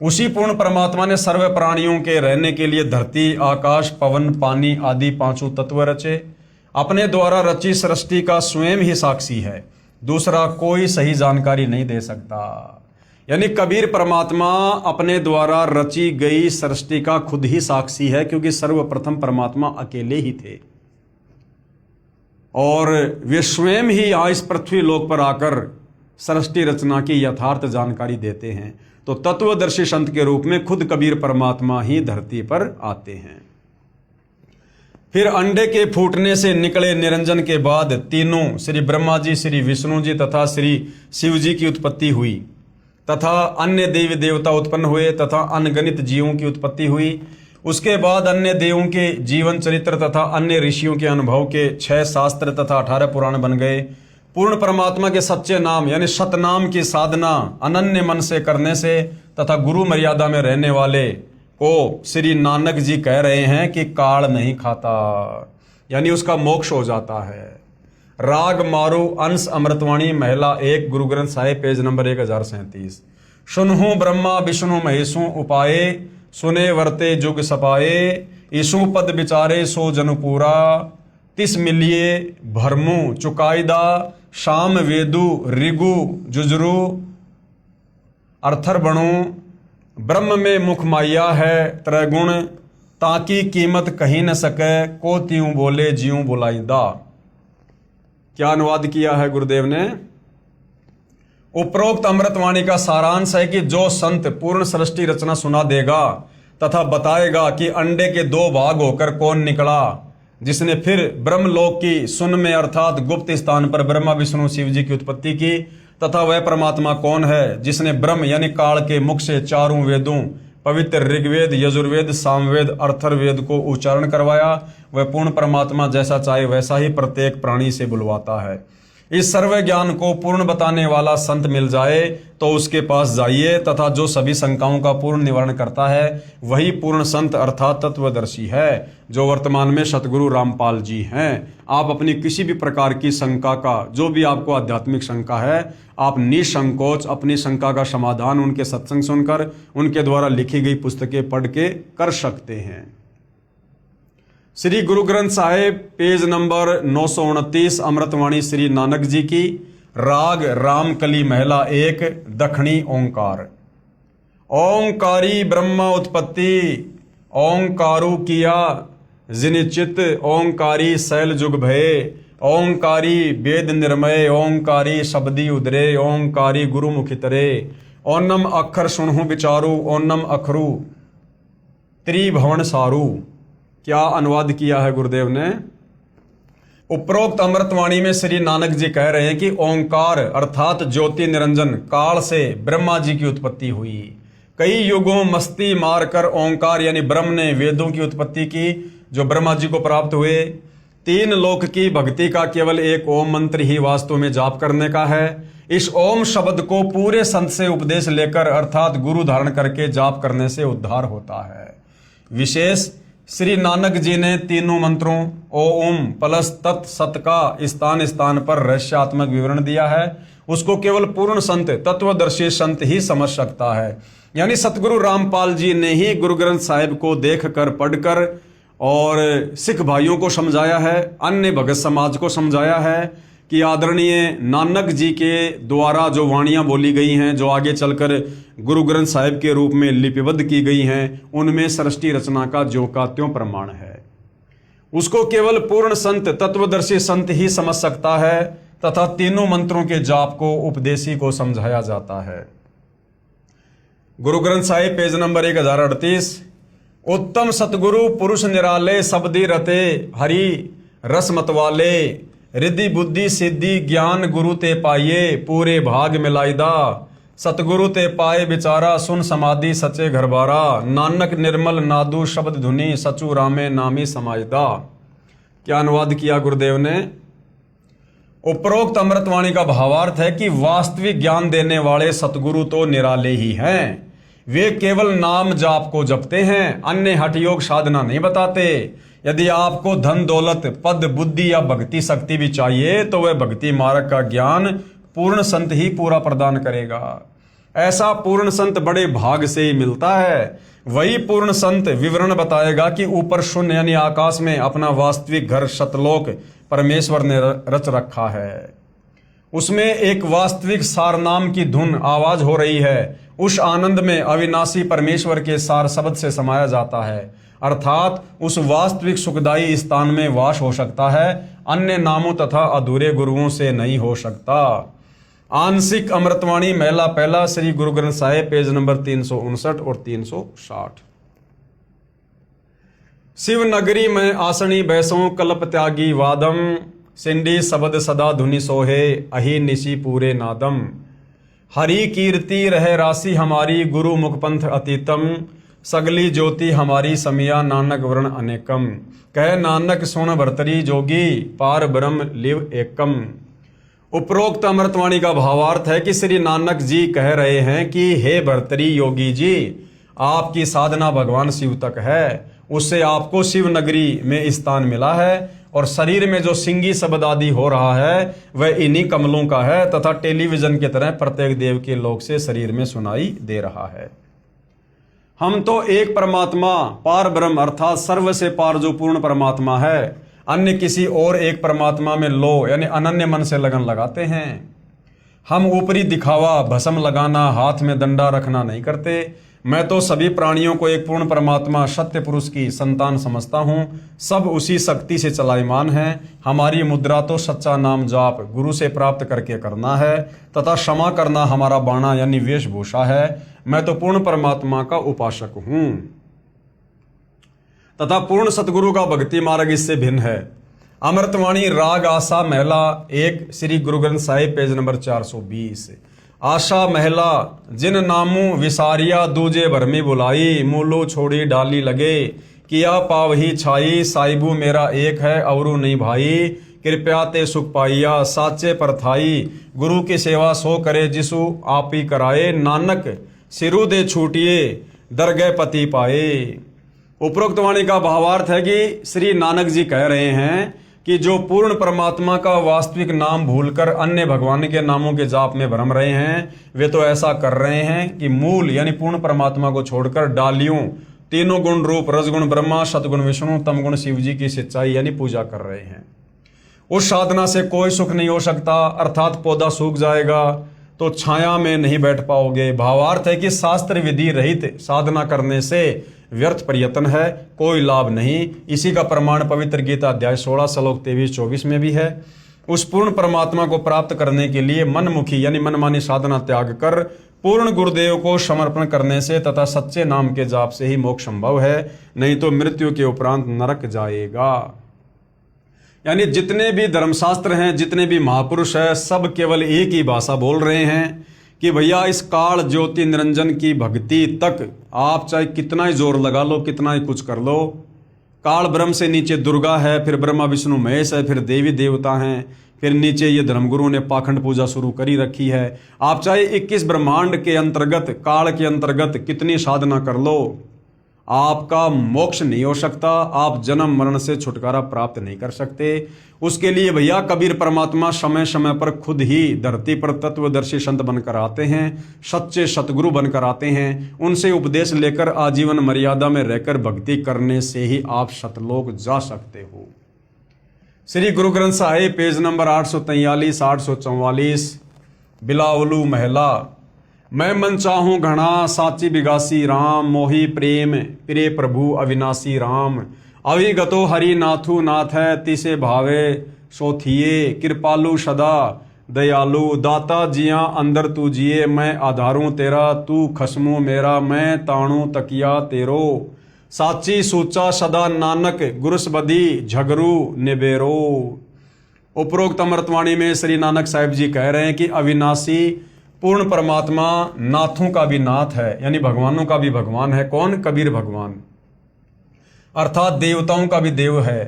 उसी पूर्ण परमात्मा ने सर्व प्राणियों के रहने के लिए धरती, आकाश, पवन, पानी आदि 5 तत्व रचे। अपने द्वारा रची सृष्टि का स्वयं ही साक्षी है, दूसरा कोई सही जानकारी नहीं दे सकता। यानी कबीर परमात्मा अपने द्वारा रची गई सृष्टि का खुद ही साक्षी है, क्योंकि सर्वप्रथम परमात्मा अकेले ही थे और वे स्वयं ही यहाँ इस पृथ्वी लोक पर आकर सृष्टि रचना की यथार्थ जानकारी देते हैं। तो तत्वदर्शी संत के रूप में खुद कबीर परमात्मा ही धरती पर आते हैं। फिर अंडे के फूटने से निकले निरंजन के बाद तीनों श्री ब्रह्मा जी, श्री विष्णु जी तथा श्री शिव जी की उत्पत्ति हुई, तथा अन्य देवी देवता उत्पन्न हुए, तथा अनगणित जीवों की उत्पत्ति हुई। उसके बाद अन्य देवों के जीवन चरित्र तथा अन्य ऋषियों के अनुभव के 6 शास्त्र तथा 18 पुराण बन गए। पूर्ण परमात्मा के सच्चे नाम यानी सतनाम की साधना अनन्य मन से करने से तथा गुरु मर्यादा में रहने वाले को श्री नानक जी कह रहे हैं कि काल नहीं खाता, यानी उसका मोक्ष हो जाता है। राग मारू अंश अमृतवाणी महला 1 गुरु ग्रंथ साहिब पेज नंबर 1037। सुनहु ब्रह्मा विष्णु महेशु उपाये, सुने वर्ते जुग सपाए, ईसु पद विचारे सो जनुपूरा, तिस मिलिए भरमु चुकाईदा, शाम वेदु ऋगु जुजरू अर्थर बणु, ब्रह्म में मुख माया है त्रैगुण, ताकि कीमत कहीं न सके, को त्यों बोले ज्यों बुलाईदा। क्या अनुवाद किया है गुरुदेव ने? उपरोक्त अमृतवाणी का सारांश है कि जो संत पूर्ण सृष्टि रचना सुना देगा तथा बताएगा कि अंडे के 2 भाग होकर कौन निकला, जिसने फिर ब्रह्मलोक की सुन में अर्थात गुप्त स्थान पर ब्रह्मा विष्णु शिव जी की उत्पत्ति की, तथा वह परमात्मा कौन है जिसने ब्रह्म यानी काल के मुख से 4 वेदों पवित्र ऋग्वेद, यजुर्वेद, सामवेद, अर्थर्वेद को उच्चारण करवाया। वह पूर्ण परमात्मा जैसा चाहे वैसा ही प्रत्येक प्राणी से बुलवाता है। इस सर्व ज्ञान को पूर्ण बताने वाला संत मिल जाए तो उसके पास जाइए, तथा जो सभी शंकाओं का पूर्ण निवारण करता है वही पूर्ण संत अर्थात तत्वदर्शी है, जो वर्तमान में सतगुरु रामपाल जी हैं। आप अपनी किसी भी प्रकार की शंका का, जो भी आपको आध्यात्मिक शंका है, आप निसंकोच अपनी शंका का समाधान उनके सत्संग सुनकर, उनके द्वारा लिखी गई पुस्तकें पढ़ के कर सकते हैं। श्री गुरु ग्रंथ साहिब पेज नंबर 929, अमृतवाणी श्री नानक जी की, राग रामकली महला 1, दक्षिणी ओंकार। ओंकारी ब्रह्म उत्पत्ति, ओंकारू किया जिनिचित, ओंकारी शैल जुग भय, ओंकारी वेद निर्मय, ओंकारी शब्दी उदरे, ओंकारी गुरुमुखी तरे, ओनम अक्षर सुनहु विचारू, ओनम अखरू त्रिभुवन सारू। क्या अनुवाद किया है गुरुदेव ने? उपरोक्त अमृतवाणी में श्री नानक जी कह रहे हैं कि ओंकार अर्थात ज्योति निरंजन काल से ब्रह्मा जी की उत्पत्ति हुई। कई युगों मस्ती मारकर ओंकार यानी ब्रह्म ने वेदों की उत्पत्ति की, जो ब्रह्मा जी को प्राप्त हुए। 3 लोक की भक्ति का केवल एक ओम मंत्र ही वास्तव में जाप करने का है। इस ओम शब्द को पूरे संत से उपदेश लेकर अर्थात गुरु धारण करके जाप करने से उद्धार होता है। विशेष श्री नानक जी ने तीनों मंत्रों ओम प्लस तत् सत का स्थान स्थान पर रहस्यात्मक विवरण दिया है। उसको केवल पूर्ण संत तत्वदर्शी संत ही समझ सकता है। यानी सतगुरु रामपाल जी ने ही गुरु ग्रंथ साहिब को देखकर पढ़कर और सिख भाइयों को समझाया है, अन्य भगत समाज को समझाया है कि आदरणीय नानक जी के द्वारा जो वाणियाँ बोली गई हैं, जो आगे चलकर गुरु ग्रंथ साहिब के रूप में लिपिबद्ध की गई हैं, उनमें सृष्टि रचना का ज्यों का त्यों प्रमाण है। उसको केवल पूर्ण संत तत्वदर्शी संत ही समझ सकता है, तथा तीनों मंत्रों के जाप को उपदेशी को समझाया जाता है। गुरु ग्रंथ साहिब पेज नंबर 1038, उत्तम सतगुरु पुरुष निराले, शब्दी रते हरि रस मतवाले, रिद्धि बुद्धि सिद्धि ज्ञान गुरु ते पाइये, पूरे भाग मिलाइदा, सतगुरु ते पाए बिचारा, सुन समाधि सचे घरबारा, नानक निर्मल नादू शब्द धुनि, सचू रामे नामी समाजदा। क्या अनुवाद किया गुरुदेव ने? उपरोक्त अमृतवाणी का भावार्थ है कि वास्तविक ज्ञान देने वाले सतगुरु तो निराले ही हैं। वे केवल नाम जाप को जपते हैं, अन्य हठ योग साधना नहीं बताते। यदि आपको धन दौलत पद बुद्धि या भक्ति शक्ति भी चाहिए तो वह भक्ति मार्ग का ज्ञान पूर्ण संत ही पूरा प्रदान करेगा। ऐसा पूर्ण संत बड़े भाग से ही मिलता है। वही पूर्ण संत विवरण बताएगा कि ऊपर शून्य यानी आकाश में अपना वास्तविक घर सतलोक परमेश्वर ने रच रखा है। उसमें एक वास्तविक सार नाम की धुन आवाज हो रही है। उस आनंद में अविनाशी परमेश्वर के सार शब्द से समाया जाता है, अर्थात उस वास्तविक सुखदायी स्थान में वास हो सकता है, अन्य नामों तथा अधूरे गुरुओं से नहीं हो सकता। आंशिक अमृतवाणी महला पहला श्री गुरु ग्रंथ साहिब पेज नंबर 359 और 360। शिव नगरी में आसनी बैसों कल्प त्यागी वादम, सिंडी शब्द सदा धुनि सोहे, अहि निशि पूरे नादम, हरि कीर्ति रहे राशि हमारी, गुरु मुखपंथ अतीतम, सगली ज्योति हमारी समिया, नानक वर्ण अनेकम, कह नानक सुन भरतरी जोगी, पार ब्रह्म लिव एकम। उपरोक्त अमृतवाणी का भावार्थ है कि श्री नानक जी कह रहे हैं कि हे भरतरी योगी जी, आपकी साधना भगवान शिव तक है, उससे आपको शिव नगरी में स्थान मिला है, और शरीर में जो सिंगी शब्द आदि हो रहा है वह इन्हीं कमलों का है, तथा टेलीविजन की तरह प्रत्येक देव के लोक से शरीर में सुनाई दे रहा है। हम तो एक परमात्मा पार ब्रह्म अर्थात सर्व से पार जो पूर्ण परमात्मा है, अन्य किसी और एक परमात्मा में लो यानी अनन्य मन से लगन लगाते हैं। हम ऊपरी दिखावा भस्म लगाना हाथ में डंडा रखना नहीं करते। मैं तो सभी प्राणियों को एक पूर्ण परमात्मा सत्य पुरुष की संतान समझता हूँ। सब उसी शक्ति से चलायमान है। हमारी मुद्रा तो सच्चा नाम जाप गुरु से प्राप्त करके करना है, तथा क्षमा करना हमारा बाणा यानी वेशभूषा है। मैं तो पूर्ण परमात्मा का उपासक हूँ, तथा पूर्ण सतगुरु का भक्ति मार्ग इससे भिन्न है। अमृतवाणी राग आशा महला 1 श्री गुरु ग्रंथ साहिब पेज नंबर 420। आशा महला जिन नामू विसारिया दूजे भरमी बुलाई, मूलो छोड़ी डाली लगे, किया पावही छाई, साहिबू मेरा एक है अवरू नहीं भाई, कृपया ते सुख पाइया। साचे परथाई गुरु की सेवा सो करे, जिसु आप ही कराए। नानक सिरु दे छूटिए, दरगह पति पाए। उपरोक्त वाणी का भावार्थ है कि श्री नानक जी कह रहे हैं कि जो पूर्ण परमात्मा का वास्तविक नाम भूलकर अन्य भगवान के नामों के जाप में भ्रम रहे हैं, वे तो ऐसा कर रहे हैं कि मूल यानी पूर्ण परमात्मा को छोड़कर डालियों, तीनों गुण रूप रजगुण ब्रह्मा, सतगुण विष्णु, तमगुण शिव जी की सच्चाई यानी पूजा कर रहे हैं। उस साधना से कोई सुख नहीं हो सकता, अर्थात पौधा सूख जाएगा तो छाया में नहीं बैठ पाओगे। भावार्थ है कि शास्त्र विधि रहित साधना करने से व्यर्थ प्रयत्न है, कोई लाभ नहीं। इसी का प्रमाण पवित्र गीता अध्याय 16 श्लोक 23-24 में भी है। उस पूर्ण परमात्मा को प्राप्त करने के लिए मनमुखी यानी मनमानी साधना त्याग कर पूर्ण गुरुदेव को समर्पण करने से तथा सच्चे नाम के जाप से ही मोक्ष संभव है, नहीं तो मृत्यु के उपरांत नरक जाएगा। यानी जितने भी धर्मशास्त्र हैं, जितने भी महापुरुष हैं, सब केवल एक ही भाषा बोल रहे हैं कि भैया इस काल ज्योति निरंजन की भक्ति तक आप चाहे कितना ही जोर लगा लो, कितना ही कुछ कर लो, काल ब्रह्म से नीचे दुर्गा है, फिर ब्रह्मा विष्णु महेश है, फिर देवी देवता हैं, फिर नीचे ये धर्मगुरु ने पाखंड पूजा शुरू करी रखी है। आप चाहे 21 ब्रह्मांड के अंतर्गत, काल के अंतर्गत कितनी साधना कर लो, आपका मोक्ष नहीं हो सकता, आप जन्म मरण से छुटकारा प्राप्त नहीं कर सकते। उसके लिए भैया कबीर परमात्मा समय समय पर खुद ही धरती पर तत्वदर्शी संत बनकर आते हैं, सच्चे सतगुरु बनकर आते हैं। उनसे उपदेश लेकर आजीवन मर्यादा में रहकर भक्ति करने से ही आप सतलोक जा सकते हो। श्री गुरु ग्रंथ साहिब पेज नंबर 843 844 बिलावलू महला। मैं मन चाहूं घना साची बिगासी राम, मोही प्रेम प्रिय प्रभु अविनाशी राम। अविगतो हरि नाथु नाथ है, तिसे भावे सोथिए। कृपालु सदा दयालु, दाता जिया अंदर तू जिए। मैं आधारूं तेरा, तू खसमू मेरा, मैं ताणू तकिया तेरो। साची सूचा सदा नानक, गुरुस बदी झगरू निबेरो। उपरोक्त अमृतवाणी में श्री नानक साहिब जी कह रहे हैं कि अविनाशी पूर्ण परमात्मा नाथों का भी नाथ है, यानी भगवानों का भी भगवान है। कौन? कबीर भगवान, अर्थात देवताओं का भी देव है।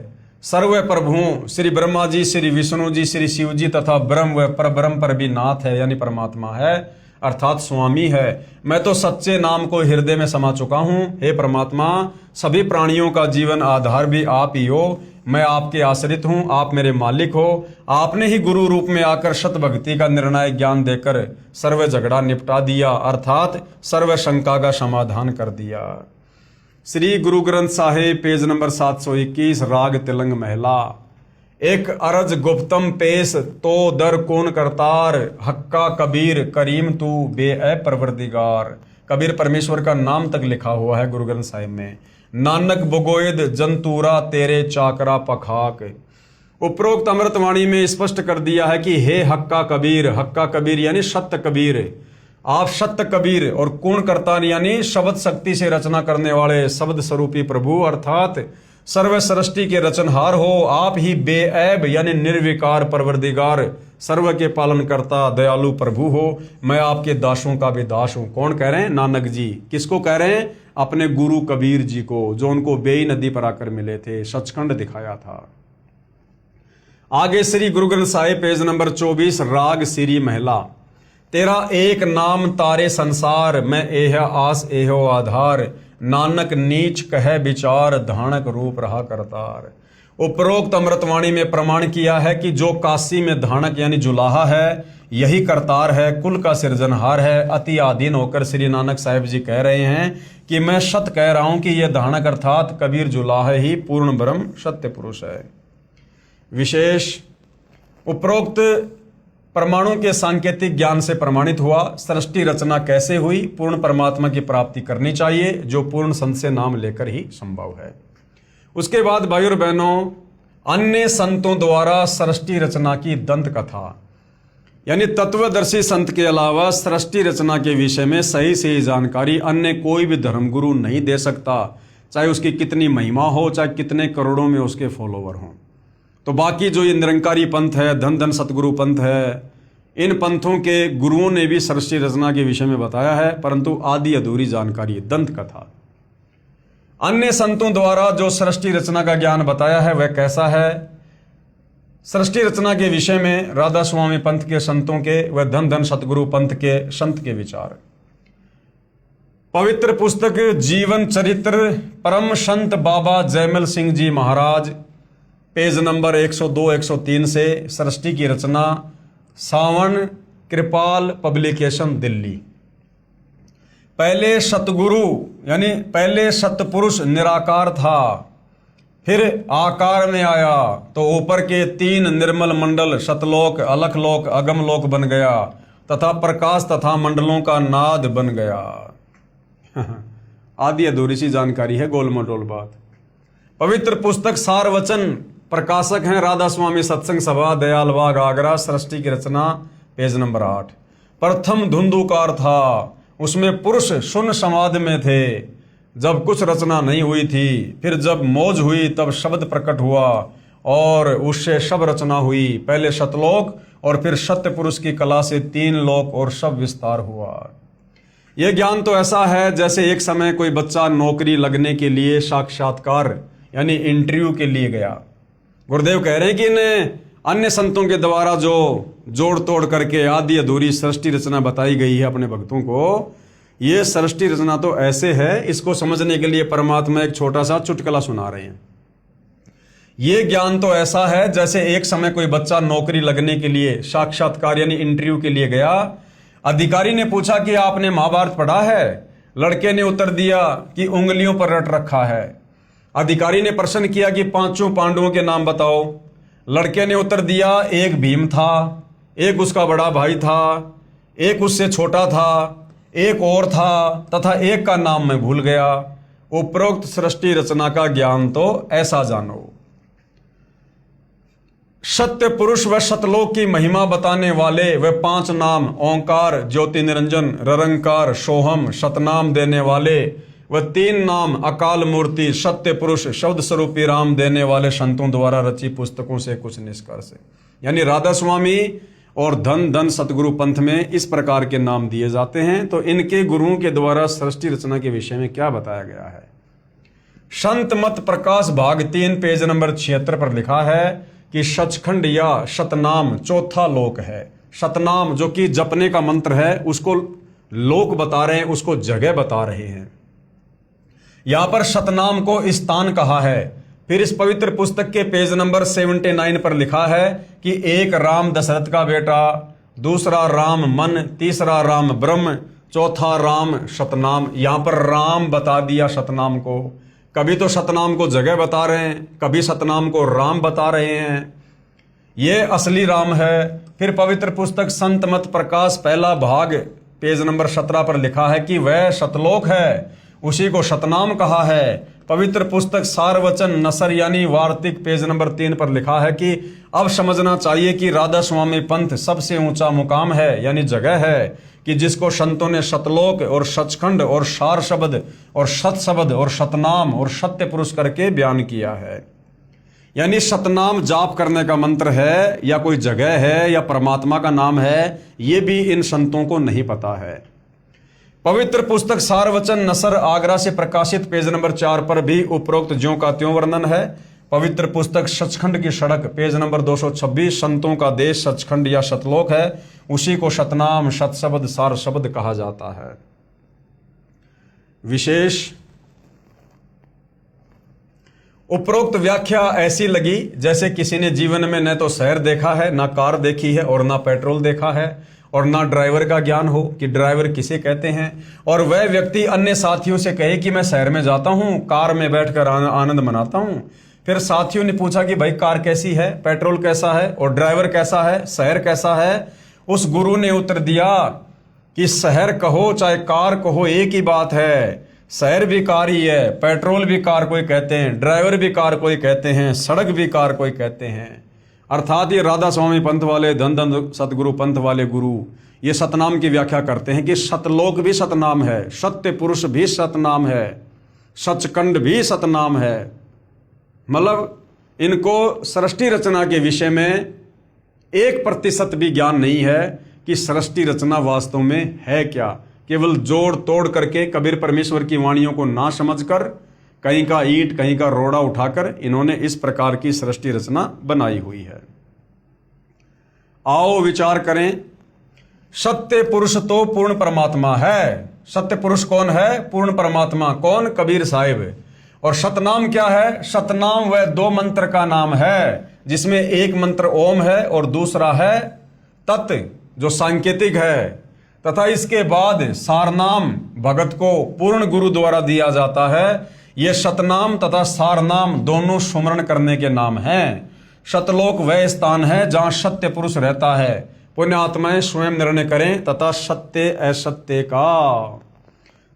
सर्व प्रभुओं श्री ब्रह्मा जी, श्री विष्णु जी, श्री शिव जी तथा ब्रह्म व परब्रह्म पर भी नाथ है, यानी परमात्मा है, अर्थात स्वामी है। मैं तो सच्चे नाम को हृदय में समा चुका हूं। हे परमात्मा, सभी प्राणियों का जीवन आधार भी आप ही हो। मैं आपके आश्रित हूं, आप मेरे मालिक हो। आपने ही गुरु रूप में आकर सत भक्ति का निर्णायक ज्ञान देकर सर्व झगड़ा निपटा दिया, अर्थात सर्व शंका का समाधान कर दिया। श्री गुरु ग्रंथ साहिब पेज नंबर 721 राग तिलंग महला। एक अरज गुप्तम पेश तो दर कौन करतार, हक्का कबीर करीम तू बे परवरदिगार। कबीर परमेश्वर का नाम तक लिखा हुआ है गुरु ग्रंथ साहिब में। नानक बुगोयद जंतूरा तेरे चाकरा पखाक। उपरोक्त अमृतवाणी में स्पष्ट कर दिया है कि हे हक्का कबीर यानी सत्य कबीर, आप सत्य कबीर और कौन करतार यानी शब्द शक्ति से रचना करने वाले शब्द स्वरूपी प्रभु, अर्थात सर्व सृष्टि के रचनहार हो। आप ही बेऐब यानी निर्विकार परवरदिगार, सर्व के पालन करता दयालु प्रभु हो। मैं आपके दासों का भी दास हूं। कौन कह रहे हैं? नानक जी। किसको कह रहे हैं? अपने गुरु कबीर जी को, जो उनको बेई नदी पर आकर मिले थे, सचखंड दिखाया था। आगे श्री गुरु ग्रंथ साहिब पेज नंबर 24 राग श्री महला। तेरा एक नाम तारे संसार, मैं एह आस एहो आधार। नानक नीच कह विचार, धानक रूप रहा करतार। उपरोक्त अमृतवाणी में प्रमाण किया है कि जो काशी में धानक यानी जुलाहा है, यही करतार है, कुल का सृजनहार है। अति आधीन होकर श्री नानक साहिब जी कह रहे हैं कि मैं सत्य कह रहा हूं कि यह धानक अर्थात कबीर जुलाहा ही पूर्ण ब्रह्म सत्य पुरुष है। विशेष उपरोक्त परमाणु के सांकेतिक ज्ञान से प्रमाणित हुआ। सृष्टि रचना कैसे हुई? पूर्ण परमात्मा की प्राप्ति करनी चाहिए, जो पूर्ण संत से नाम लेकर ही संभव है। उसके बाद भाई और बहनों, अन्य संतों द्वारा सृष्टि रचना की दंत कथा, यानी तत्वदर्शी संत के अलावा सृष्टि रचना के विषय में सही जानकारी अन्य कोई भी धर्मगुरु नहीं दे सकता, चाहे उसकी कितनी महिमा हो, चाहे कितने करोड़ों में उसके फॉलोवर हों। तो बाकी जो ये निरंकारी पंथ है, धन धन सतगुरु पंथ है, इन पंथों के गुरुओं ने भी सृष्टि रचना के विषय में बताया है, परंतु आधी अधूरी जानकारी, दंत कथा। अन्य संतों द्वारा जो सृष्टि रचना का ज्ञान बताया है वह कैसा है? सृष्टि रचना के विषय में राधा स्वामी पंथ के संतों के व धन धन सतगुरु पंथ के संत के विचार। पवित्र पुस्तक जीवन चरित्र परम संत बाबा जयमल सिंह जी महाराज, पेज नंबर 102-103 से सृष्टि की रचना, सावन कृपाल पब्लिकेशन, दिल्ली। पहले सतगुरु यानी पहले सतपुरुष निराकार था, फिर आकार में आया तो ऊपर के 3 निर्मल मंडल सतलोक, अलखलोक, अगमलोक बन गया तथा प्रकाश तथा मंडलों का नाद बन गया। आदि अधूरी सी जानकारी है, गोल मटोल बात। पवित्र पुस्तक सार वचन, प्रकाशक हैं राधा स्वामी सत्संग सभा, दयाल बाग, आगरा। सृष्टि की रचना, पेज नंबर 8। प्रथम धुंधुकार था, उसमें पुरुष शून्य समाधि में थे जब कुछ रचना नहीं हुई थी। फिर जब मौज हुई तब शब्द प्रकट हुआ और उससे सब रचना हुई। पहले सतलोक और फिर सत्य पुरुष की कला से 3 लोक और सब विस्तार हुआ। यह ज्ञान तो ऐसा है जैसे एक समय कोई बच्चा नौकरी लगने के लिए साक्षात्कार यानी इंटरव्यू के लिए गया। गुरुदेव कह रहे हैं कि इन अन्य संतों के द्वारा जो जोड़ तोड़ करके आदि अधूरी सृष्टि रचना बताई गई है अपने भक्तों को, ये सृष्टि रचना तो ऐसे है, इसको समझने के लिए परमात्मा एक छोटा सा चुटकुला सुना रहे हैं। ये ज्ञान तो ऐसा है जैसे एक समय कोई बच्चा नौकरी लगने के लिए साक्षात्कार यानी इंटरव्यू के लिए गया। अधिकारी ने पूछा कि आपने महाभारत पढ़ा है? लड़के ने उत्तर दिया कि उंगलियों पर रट रखा है। अधिकारी ने प्रश्न किया कि 5 पांडवों के नाम बताओ। लड़के ने उत्तर दिया, एक भीम था, एक उसका बड़ा भाई था, एक उससे छोटा था, एक और था तथा एक का नाम मैं भूल गया। उपरोक्त सृष्टि रचना का ज्ञान तो ऐसा जानो। सत्य पुरुष व सतलोक की महिमा बताने वाले वे 5 नाम ओंकार, ज्योति निरंजन, ररंकार, सोहम, सतनाम देने वाले व 3 नाम अकाल मूर्ति, सत्य पुरुष, शब्द स्वरूपी राम देने वाले संतों द्वारा रची पुस्तकों से कुछ निष्कर्ष। यानी राधा स्वामी और धन धन सतगुरु पंथ में इस प्रकार के नाम दिए जाते हैं। तो इनके गुरुओं के द्वारा सृष्टि रचना के विषय में क्या बताया गया है? संत मत प्रकाश भाग 3 पेज नंबर 76 पर लिखा है कि सचखंड या सतनाम चौथा लोक है। सतनाम जो कि जपने का मंत्र है, उसको लोक बता रहे हैं, उसको जगह बता रहे हैं। यहां पर सतनाम को स्थान कहा है। फिर इस पवित्र पुस्तक के पेज नंबर 79 पर लिखा है कि एक राम दशरथ का बेटा, दूसरा राम मन, तीसरा राम ब्रह्म, चौथा राम सतनाम। यहां पर राम बता दिया सतनाम को। कभी तो सतनाम को जगह बता रहे हैं, कभी सतनाम को राम बता रहे हैं। ये असली राम है। फिर पवित्र पुस्तक संत मत प्रकाश पहला भाग पेज नंबर 17 पर लिखा है कि वह सतलोक है, उसी को सतनाम कहा है। पवित्र पुस्तक सारवचन नसर यानी वार्तिक पेज नंबर 3 पर लिखा है कि अब समझना चाहिए कि राधा स्वामी पंथ सबसे ऊंचा मुकाम है यानी जगह है कि जिसको संतों ने सतलोक और सचखंड और सार शब्द और सत शब्द और सतनाम और सत्य पुरुष करके बयान किया है। यानी सतनाम जाप करने का मंत्र है या कोई जगह है या परमात्मा का नाम है, ये भी इन संतों को नहीं पता है। पवित्र पुस्तक सारवचन नसर आगरा से प्रकाशित पेज नंबर 4 पर भी उपरोक्त ज्यों का त्यों वर्णन है। पवित्र पुस्तक सचखंड की सड़क पेज नंबर 226 संतों का देश सचखंड या सतलोक है, उसी को सतनाम सतशब्द सार शब्द कहा जाता है। विशेष उपरोक्त व्याख्या ऐसी लगी जैसे किसी ने जीवन में न तो शहर देखा है, ना कार देखी है और ना पेट्रोल देखा है और ना ड्राइवर का ज्ञान हो कि ड्राइवर किसे कहते हैं, और वह व्यक्ति अन्य साथियों से कहे कि मैं शहर में जाता हूं, कार में बैठकर आनंद मनाता हूं। फिर साथियों ने पूछा कि भाई कार कैसी है, पेट्रोल कैसा है और ड्राइवर कैसा है, शहर कैसा है? उस गुरु ने उत्तर दिया कि शहर कहो चाहे कार कहो एक ही बात है। शहर भी कार ही है, पेट्रोल भी कार कोई कहते हैं, ड्राइवर भी कार कोई कहते हैं, सड़क भी कार कोई कहते हैं। अर्थात ये राधा स्वामी पंथ वाले धन धन सतगुरु पंथ वाले गुरु ये सतनाम की व्याख्या करते हैं कि सतलोक भी सतनाम है, सत्य पुरुष भी सतनाम है, सचखंड भी सतनाम है। मतलब इनको सृष्टि रचना के विषय में 1% भी ज्ञान नहीं है कि सृष्टि रचना वास्तव में है क्या। केवल जोड़ तोड़ करके कबीर परमेश्वर की वाणियों को ना समझकर कहीं का ईंट कहीं का रोड़ा उठाकर इन्होंने इस प्रकार की सृष्टि रचना बनाई हुई है। आओ विचार करें। सत्य पुरुष तो पूर्ण परमात्मा है। सत्य पुरुष कौन है? पूर्ण परमात्मा। कौन? कबीर साहिब। और सतनाम क्या है? सतनाम वह दो मंत्र का नाम है, जिसमें एक मंत्र ओम है और दूसरा है तत्, जो सांकेतिक है। तथा इसके बाद सारनाम भगत को पूर्ण गुरु द्वारा दिया जाता है। यह सतनाम तथा सारनाम दोनों सुमरण करने के नाम हैं। सतलोक वह स्थान है जहां सत्य पुरुष रहता है। पुण्य आत्माएं स्वयं निर्णय करें तथा सत्य असत्य का।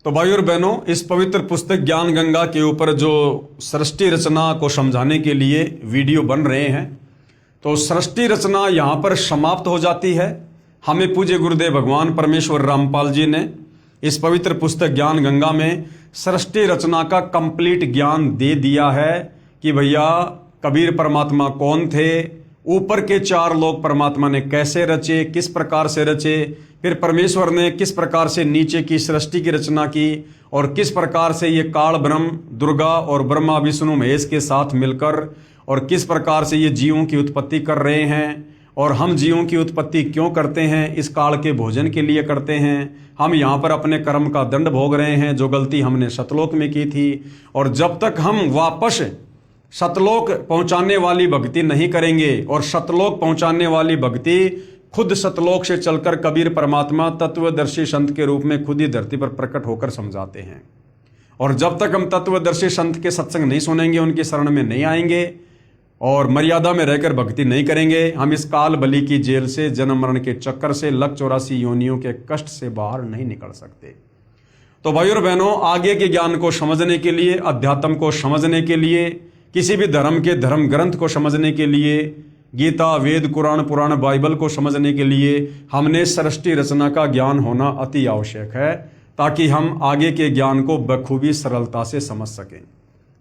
तो भाई और बहनों, इस पवित्र पुस्तक ज्ञान गंगा के ऊपर जो सृष्टि रचना को समझाने के लिए वीडियो बन रहे हैं, तो सृष्टि रचना यहाँ पर समाप्त हो जाती है। हमें पूज्य गुरुदेव भगवान परमेश्वर रामपाल जी ने इस पवित्र पुस्तक ज्ञान गंगा में सृष्टि रचना का कंप्लीट ज्ञान दे दिया है कि भैया कबीर परमात्मा कौन थे, ऊपर के चार लोक परमात्मा ने कैसे रचे, किस प्रकार से रचे, फिर परमेश्वर ने किस प्रकार से नीचे की सृष्टि की रचना की, और किस प्रकार से ये काल ब्रह्म दुर्गा और ब्रह्मा विष्णु महेश के साथ मिलकर और किस प्रकार से ये जीवों की उत्पत्ति कर रहे हैं। और हम जीवों की उत्पत्ति क्यों करते हैं? इस काल के भोजन के लिए करते हैं। हम यहाँ पर अपने कर्म का दंड भोग रहे हैं, जो गलती हमने सतलोक में की थी। और जब तक हम वापस सतलोक पहुंचाने वाली भक्ति नहीं करेंगे, और सतलोक पहुंचाने वाली भक्ति खुद सतलोक से चलकर कबीर परमात्मा तत्वदर्शी संत के रूप में खुद ही धरती पर प्रकट होकर समझाते हैं। और जब तक हम तत्वदर्शी संत के सत्संग नहीं सुनेंगे, उनकी शरण में नहीं आएंगे और मर्यादा में रहकर भक्ति नहीं करेंगे, हम इस काल बलि की जेल से, जन्म मरण के चक्कर से, लक 84 योनियों के कष्ट से बाहर नहीं निकल सकते। तो भाई और बहनों, आगे के ज्ञान को समझने के लिए, अध्यात्म को समझने के लिए, किसी भी धर्म के धर्म ग्रंथ को समझने के लिए, गीता वेद कुरान पुराण बाइबल को समझने के लिए हमने सृष्टि रचना का ज्ञान होना अति आवश्यक है, ताकि हम आगे के ज्ञान को बखूबी सरलता से समझ सकें।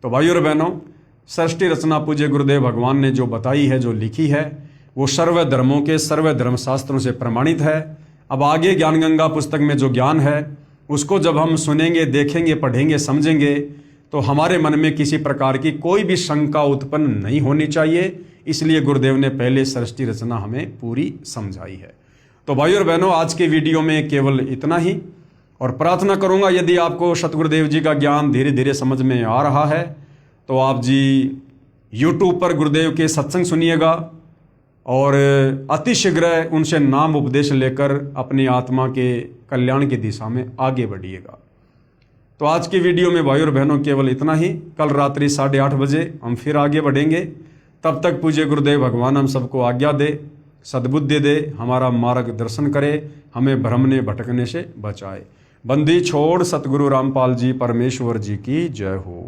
तो भाई और बहनों, सृष्टि रचना पूज्य गुरुदेव भगवान ने जो बताई है, जो लिखी है, वो सर्व धर्मों के सर्व धर्म शास्त्रों से प्रमाणित है। अब आगे ज्ञान गंगा पुस्तक में जो ज्ञान है, उसको जब हम सुनेंगे, देखेंगे, पढ़ेंगे, समझेंगे, तो हमारे मन में किसी प्रकार की कोई भी शंका उत्पन्न नहीं होनी चाहिए। इसलिए गुरुदेव ने पहले सृष्टि रचना हमें पूरी समझाई है। तो भाई और बहनों, आज के वीडियो में केवल इतना ही, और प्रार्थना करूंगा यदि आपको सतगुरुदेव जी का ज्ञान धीरे धीरे समझ में आ रहा है, तो आप जी YouTube पर गुरुदेव के सत्संग सुनिएगा और अतिशीघ्र उनसे नाम उपदेश लेकर अपनी आत्मा के कल्याण की दिशा में आगे बढ़िएगा। तो आज की वीडियो में भाई और बहनों केवल इतना ही। कल रात्रि 8:30 बजे हम फिर आगे बढ़ेंगे। तब तक पूज्य गुरुदेव भगवान हम सबको आज्ञा दे, सद्बुद्धि दे, हमारा मार्गदर्शन करे, हमें भ्रमने भटकने से बचाए। बंदी छोड़ सतगुरु रामपाल जी परमेश्वर जी की जय हो।